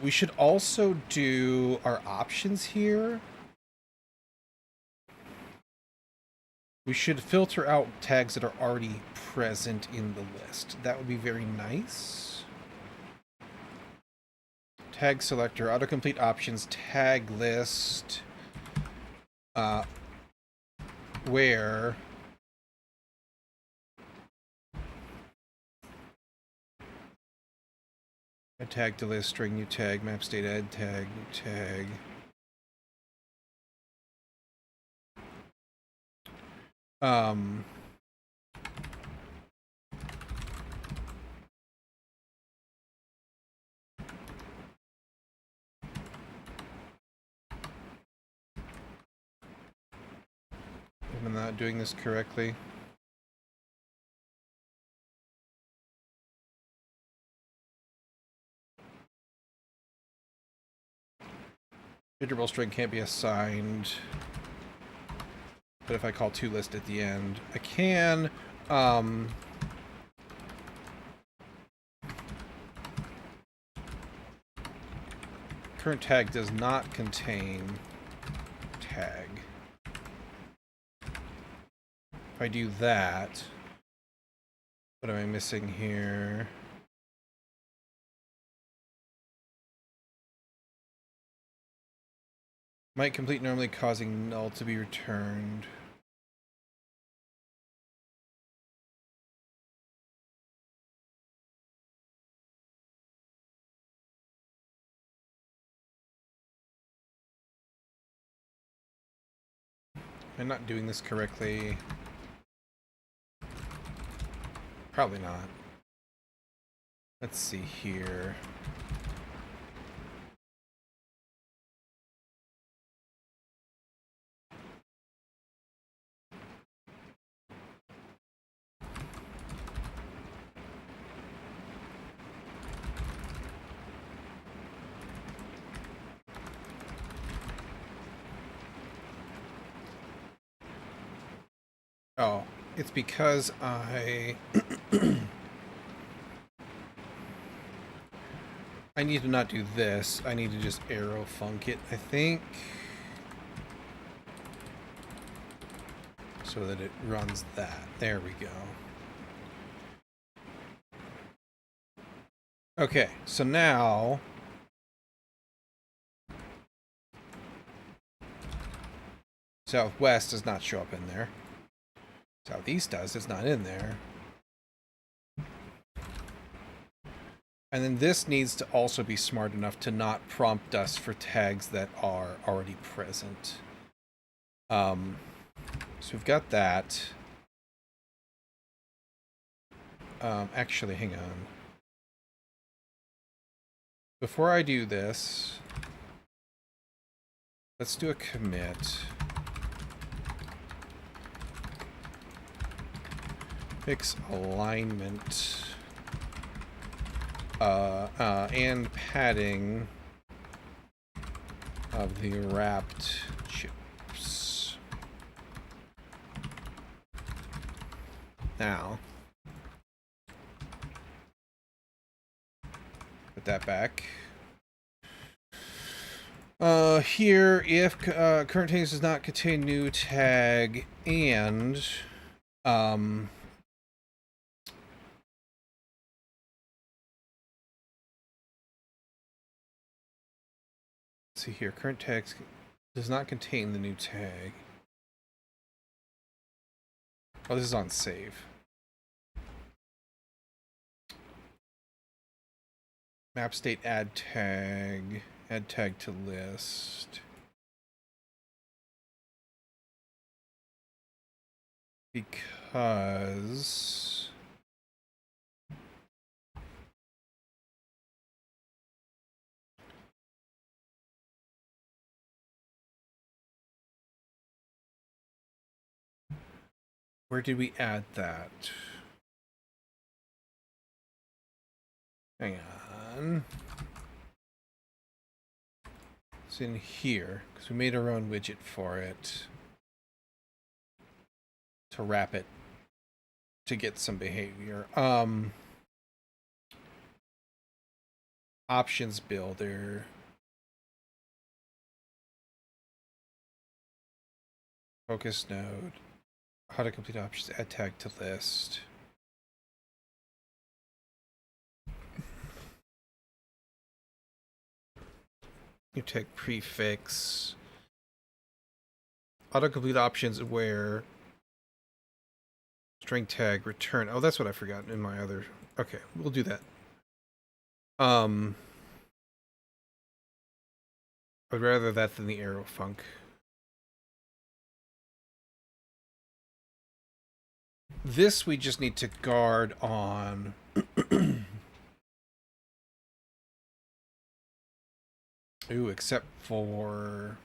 We should also do our options here. We should filter out tags that are already present in the list. That would be very nice. Tag selector, autocomplete options, tag list. Where add tag to list, string new tag, map state add tag, new tag. Am I not doing this correctly? Interval string can't be assigned. But if I call toList at the end, I can. Current tag does not contain tag. If I do that, what am I missing here? Might complete normally, causing null to be returned. I'm not doing this correctly. Probably not. Let's see here. Oh, it's because I need to not do this. I need to just arrow funk it, I think. So that it runs that. There we go. Okay, so now Southwest does not show up in there. Southeast does, it's not in there. And then this needs to also be smart enough to not prompt us for tags that are already present. So we've got that. Actually, hang on. Before I do this, let's do a commit. Fix alignment. And padding of the wrapped chips. Now, put that back. Here, if current tags does not contain new tag and let's see here, current tags does not contain the new tag. Oh, this is on save. Map state add tag to list. Because where did we add that? Hang on. It's in here, because we made our own widget for it. To wrap it. To get some behavior. Options builder. Focus node. How to complete options. Add tag to list. New tag prefix. Autocomplete options where string tag return. Oh, that's what I forgot in my other. Okay, we'll do that. I'd rather that than the arrow funk. This we just need to guard on. Ooh, except for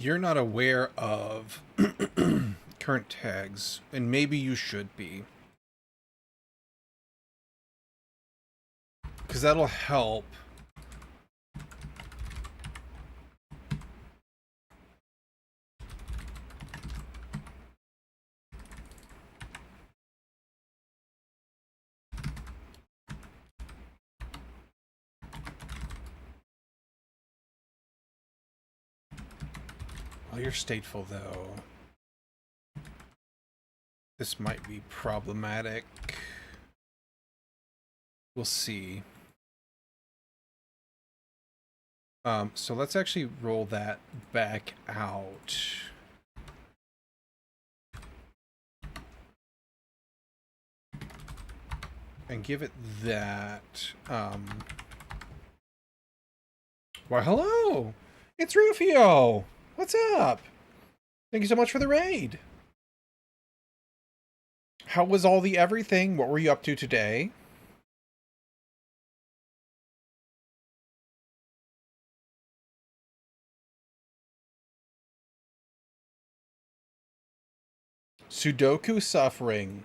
You're not aware of current tags, and maybe you should be. Because that'll help. Well, you're stateful, though. This might be problematic. We'll see. So let's actually roll that back out. And give it that. Why, hello! It's Rufio! What's up? Thank you so much for the raid. How was all the everything? What were you up to today? Sudoku suffering.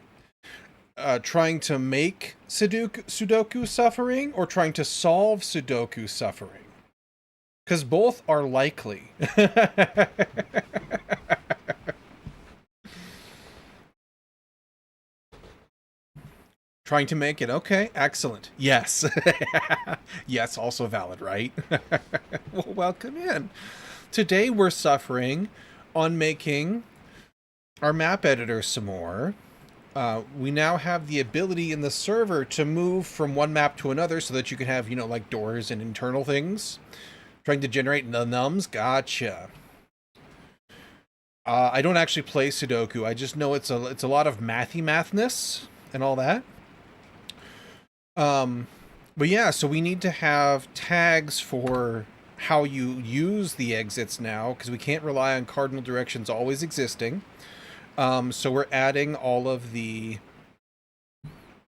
Trying to make Sudoku suffering, or trying to solve Sudoku suffering? Because both are likely. Trying to make it. Okay, excellent. Yes. Yes, also valid, right? Well, welcome in. Today we're suffering on making our map editor some more. We now have the ability in the server to move from one map to another so that you can have, like doors and internal things. Trying to generate the nums. Gotcha. I don't actually play Sudoku. I just know it's a lot of mathness and all that. But yeah, so we need to have tags for how you use the exits now, because we can't rely on cardinal directions always existing. So we're adding all of the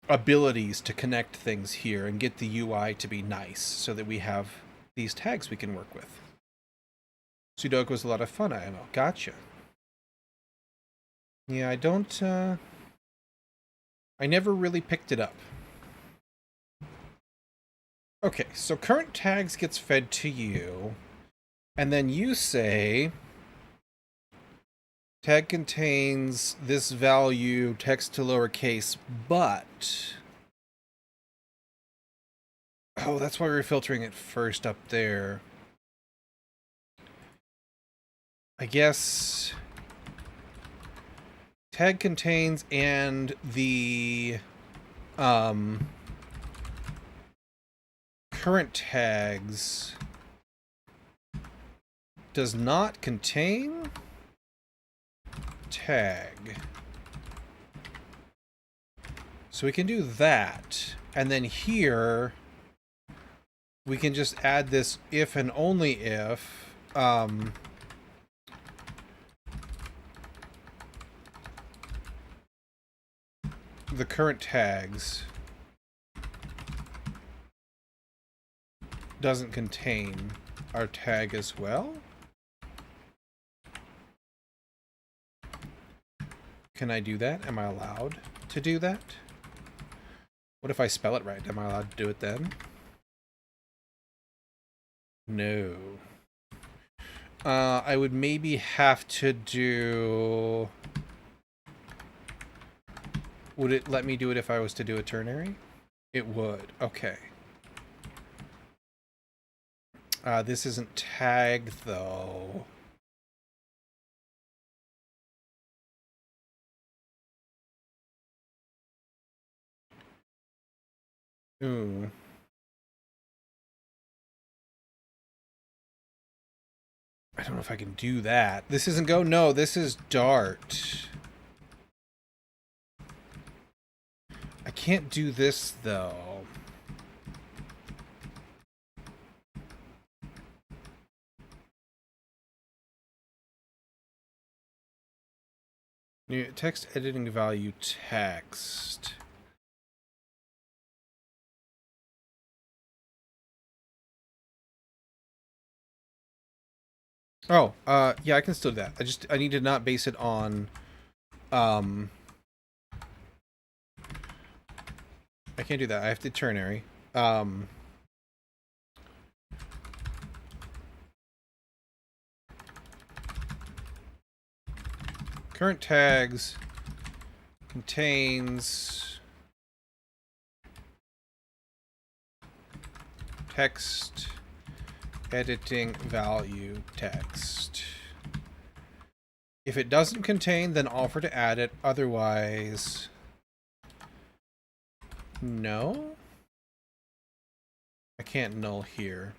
abilities to connect things here and get the UI to be nice so that we have these tags we can work with. Sudoku was a lot of fun, I know. Gotcha. Yeah, I never really picked it up. Okay, so current tags gets fed to you, and then you say tag contains this value, text to lowercase, but... Oh, that's why we're filtering it first up there. I guess... Tag contains and the... current tags does not contain tag. So we can do that. And then here we can just add this if and only if the current tags doesn't contain our tag as well. Can I do that? Am I allowed to do that? What if I spell it right? Am I allowed to do it then? No. I would maybe have to do... Would it let me do it if I was to do a ternary? It would. Okay. This isn't tagged, though. Ooh. I don't know if I can do that. This isn't Go? No, this is Dart. I can't do this, though. New text editing value text. Oh, yeah, I can still do that. I need to not base it on, um, I can't do that. I have to ternary. Um, current tags contains text editing value text. If it doesn't contain, then offer to add it. Otherwise, no. I can't null here.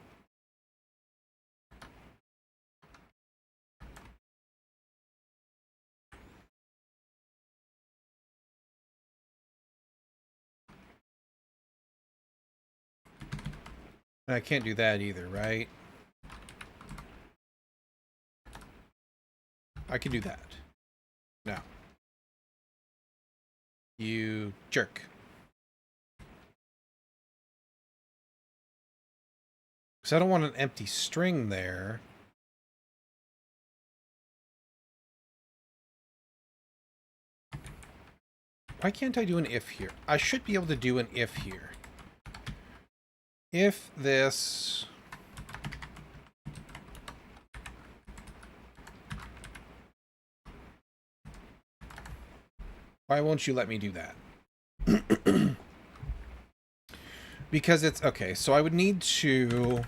And I can't do that either, right? I can do that. No. You jerk. Because I don't want an empty string there. Why can't I do an if here? I should be able to do an if here. If this... Why won't you let me do that? Because it's... Okay, so I would need to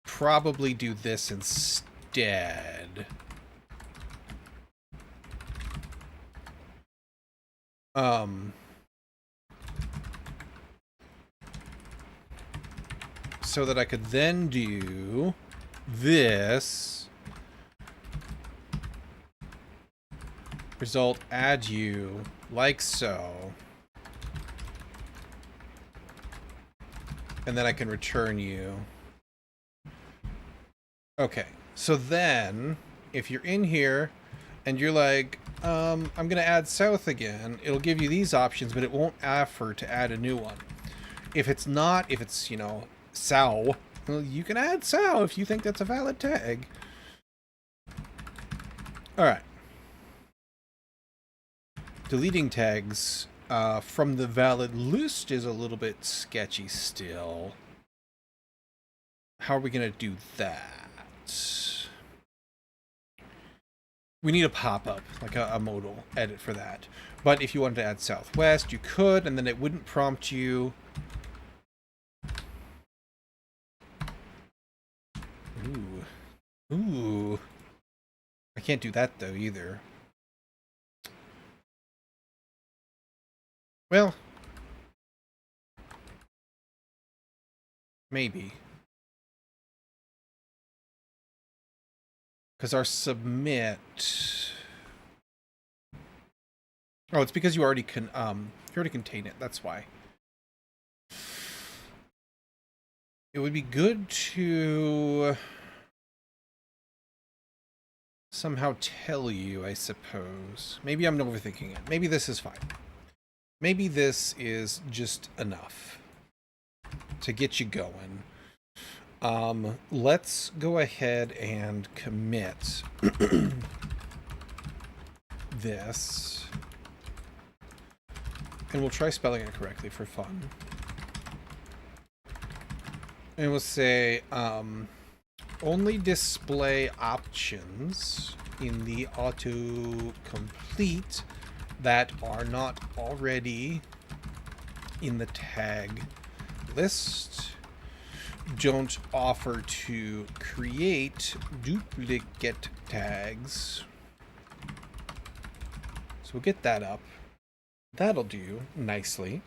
probably do this instead. So that I could then do this. Result add you like so. And then I can return you. Okay, so then if you're in here and you're like, I'm gonna add south again, it'll give you these options, but it won't offer to add a new one. If it's not, if it's, you know, sow, well, you can add sow if you think that's a valid tag. Alright. Deleting tags from the valid list is a little bit sketchy still. How are we going to do that? We need a pop-up, like a modal edit for that. But if you wanted to add southwest, you could, and then it wouldn't prompt you. Ooh. Ooh. I can't do that, though, either. Well. Maybe. Because our submit... Oh, it's because you already contain it. That's why. It would be good to somehow tell you, I suppose. Maybe I'm overthinking it. Maybe this is fine. Maybe this is just enough to get you going. Let's go ahead and commit this. And we'll try spelling it correctly for fun. And we'll say, only display options in the autocomplete that are not already in the tag list. Don't offer to create duplicate tags. So we'll get that up. That'll do nicely.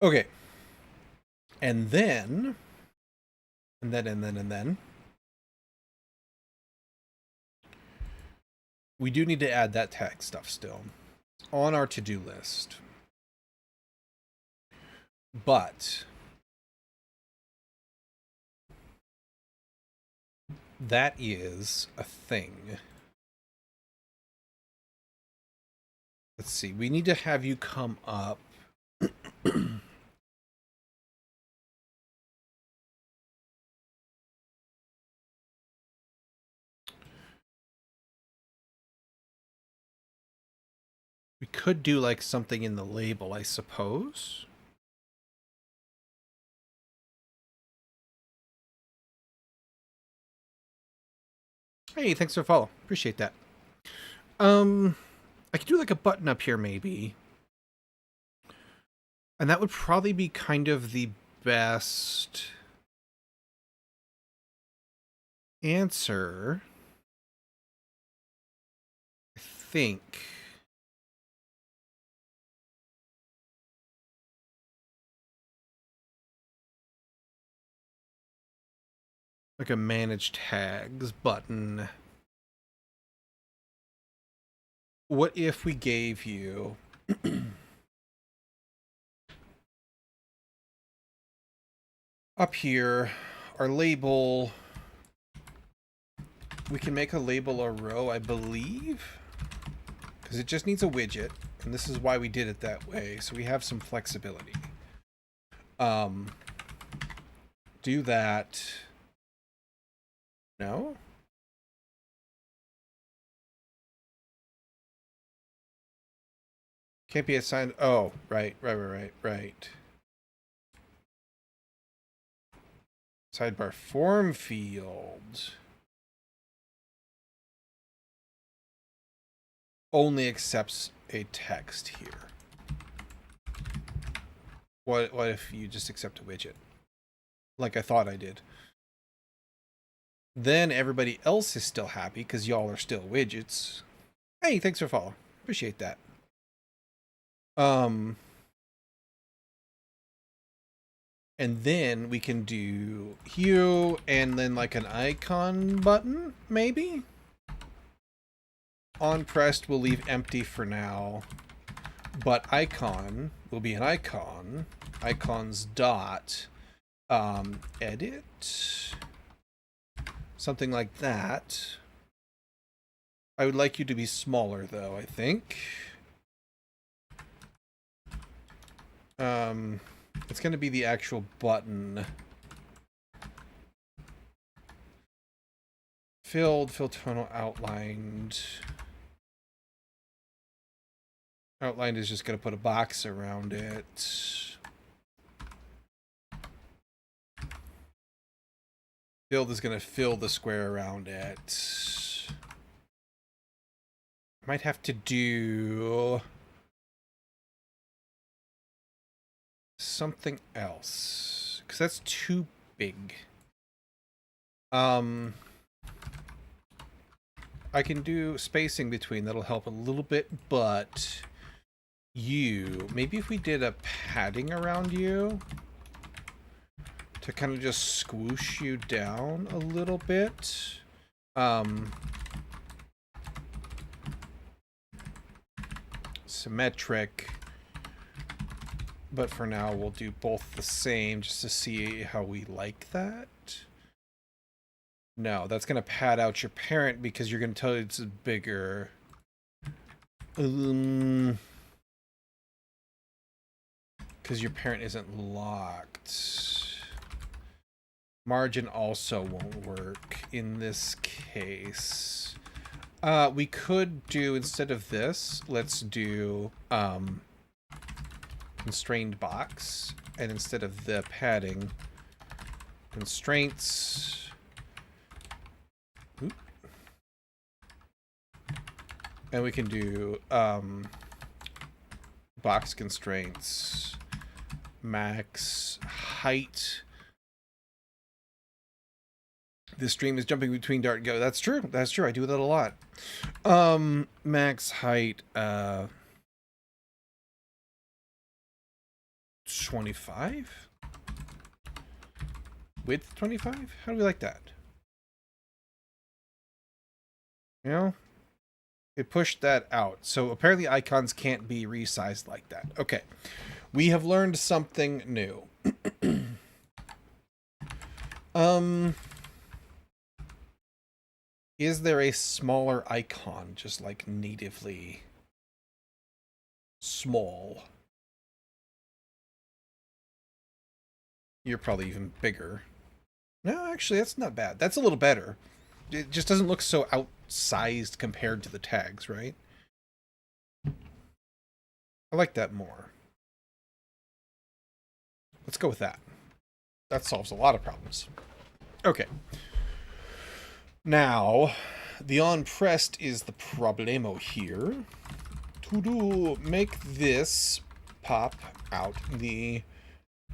Okay. And then we do need to add that tag stuff still on our to-do list. But that is a thing. Let's see. We need to have you come up We could do like something in the label, I suppose. Hey, thanks for the follow. Appreciate that. I could do like a button up here maybe. And that would probably be kind of the best answer, I think. Like a manage tags button. What if we gave you up here our label? We can make a label a row, I believe, because it just needs a widget, and this is why we did it that way, so we have some flexibility. Do that. No? Can't be assigned. Oh, right. Sidebar form field only accepts a text here. What if you just accept a widget? Like I thought I did. Then everybody else is still happy because y'all are still widgets. Hey, thanks for following. Appreciate that. And then we can do hue and then like an icon button, maybe? On pressed we'll leave empty for now. But icon will be an icon. Icons dot edit. Something like that. I would like you to be smaller though, I think. It's going to be the actual button. Filled, fill tonal, outlined. Outlined is just going to put a box around it. Filled is going to fill the square around it. Might have to do something else, because that's too big. I can do spacing between, that'll help a little bit, but you, maybe if we did a padding around you to kind of just squoosh you down a little bit. Symmetric. But for now, we'll do both the same just to see how we like that. No, that's going to pad out your parent because you're going to tell it it's bigger. Because your parent isn't locked. Margin also won't work in this case. We could do, instead of this, let's do constrained box, and instead of the padding, constraints. And we can do box constraints, max height. This stream is jumping between Dart and Go. That's true. That's true. I do that a lot. Max height 25? Width 25? How do we like that? You know? It pushed that out. So apparently icons can't be resized like that. Okay. We have learned something new. Is there a smaller icon, just like natively small? You're probably even bigger. No, actually, that's not bad. That's a little better. It just doesn't look so outsized compared to the tags, right? I like that more. Let's go with that. That solves a lot of problems. Okay. Now, the on-pressed is the problemo here. To do, make this pop out the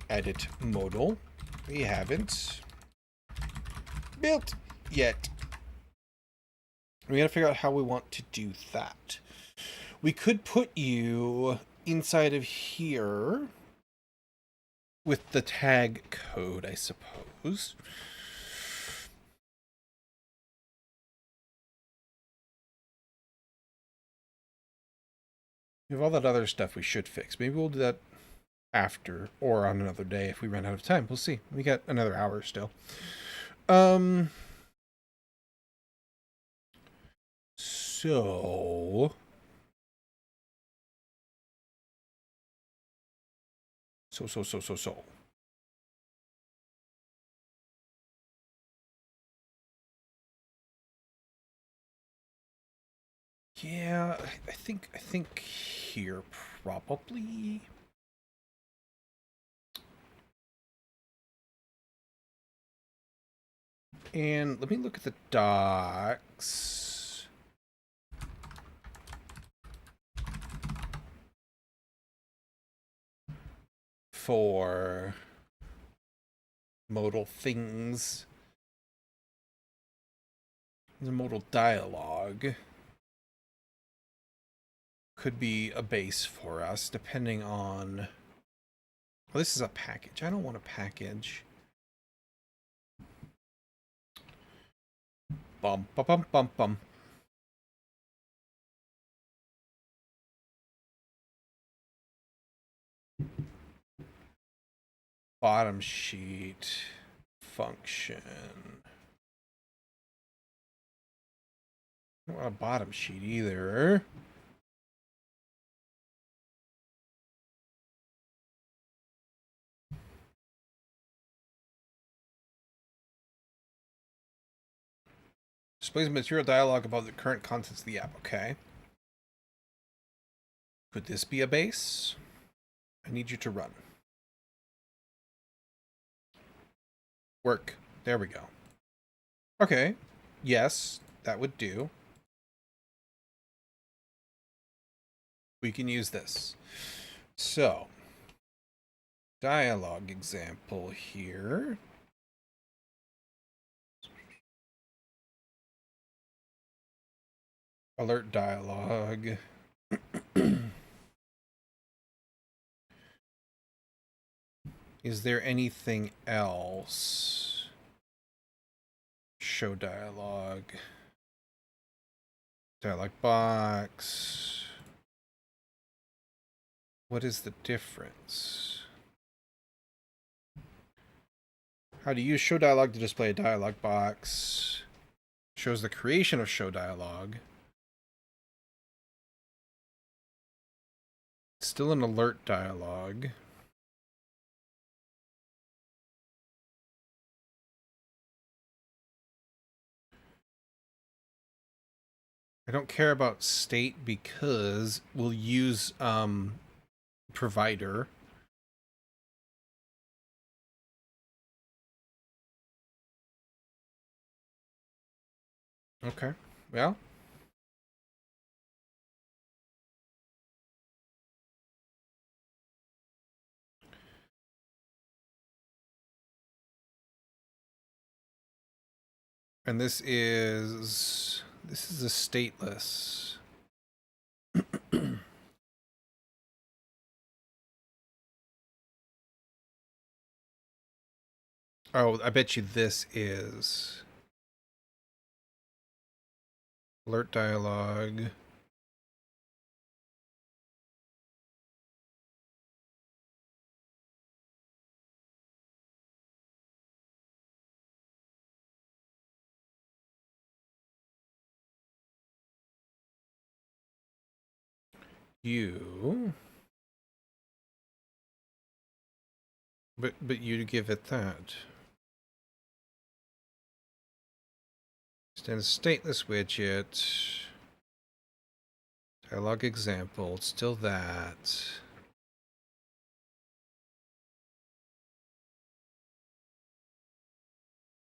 edit modal. We haven't built yet. We gotta figure out how we want to do that. We could put you inside of here with the tag code, I suppose. We have all that other stuff we should fix. Maybe we'll do that after or on another day if we run out of time. We'll see. We got another hour still. So yeah, I think here probably. And let me look at the docs. For modal things. The modal dialogue could be a base for us, depending on... Well, this is a package. I don't want a package. Bum, bum, bum, bum, bum. Bottom sheet function. I don't want a bottom sheet either. Displays material dialogue about the current contents of the app. Okay. Could this be a base? I need you to run. Work. There we go. Okay. Yes, that would do. We can use this. So, dialogue example here. Alert dialogue. Is there anything else? Show dialogue. Dialogue box. What is the difference? How to use show dialogue to display a dialogue box. Shows the creation of show dialogue. Still an alert dialogue. I don't care about state because we'll use provider. Okay. Well. And this is a stateless. Oh, I bet you this is alert dialogue. You But you give it that. Stand stateless widget. Dialog example. It's still that.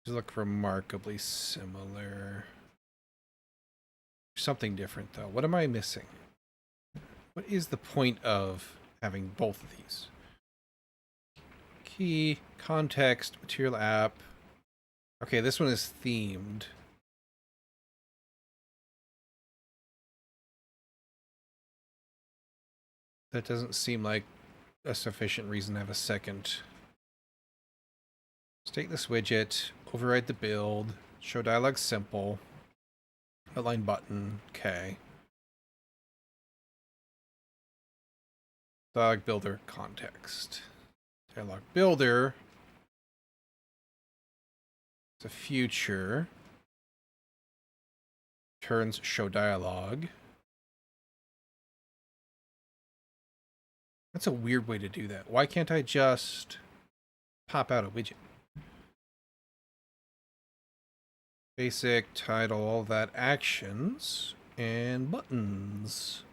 These look remarkably similar. Something different though. What am I missing? What is the point of having both of these? Key, context, material app. Okay, this one is themed. That doesn't seem like a sufficient reason to have a second. Stateless widget, override the build, show dialog simple, outline button, okay. Dialog builder, context. Dialog builder. The future. Turns show dialog. That's a weird way to do that. Why can't I just pop out a widget? Basic, title, all that, actions, and buttons.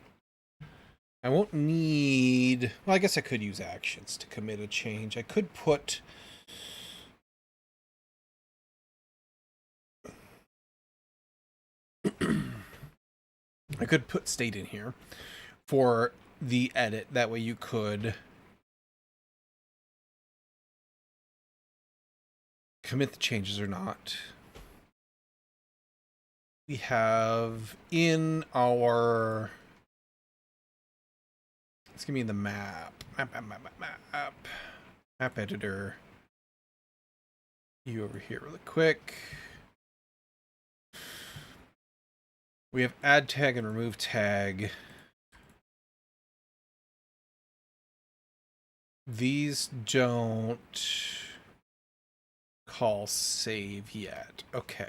I won't need... Well, I guess I could use actions to commit a change. I could put... I could put state in here for the edit. That way you could commit the changes or not. We have in our... Let's give me the map editor. You over here really quick. We have add tag and remove tag. These don't call save yet. Okay.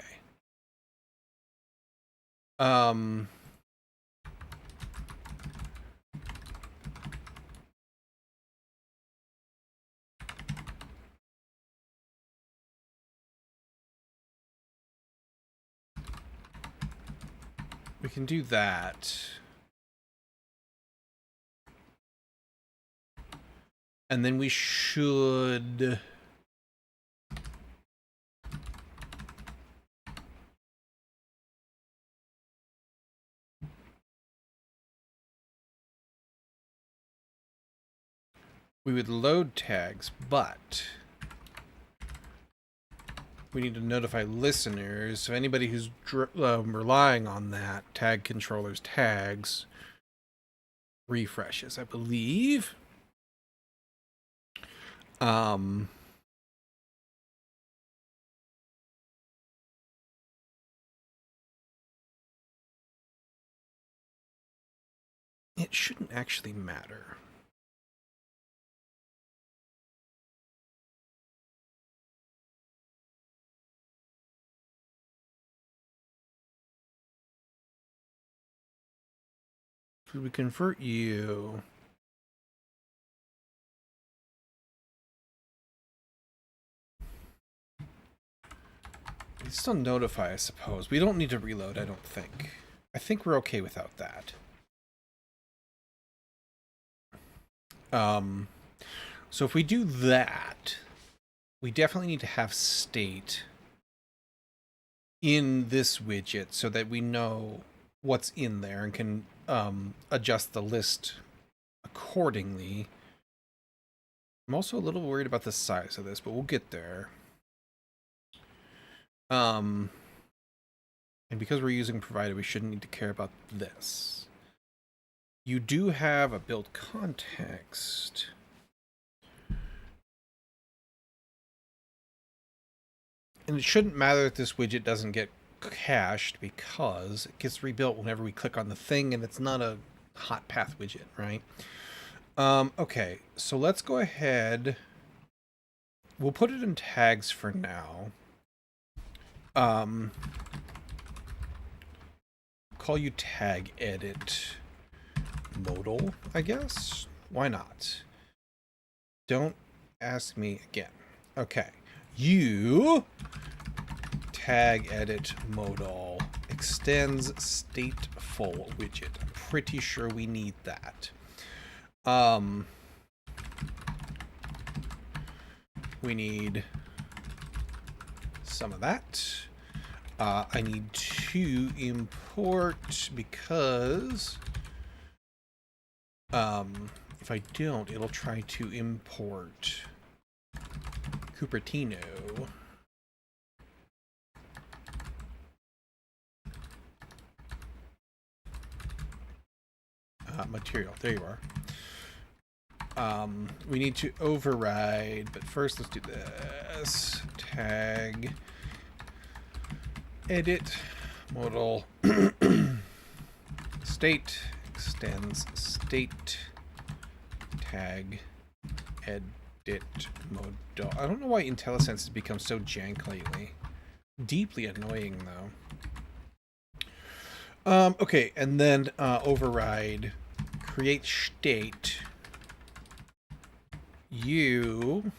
We can do that. And then we should... We would load tags, but we need to notify listeners. So anybody who's relying on that tag controller's tags refreshes, I believe. It shouldn't actually matter. If we convert you... We still notify, I suppose. We don't need to reload, I don't think. I think we're okay without that. So if we do that, we definitely need to have state in this widget so that we know what's in there and can adjust the list accordingly. I'm also a little worried about the size of this, but we'll get there. And because we're using provided, we shouldn't need to care about this. You do have a build context. And it shouldn't matter if this widget doesn't get cached because it gets rebuilt whenever we click on the thing and it's not a hot path widget, right? Okay, so let's go ahead. We'll put it in tags for now. Call you tag edit modal, I guess. Why not? Don't Ask me again. Okay. You tag edit modal extends stateful widget. I'm pretty sure we need that. We need some of that. I need to import because if I don't, it'll try to import Cupertino. Material. There you are. We need to override, but first let's do this. Tag edit modal state extends state tag edit modal. I don't know why IntelliSense has become so jank lately. Deeply annoying though. Okay, and then override create state. You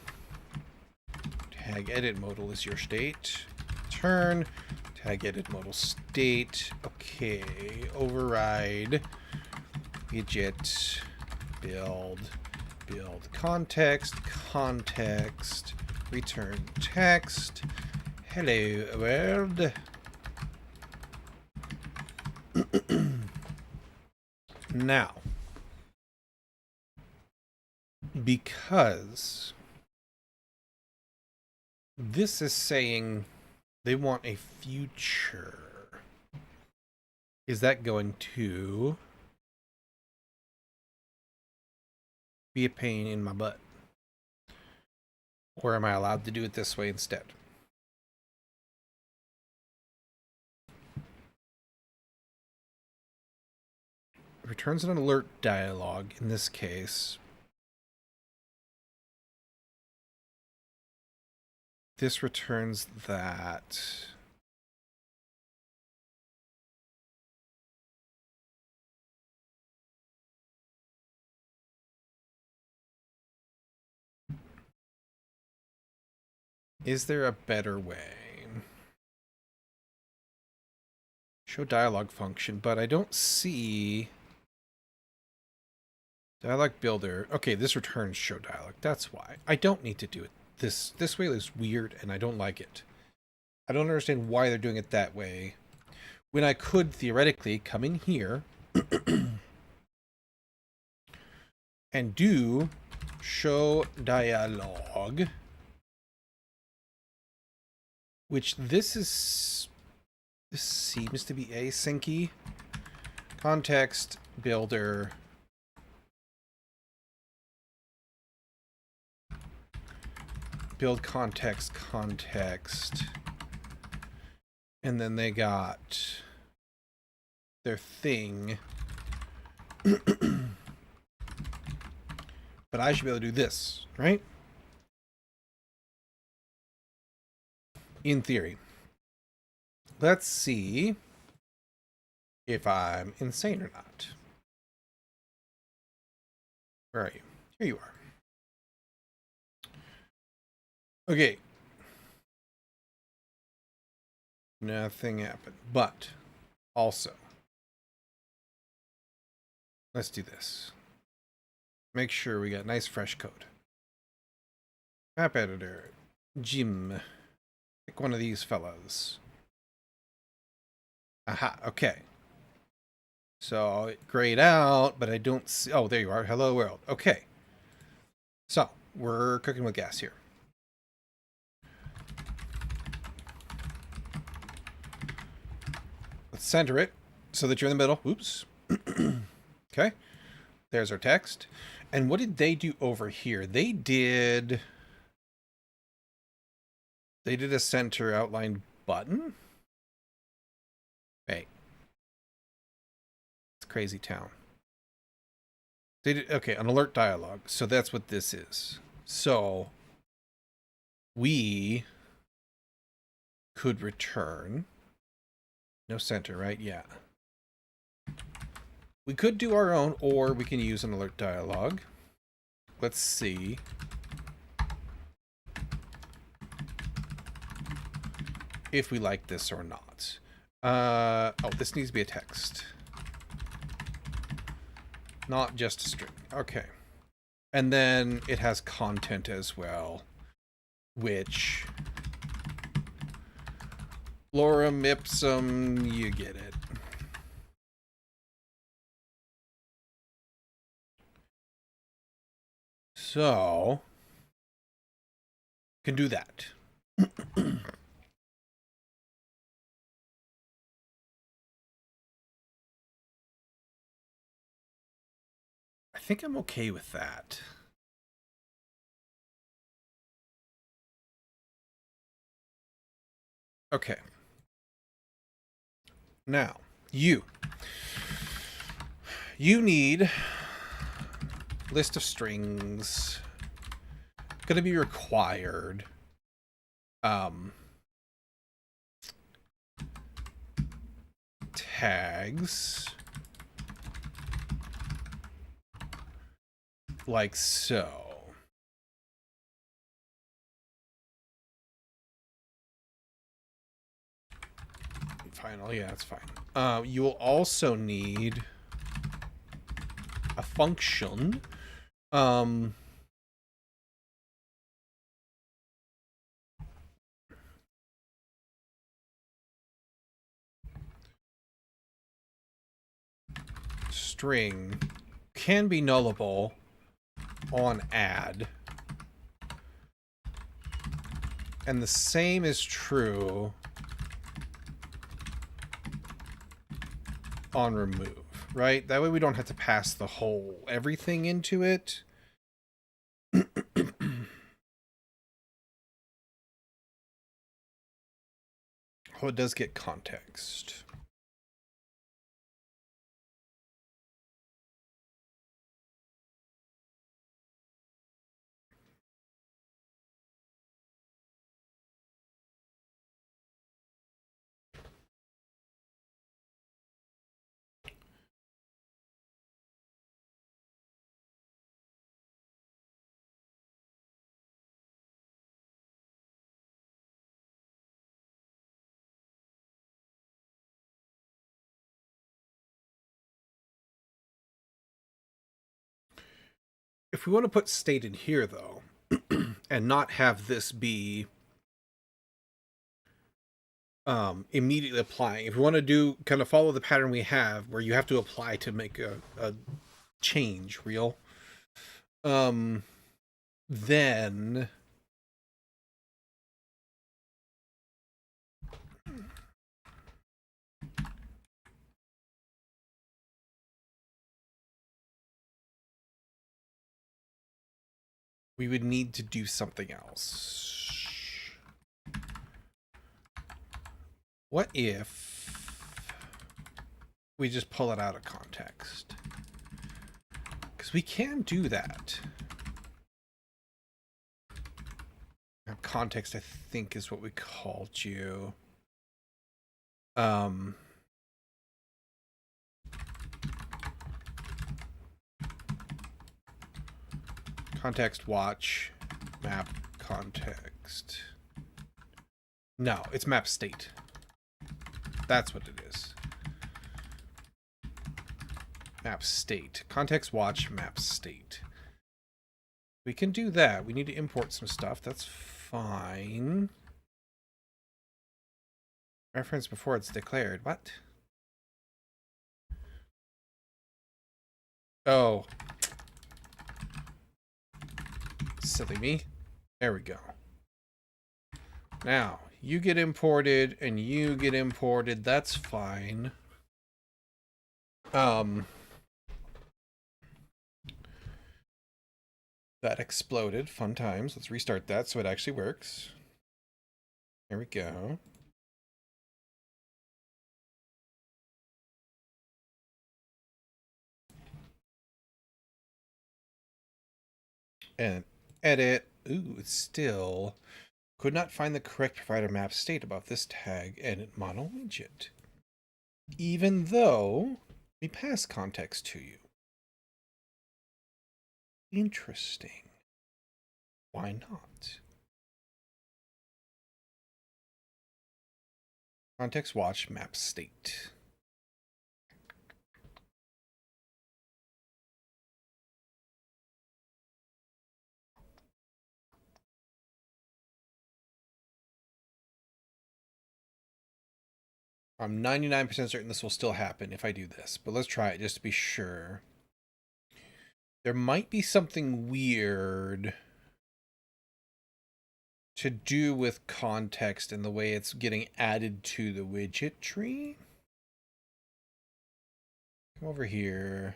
tag edit modal is your state. Turn tag edit modal state. Okay, override widget build context return text. Hello world. Now, because this is saying they want a future, is that going to be a pain in my butt? Or am I allowed to do it this way instead? Returns an alert dialog in this case. This returns that. Is there a better way? Show dialog function, but I don't see dialog builder. Okay, this returns show dialog. That's why. I don't need to do it. This way is weird and I don't like it. I don't understand why they're doing it that way when I could theoretically come in here and do show dialog, which this seems to be asyncy. Context builder build context, and then they got their thing. But I should be able to do this, right? In theory. Let's see if I'm insane or not. Where are you? Here you are. Okay. Nothing happened. But also, let's do this. Make sure we got nice fresh code. Map editor. Jim. Pick one of these fellas. Aha, okay. So it grayed out, but I don't see. Oh, there you are. Hello world. Okay. So we're cooking with gas here. Let's center it so that you're in the middle. Oops. Okay. There's our text. And what did they do over here? They did a center outline button. Wait. It's crazy town. They did, okay, an alert dialog. So that's what this is. So we could return no center, right? Yeah. We could do our own, or we can use an alert dialog. Let's see if we like this or not. Oh, this needs to be a text. Not just a string. Okay. And then it has content as well, which... lorem ipsum, you get it. So... can do that. I think I'm okay with that. Okay. Now, you need list of strings. Going to be required. Tags. Like so. Final, yeah, that's fine. You will also need a function. String can be nullable on add. And the same is true on remove, right? That way we don't have to pass the whole everything into it. Oh, it does get context. If we want to put state in here, though, and not have this be immediately applying, if we want to do kind of follow the pattern we have where you have to apply to make a change real, then we would need to do something else. What if we just pull it out of context? Because we can do that. Context, I think, is what we called you. Context watch map context. No, it's map state. That's what it is. Map state. Context watch map state. We can do that. We need to import some stuff. That's fine. Reference before it's declared. What? Oh. Silly me. There we go. Now, you get imported and you get imported. That's fine. That exploded. Fun times. Let's restart that so it actually works. There we go. And edit. Ooh, it's still could not find the correct provider map state above this tag and mono widget. Even though we pass context to you. Interesting. Why not? Context watch map state. I'm 99% certain this will still happen if I do this, but let's try it just to be sure. There might be something weird to do with context and the way it's getting added to the widget tree. Come over here.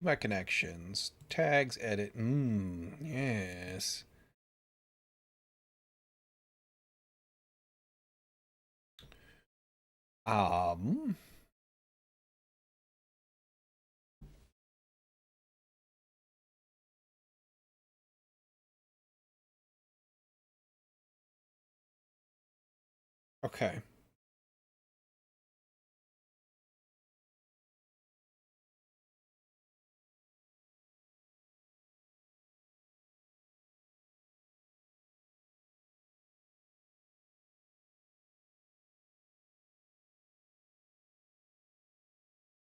My connections. Tags, edit. Yes. Um. Okay.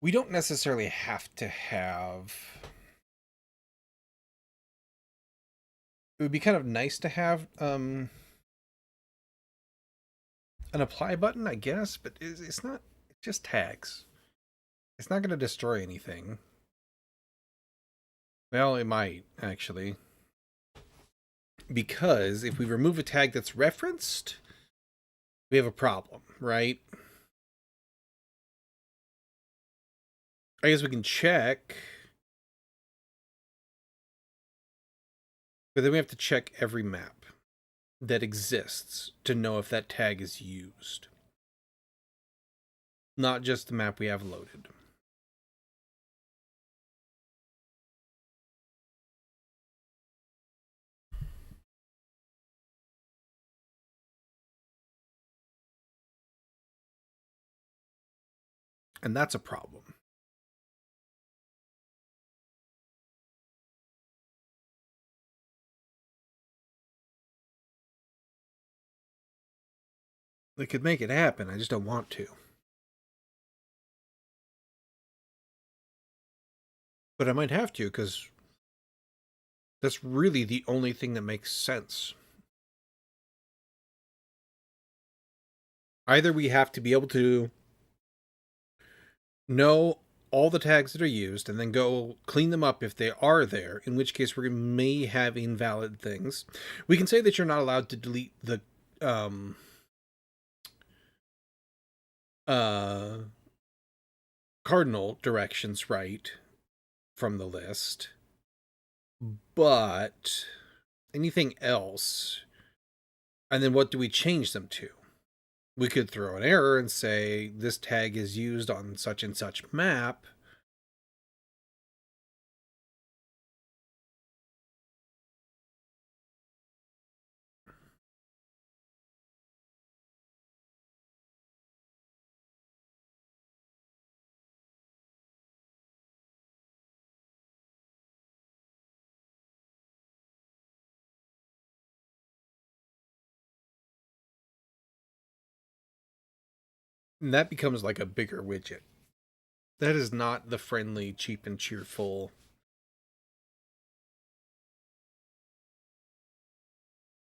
We don't necessarily have to have. It would be kind of nice to have an apply button, I guess, but it's not. It's just tags. It's not going to destroy anything. Well, it might actually, because if we remove a tag that's referenced, we have a problem, right? I guess we can check, but then we have to check every map that exists to know if that tag is used. Not just the map we have loaded. And that's a problem. They could make it happen, I just don't want to. But I might have to, because that's really the only thing that makes sense. Either we have to be able to know all the tags that are used and then go clean them up if they are there, in which case we may have invalid things. We can say that you're not allowed to delete the cardinal directions right from the list, but anything else, and then what do we change them to? We could throw an error and say this tag is used on such and such map. And that becomes like a bigger widget. That is not the friendly, cheap, and cheerful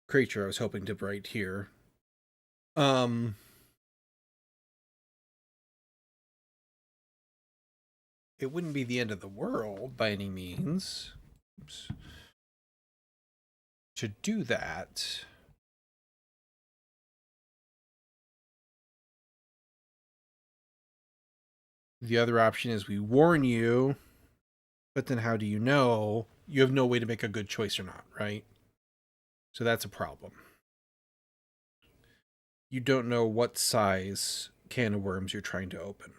creature I was hoping to write here. It wouldn't be the end of the world by any means. Oops. To do that, the other option is we warn you, but then how do you know? You have no way to make a good choice or not, right? So that's a problem. You don't know what size can of worms you're trying to open.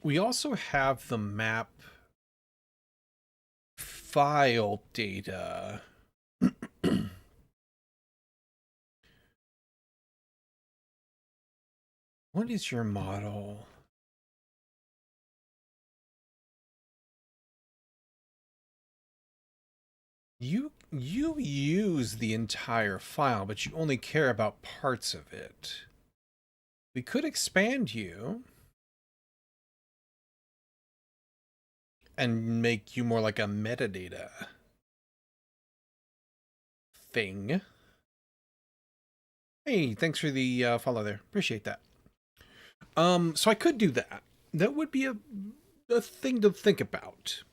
We also have the map file data. What is your model? You use the entire file, but you only care about parts of it. We could expand you and make you more like a metadata thing. Hey, thanks for the follow there. Appreciate that. So I could do that. That would be a thing to think about.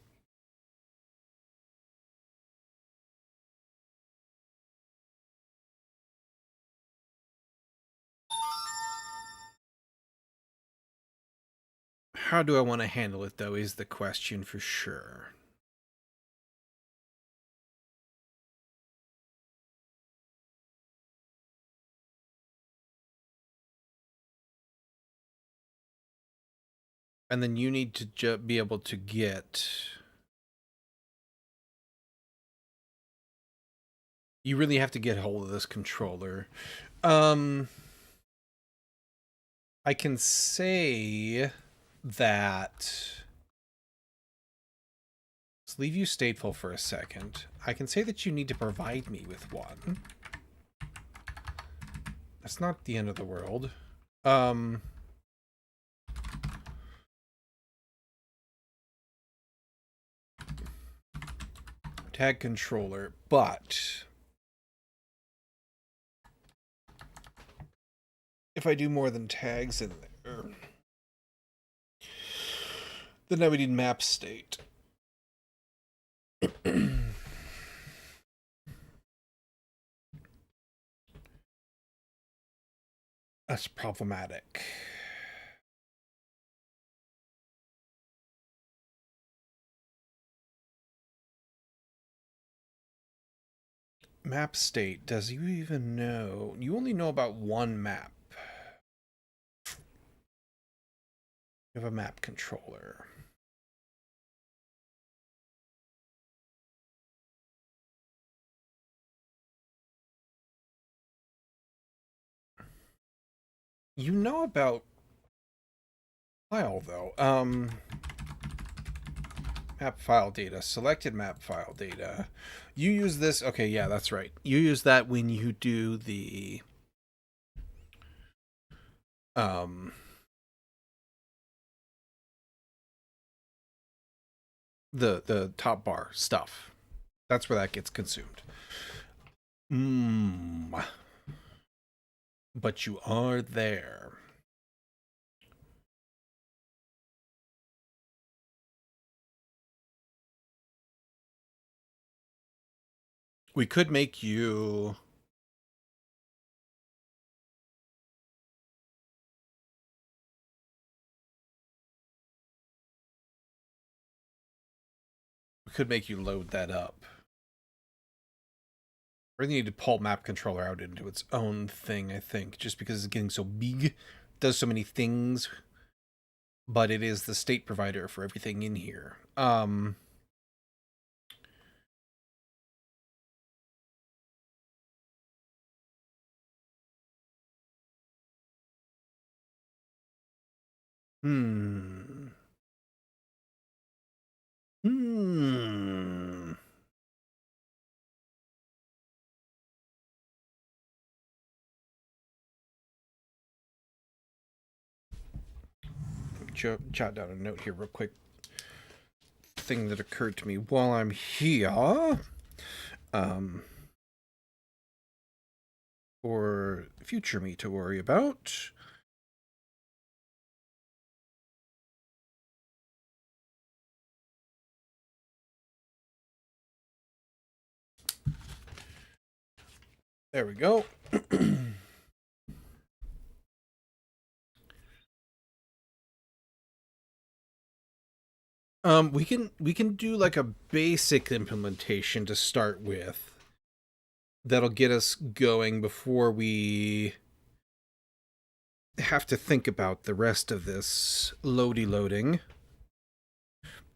How do I want to handle it, though, is the question for sure. And then you need to be able to get... You really have to get hold of this controller. I can say that... Let's leave you stateful for a second. I can say that you need to provide me with one. That's not the end of the world. Tag controller, but if I do more than tags in there, then I would need map state. That's problematic. Map state, does you even know? You only know about one map. You have a map controller. You know about file, though. Map file data. Selected map file data. You use this... Okay, yeah, that's right. You use that when you do the... the top bar stuff. That's where that gets consumed. But you are there. We could make you... We could make you load that up. We need to pull map controller out into its own thing, I think, just because it's getting so big. It does so many things. But it is the state provider for everything in here. Jot down a note here real quick. Thing that occurred to me while I'm here. For future me to worry about. There we go. We can do like a basic implementation to start with. That'll get us going before we have to think about the rest of this loading.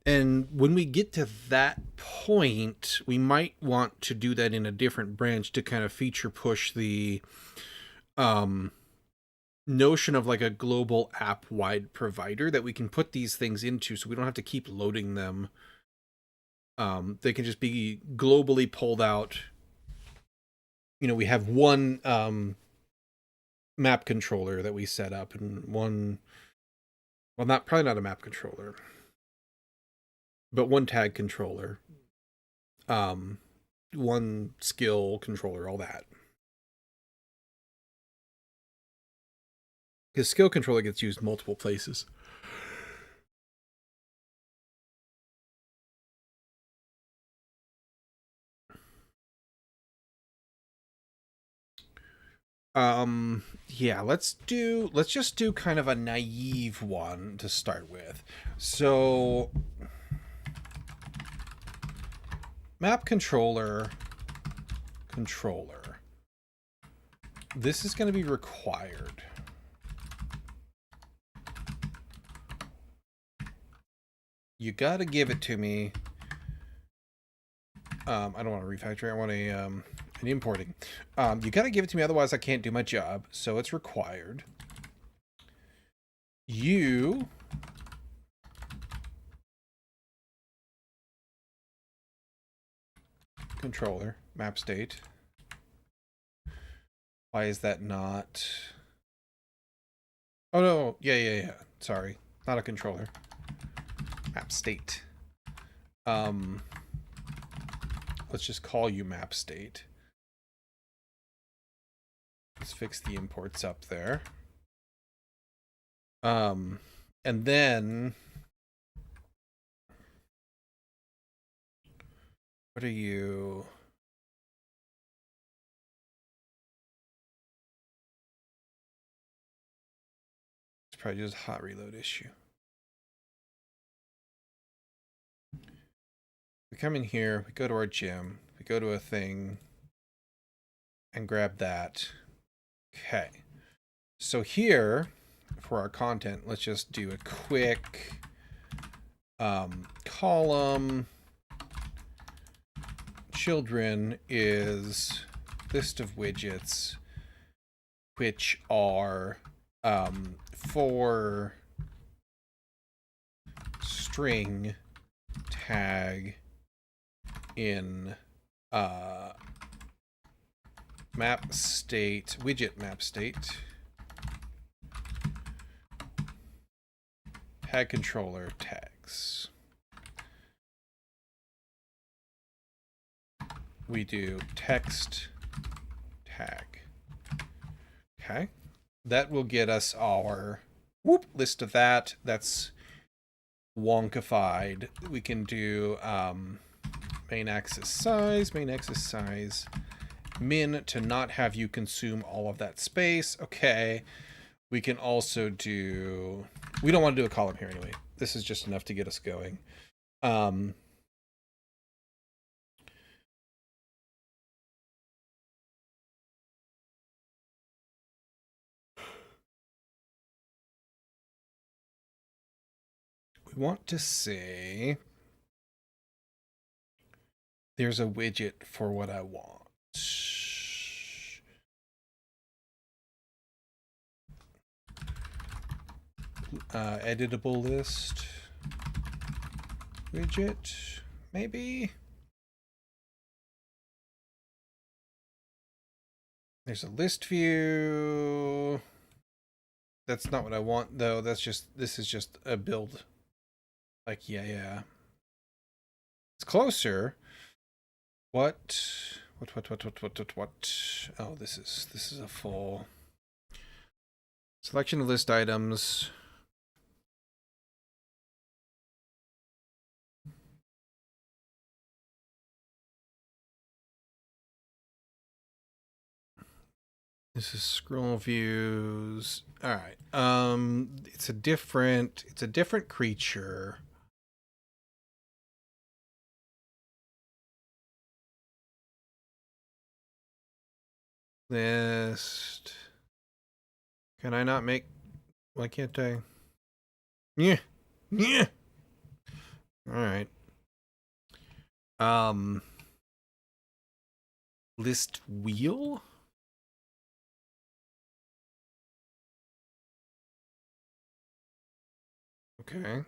And when we get to that point, we might want to do that in a different branch to kind of feature push the um, notion of like a global app wide provider that we can put these things into so we don't have to keep loading them. They can just be globally pulled out. You know, we have one map controller that we set up and one, well, not probably not a map controller, but one tag controller, um, one skill controller, all that. His skill controller gets used multiple places. Yeah, let's just do kind of a naive one to start with. So map controller. This is going to be required. You got to give it to me. I don't want a refactoring. I want an importing. You got to give it to me, otherwise I can't do my job. So it's required. You controller map state. Why is that not? Oh no, yeah. Sorry, not a controller. Map state. Let's just call you map state. Let's fix the imports up there. And then what are you? It's probably just a hot reload issue. We come in here, we go to our gym, we go to a thing, and grab that. Okay. So here, for our content, let's just do a quick column. Children is list of widgets which are for string tag in map state, widget map state, tag controller tags. We do text tag. Okay. That will get us our list of that. That's wonkified. We can do main axis size, min to not have you consume all of that space. Okay. We can also do, we don't want to do a column here anyway. This is just enough to get us going. We want to say there's a widget for what I want. Editable list widget, maybe. There's a list view. That's not what I want though. That's just, this is just a build. Like, yeah. It's closer. What? Oh, this is a full selection of list items. This is scroll views. All right. It's a different creature. List. Can I not make... Why can't I... Yeah. Yeah. Alright. List wheel? Okay.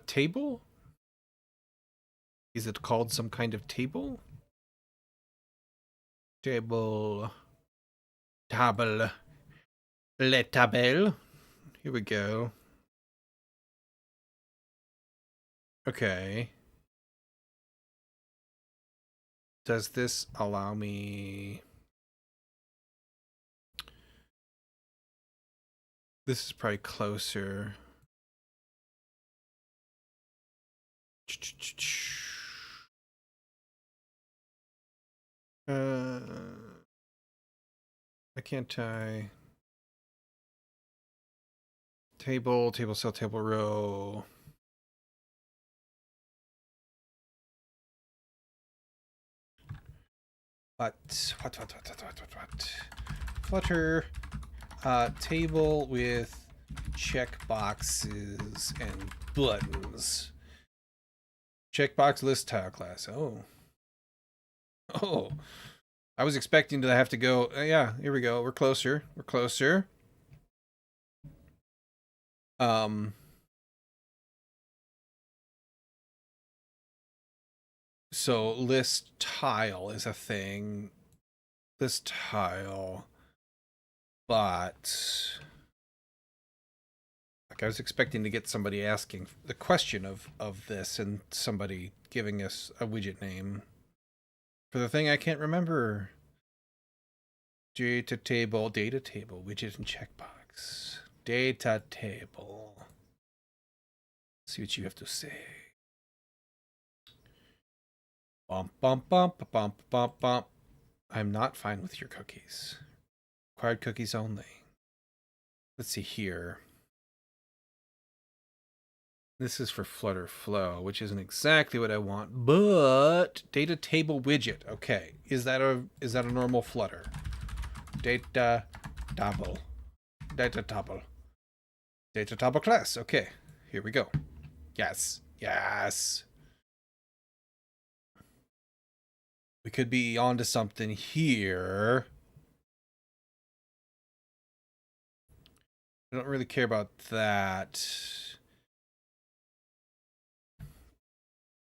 Table? Is it called some kind of table? Table. Table. Le table. Here we go. Okay. Does this allow me... This is probably closer. Why can't I... Table, table cell, table row. What? Flutter. Table with checkboxes and buttons. Checkbox list tile class. Oh. Oh. I was expecting to have to go. Yeah, here we go. We're closer. We're closer. So list tile is a thing. List tile. But like I was expecting to get somebody asking the question of this and somebody giving us a widget name for the thing I can't remember. Data table, widget and checkbox. Data table. Let's see what you have to say. Bump, bump, bump, bump, bump, bump. I'm not fine with your cookies. Required cookies only. Let's see here. This is for Flutter Flow, which isn't exactly what I want, but data table widget. Okay, is that a normal Flutter? Data table. Data table. Data table class. Okay, here we go. Yes. Yes. We could be onto something here. I don't really care about that.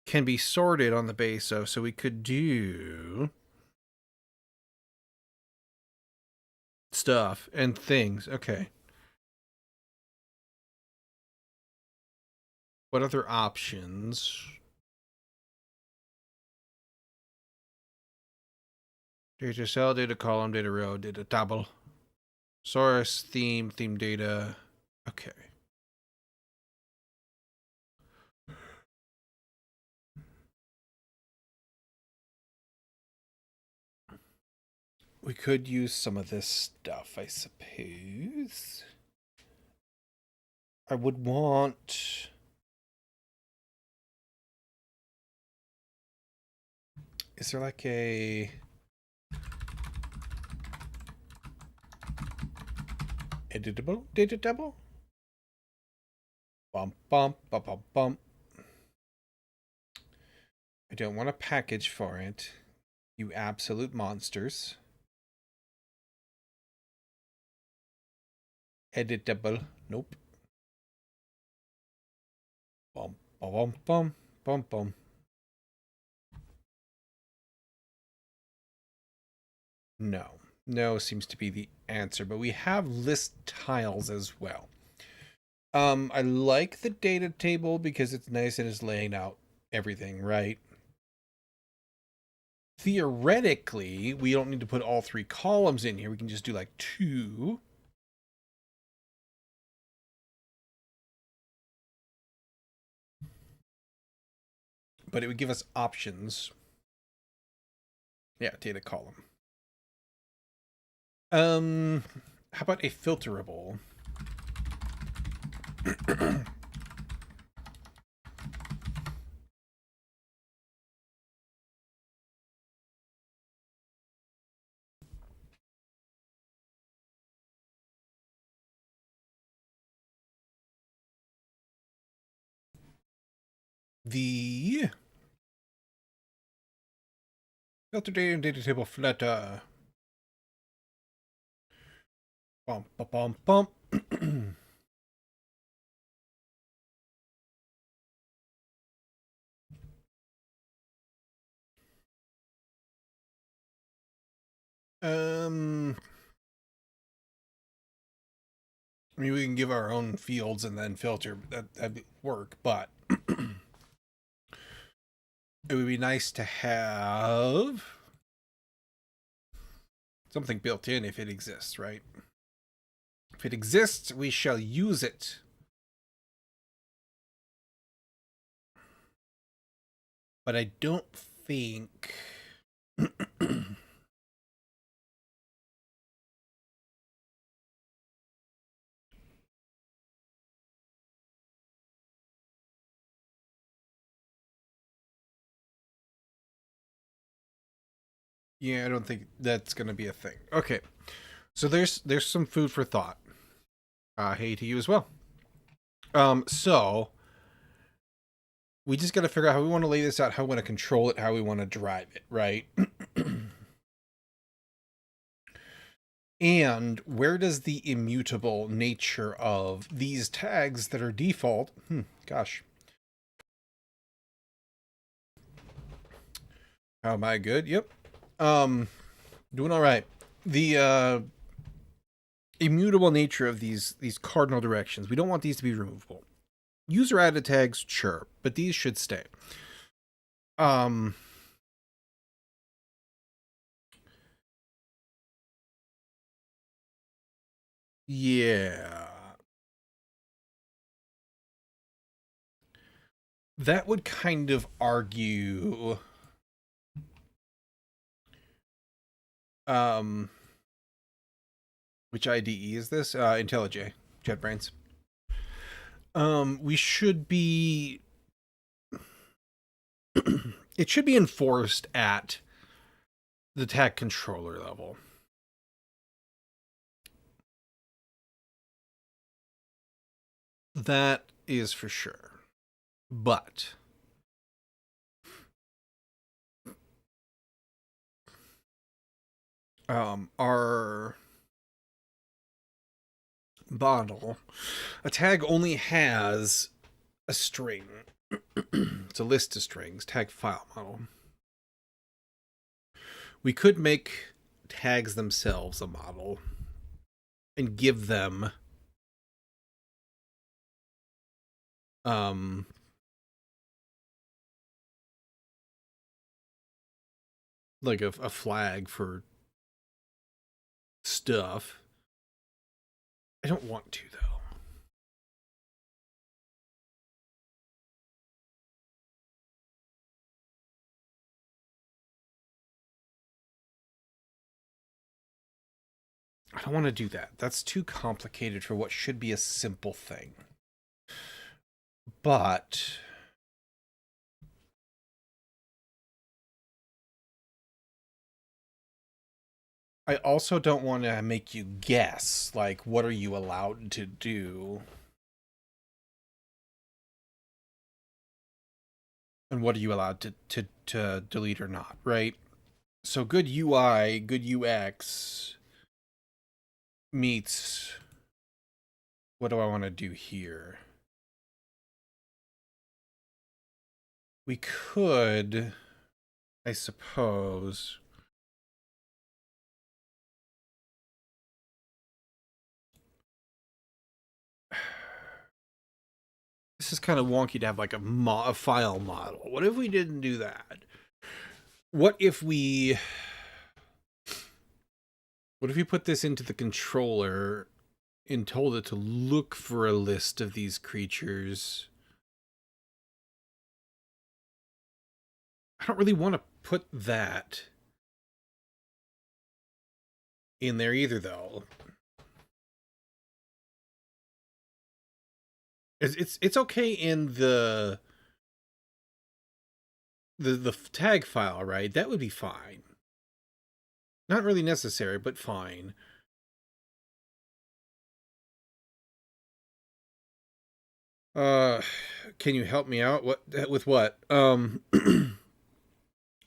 Can be sorted on the base of, so we could do stuff and things. Okay. What other options? Data cell, data column, data row, data table. Source, theme data. Okay. We could use some of this stuff, I suppose. I would want... Is there like a... editable data table? Bump, bump, bump, bump, bump. I don't want a package for it. You absolute monsters. Editable. Nope. Bump, bump, bump, bump, bump. No. No seems to be the answer, but we have list tiles as well. I like the data table because it's nice and it's laying out everything, right? Theoretically, we don't need to put all 3 columns in here. We can just do like 2. But it would give us options. Yeah, data column. How about a filterable? the filter data and data table flutter. Bum, bum, bum, bum. I mean, we can give our own fields and then filter. That'd work, but it would be nice to have something built in if it exists, right? If it exists, we shall use it. But I don't think... Yeah, I don't think that's going to be a thing. Okay, so there's some food for thought. Hey to you as well. So we just got to figure out how we want to lay this out, how we want to control it, how we want to drive it, right? And where does the immutable nature of these tags that are default? Gosh. How am I? Good. Yep. Doing all right. The immutable nature of these cardinal directions. We don't want these to be removable. User added tags, sure, but these should stay. Yeah. That would kind of argue which IDE is this? IntelliJ, JetBrains. We should be it should be enforced at the tag controller level. That is for sure. But our bottle, a tag only has a string. It's a list of strings, tag file model. We could make tags themselves a model and give them like a flag for stuff. I don't want to, though. I don't want to do that. That's too complicated for what should be a simple thing. But I also don't want to make you guess, like, what are you allowed to do? And what are you allowed to delete or not, right? So good UI, good UX meets what do I want to do here? We could, I suppose, this is kind of wonky to have like a file model. What if we didn't do that? What if we put this into the controller and told it to look for a list of these creatures? I don't really want to put that in there either, though. It's okay in the tag file, right? That would be fine. Not really necessary, but fine. Can you help me out? What with what? New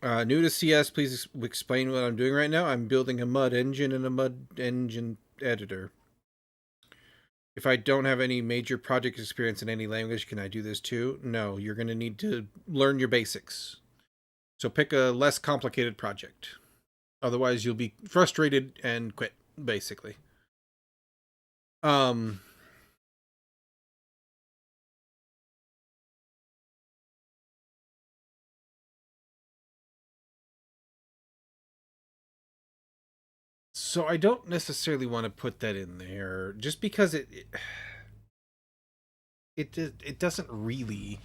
to CS, please explain what I'm doing right now. I'm building a mud engine and a mud engine editor. If I don't have any major project experience in any language, can I do this too? No, you're going to need to learn your basics. So pick a less complicated project. Otherwise, you'll be frustrated and quit, basically. Um, so I don't necessarily want to put that in there just because it doesn't really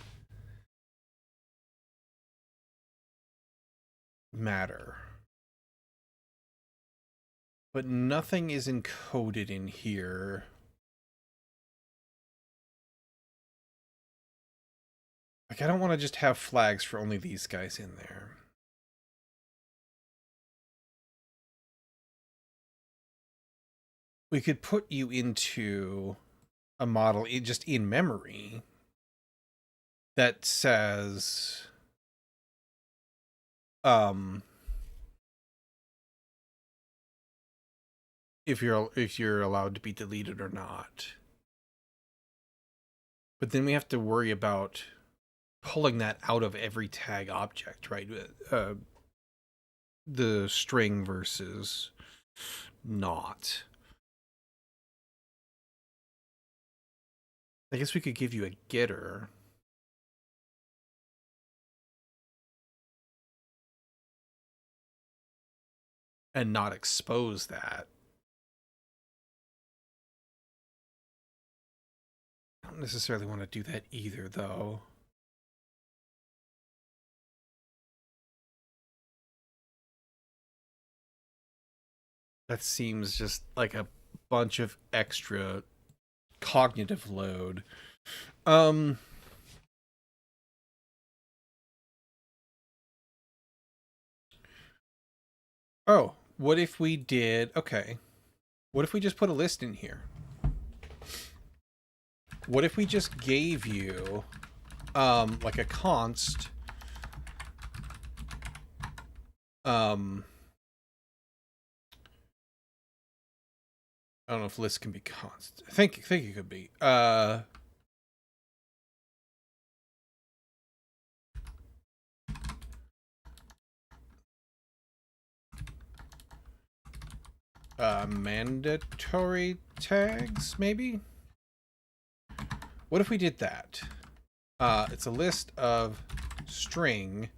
matter. But nothing is encoded in here. Like, I don't want to just have flags for only these guys in there. We could put you into a model just in memory that says, if you're allowed to be deleted or not. But then we have to worry about pulling that out of every tag object, right? The string versus not. I guess we could give you a getter. And not expose that. I don't necessarily want to do that either, though. That seems just like a bunch of extra cognitive load. Oh, what if we did... Okay. What if we just put a list in here? What if we just gave you, like a const, I don't know if list can be const. I think it could be. Mandatory tags, maybe? What if we did that? It's a list of string.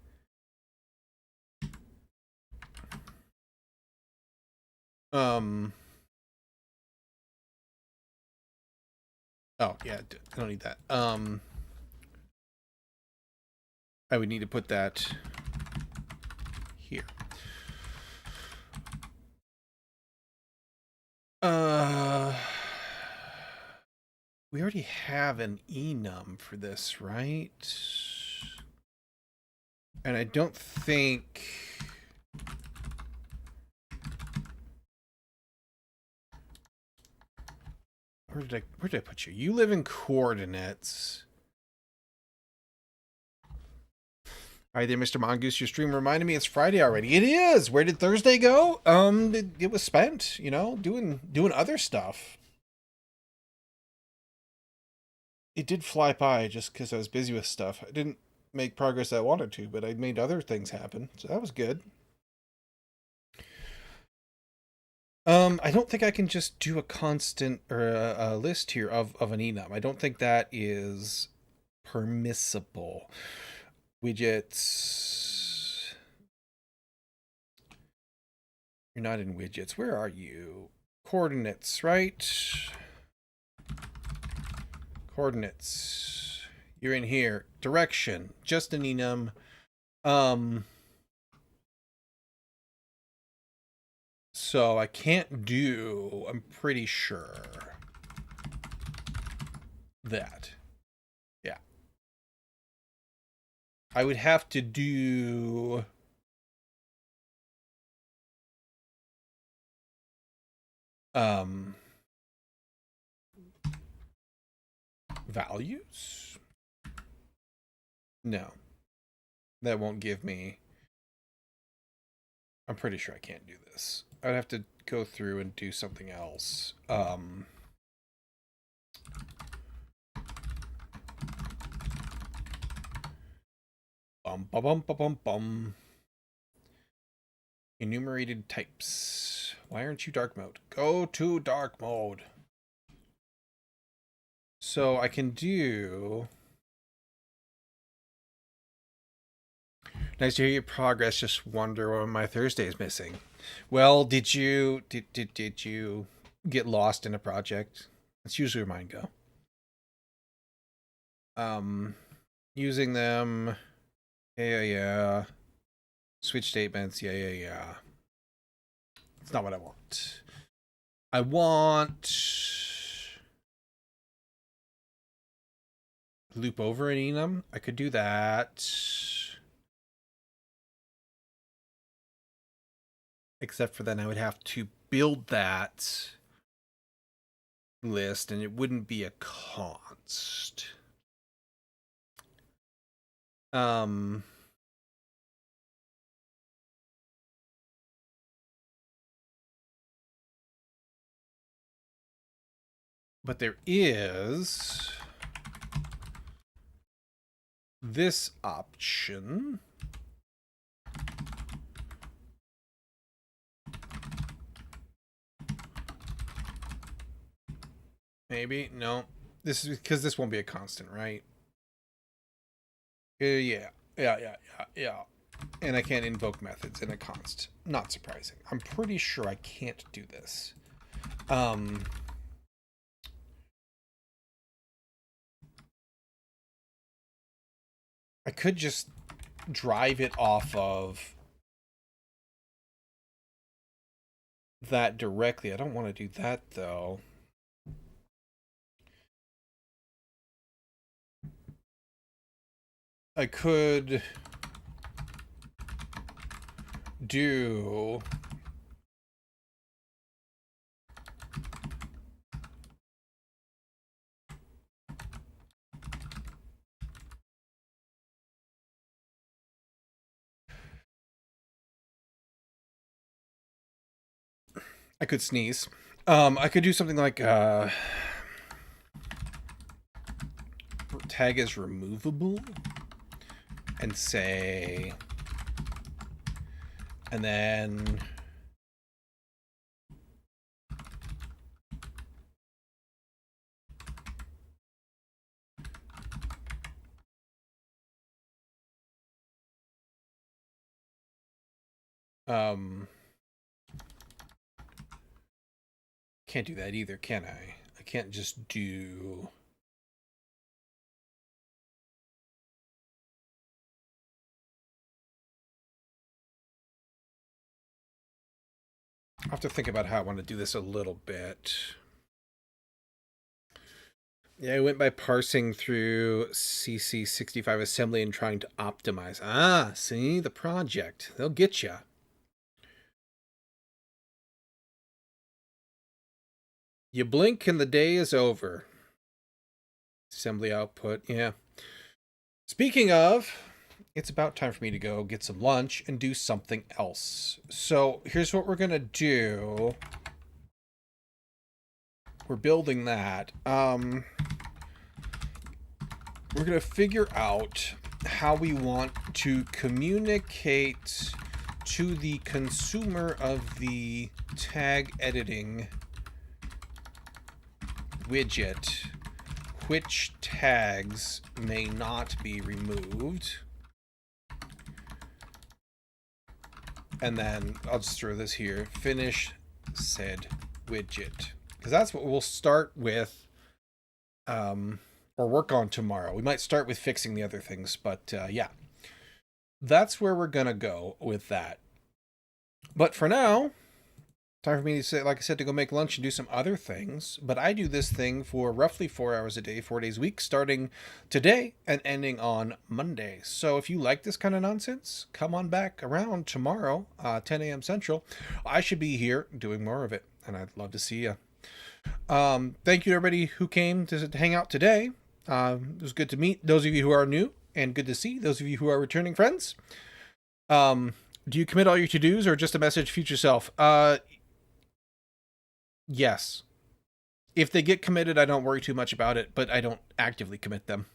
Oh, yeah, I don't need that. I would need to put that here. We already have an enum for this, right? And I don't think... Where did I put you? You live in coordinates. Hi there, Mr. Mongoose. Your stream reminded me it's Friday already. It is. Where did Thursday go? It was spent, you know, doing other stuff. It did fly by just because I was busy with stuff. I didn't make progress I wanted to, but I made other things happen, so that was good. I don't think I can just do a constant or a list here of an enum. I don't think that is permissible. Widgets. You're not in widgets. Where are you? Coordinates, right? Coordinates. You're in here. Direction. Just an enum. So I can't do, I'm pretty sure, that. Yeah. I would have to do... values? No, that won't give me. I'm pretty sure I can't do this. I'd have to go through and do something else. Bum bum bum bum bum bum. Enumerated types. Why aren't you dark mode? Go to dark mode. So I can do. Nice to hear your progress. Just wonder what my Thursday is missing. Well, did you get lost in a project? That's usually where mine go. Using them. Yeah. Switch statements. Yeah. It's not what I want. I want loop over an enum. I could do that. Except for then I would have to build that list and it wouldn't be a const. But there is this option. Maybe. No. This is because this won't be a constant, right? Yeah. And I can't invoke methods in a const. Not surprising. I'm pretty sure I can't do this. I could just drive it off of that directly. I don't want to do that, though. I could do I could sneeze. I could do something like tag is removable and say, and then can't do that either, can I? I can't just do I have to think about how I want to do this a little bit. Yeah, I went by parsing through CC65 assembly and trying to optimize. Ah, see, the project. They'll get you. You blink and the day is over. Assembly output, yeah. Speaking of, it's about time for me to go get some lunch and do something else. So here's what we're going to do. We're building that. We're going to figure out how we want to communicate to the consumer of the tag editing widget which tags may not be removed. And then I'll just throw this here. Finish said widget. Because that's what we'll start with or work on tomorrow. We might start with fixing the other things, but yeah. That's where we're going to go with that. But for now, time for me to say, like I said, to go make lunch and do some other things. But I do this thing for roughly 4 hours a day, 4 days a week, starting today and ending on Monday. So if you like this kind of nonsense, come on back around tomorrow, 10 a.m. Central. I should be here doing more of it, and I'd love to see you. Thank you to everybody who came to hang out today. It was good to meet those of you who are new. and good to see those of you who are returning friends. Do you commit all your to-dos or just a message future self? Yes. If they get committed, I don't worry too much about it, but I don't actively commit them.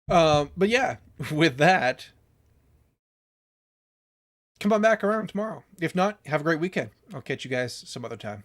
But yeah, with that, come on back around tomorrow. If not, have a great weekend. I'll catch you guys some other time.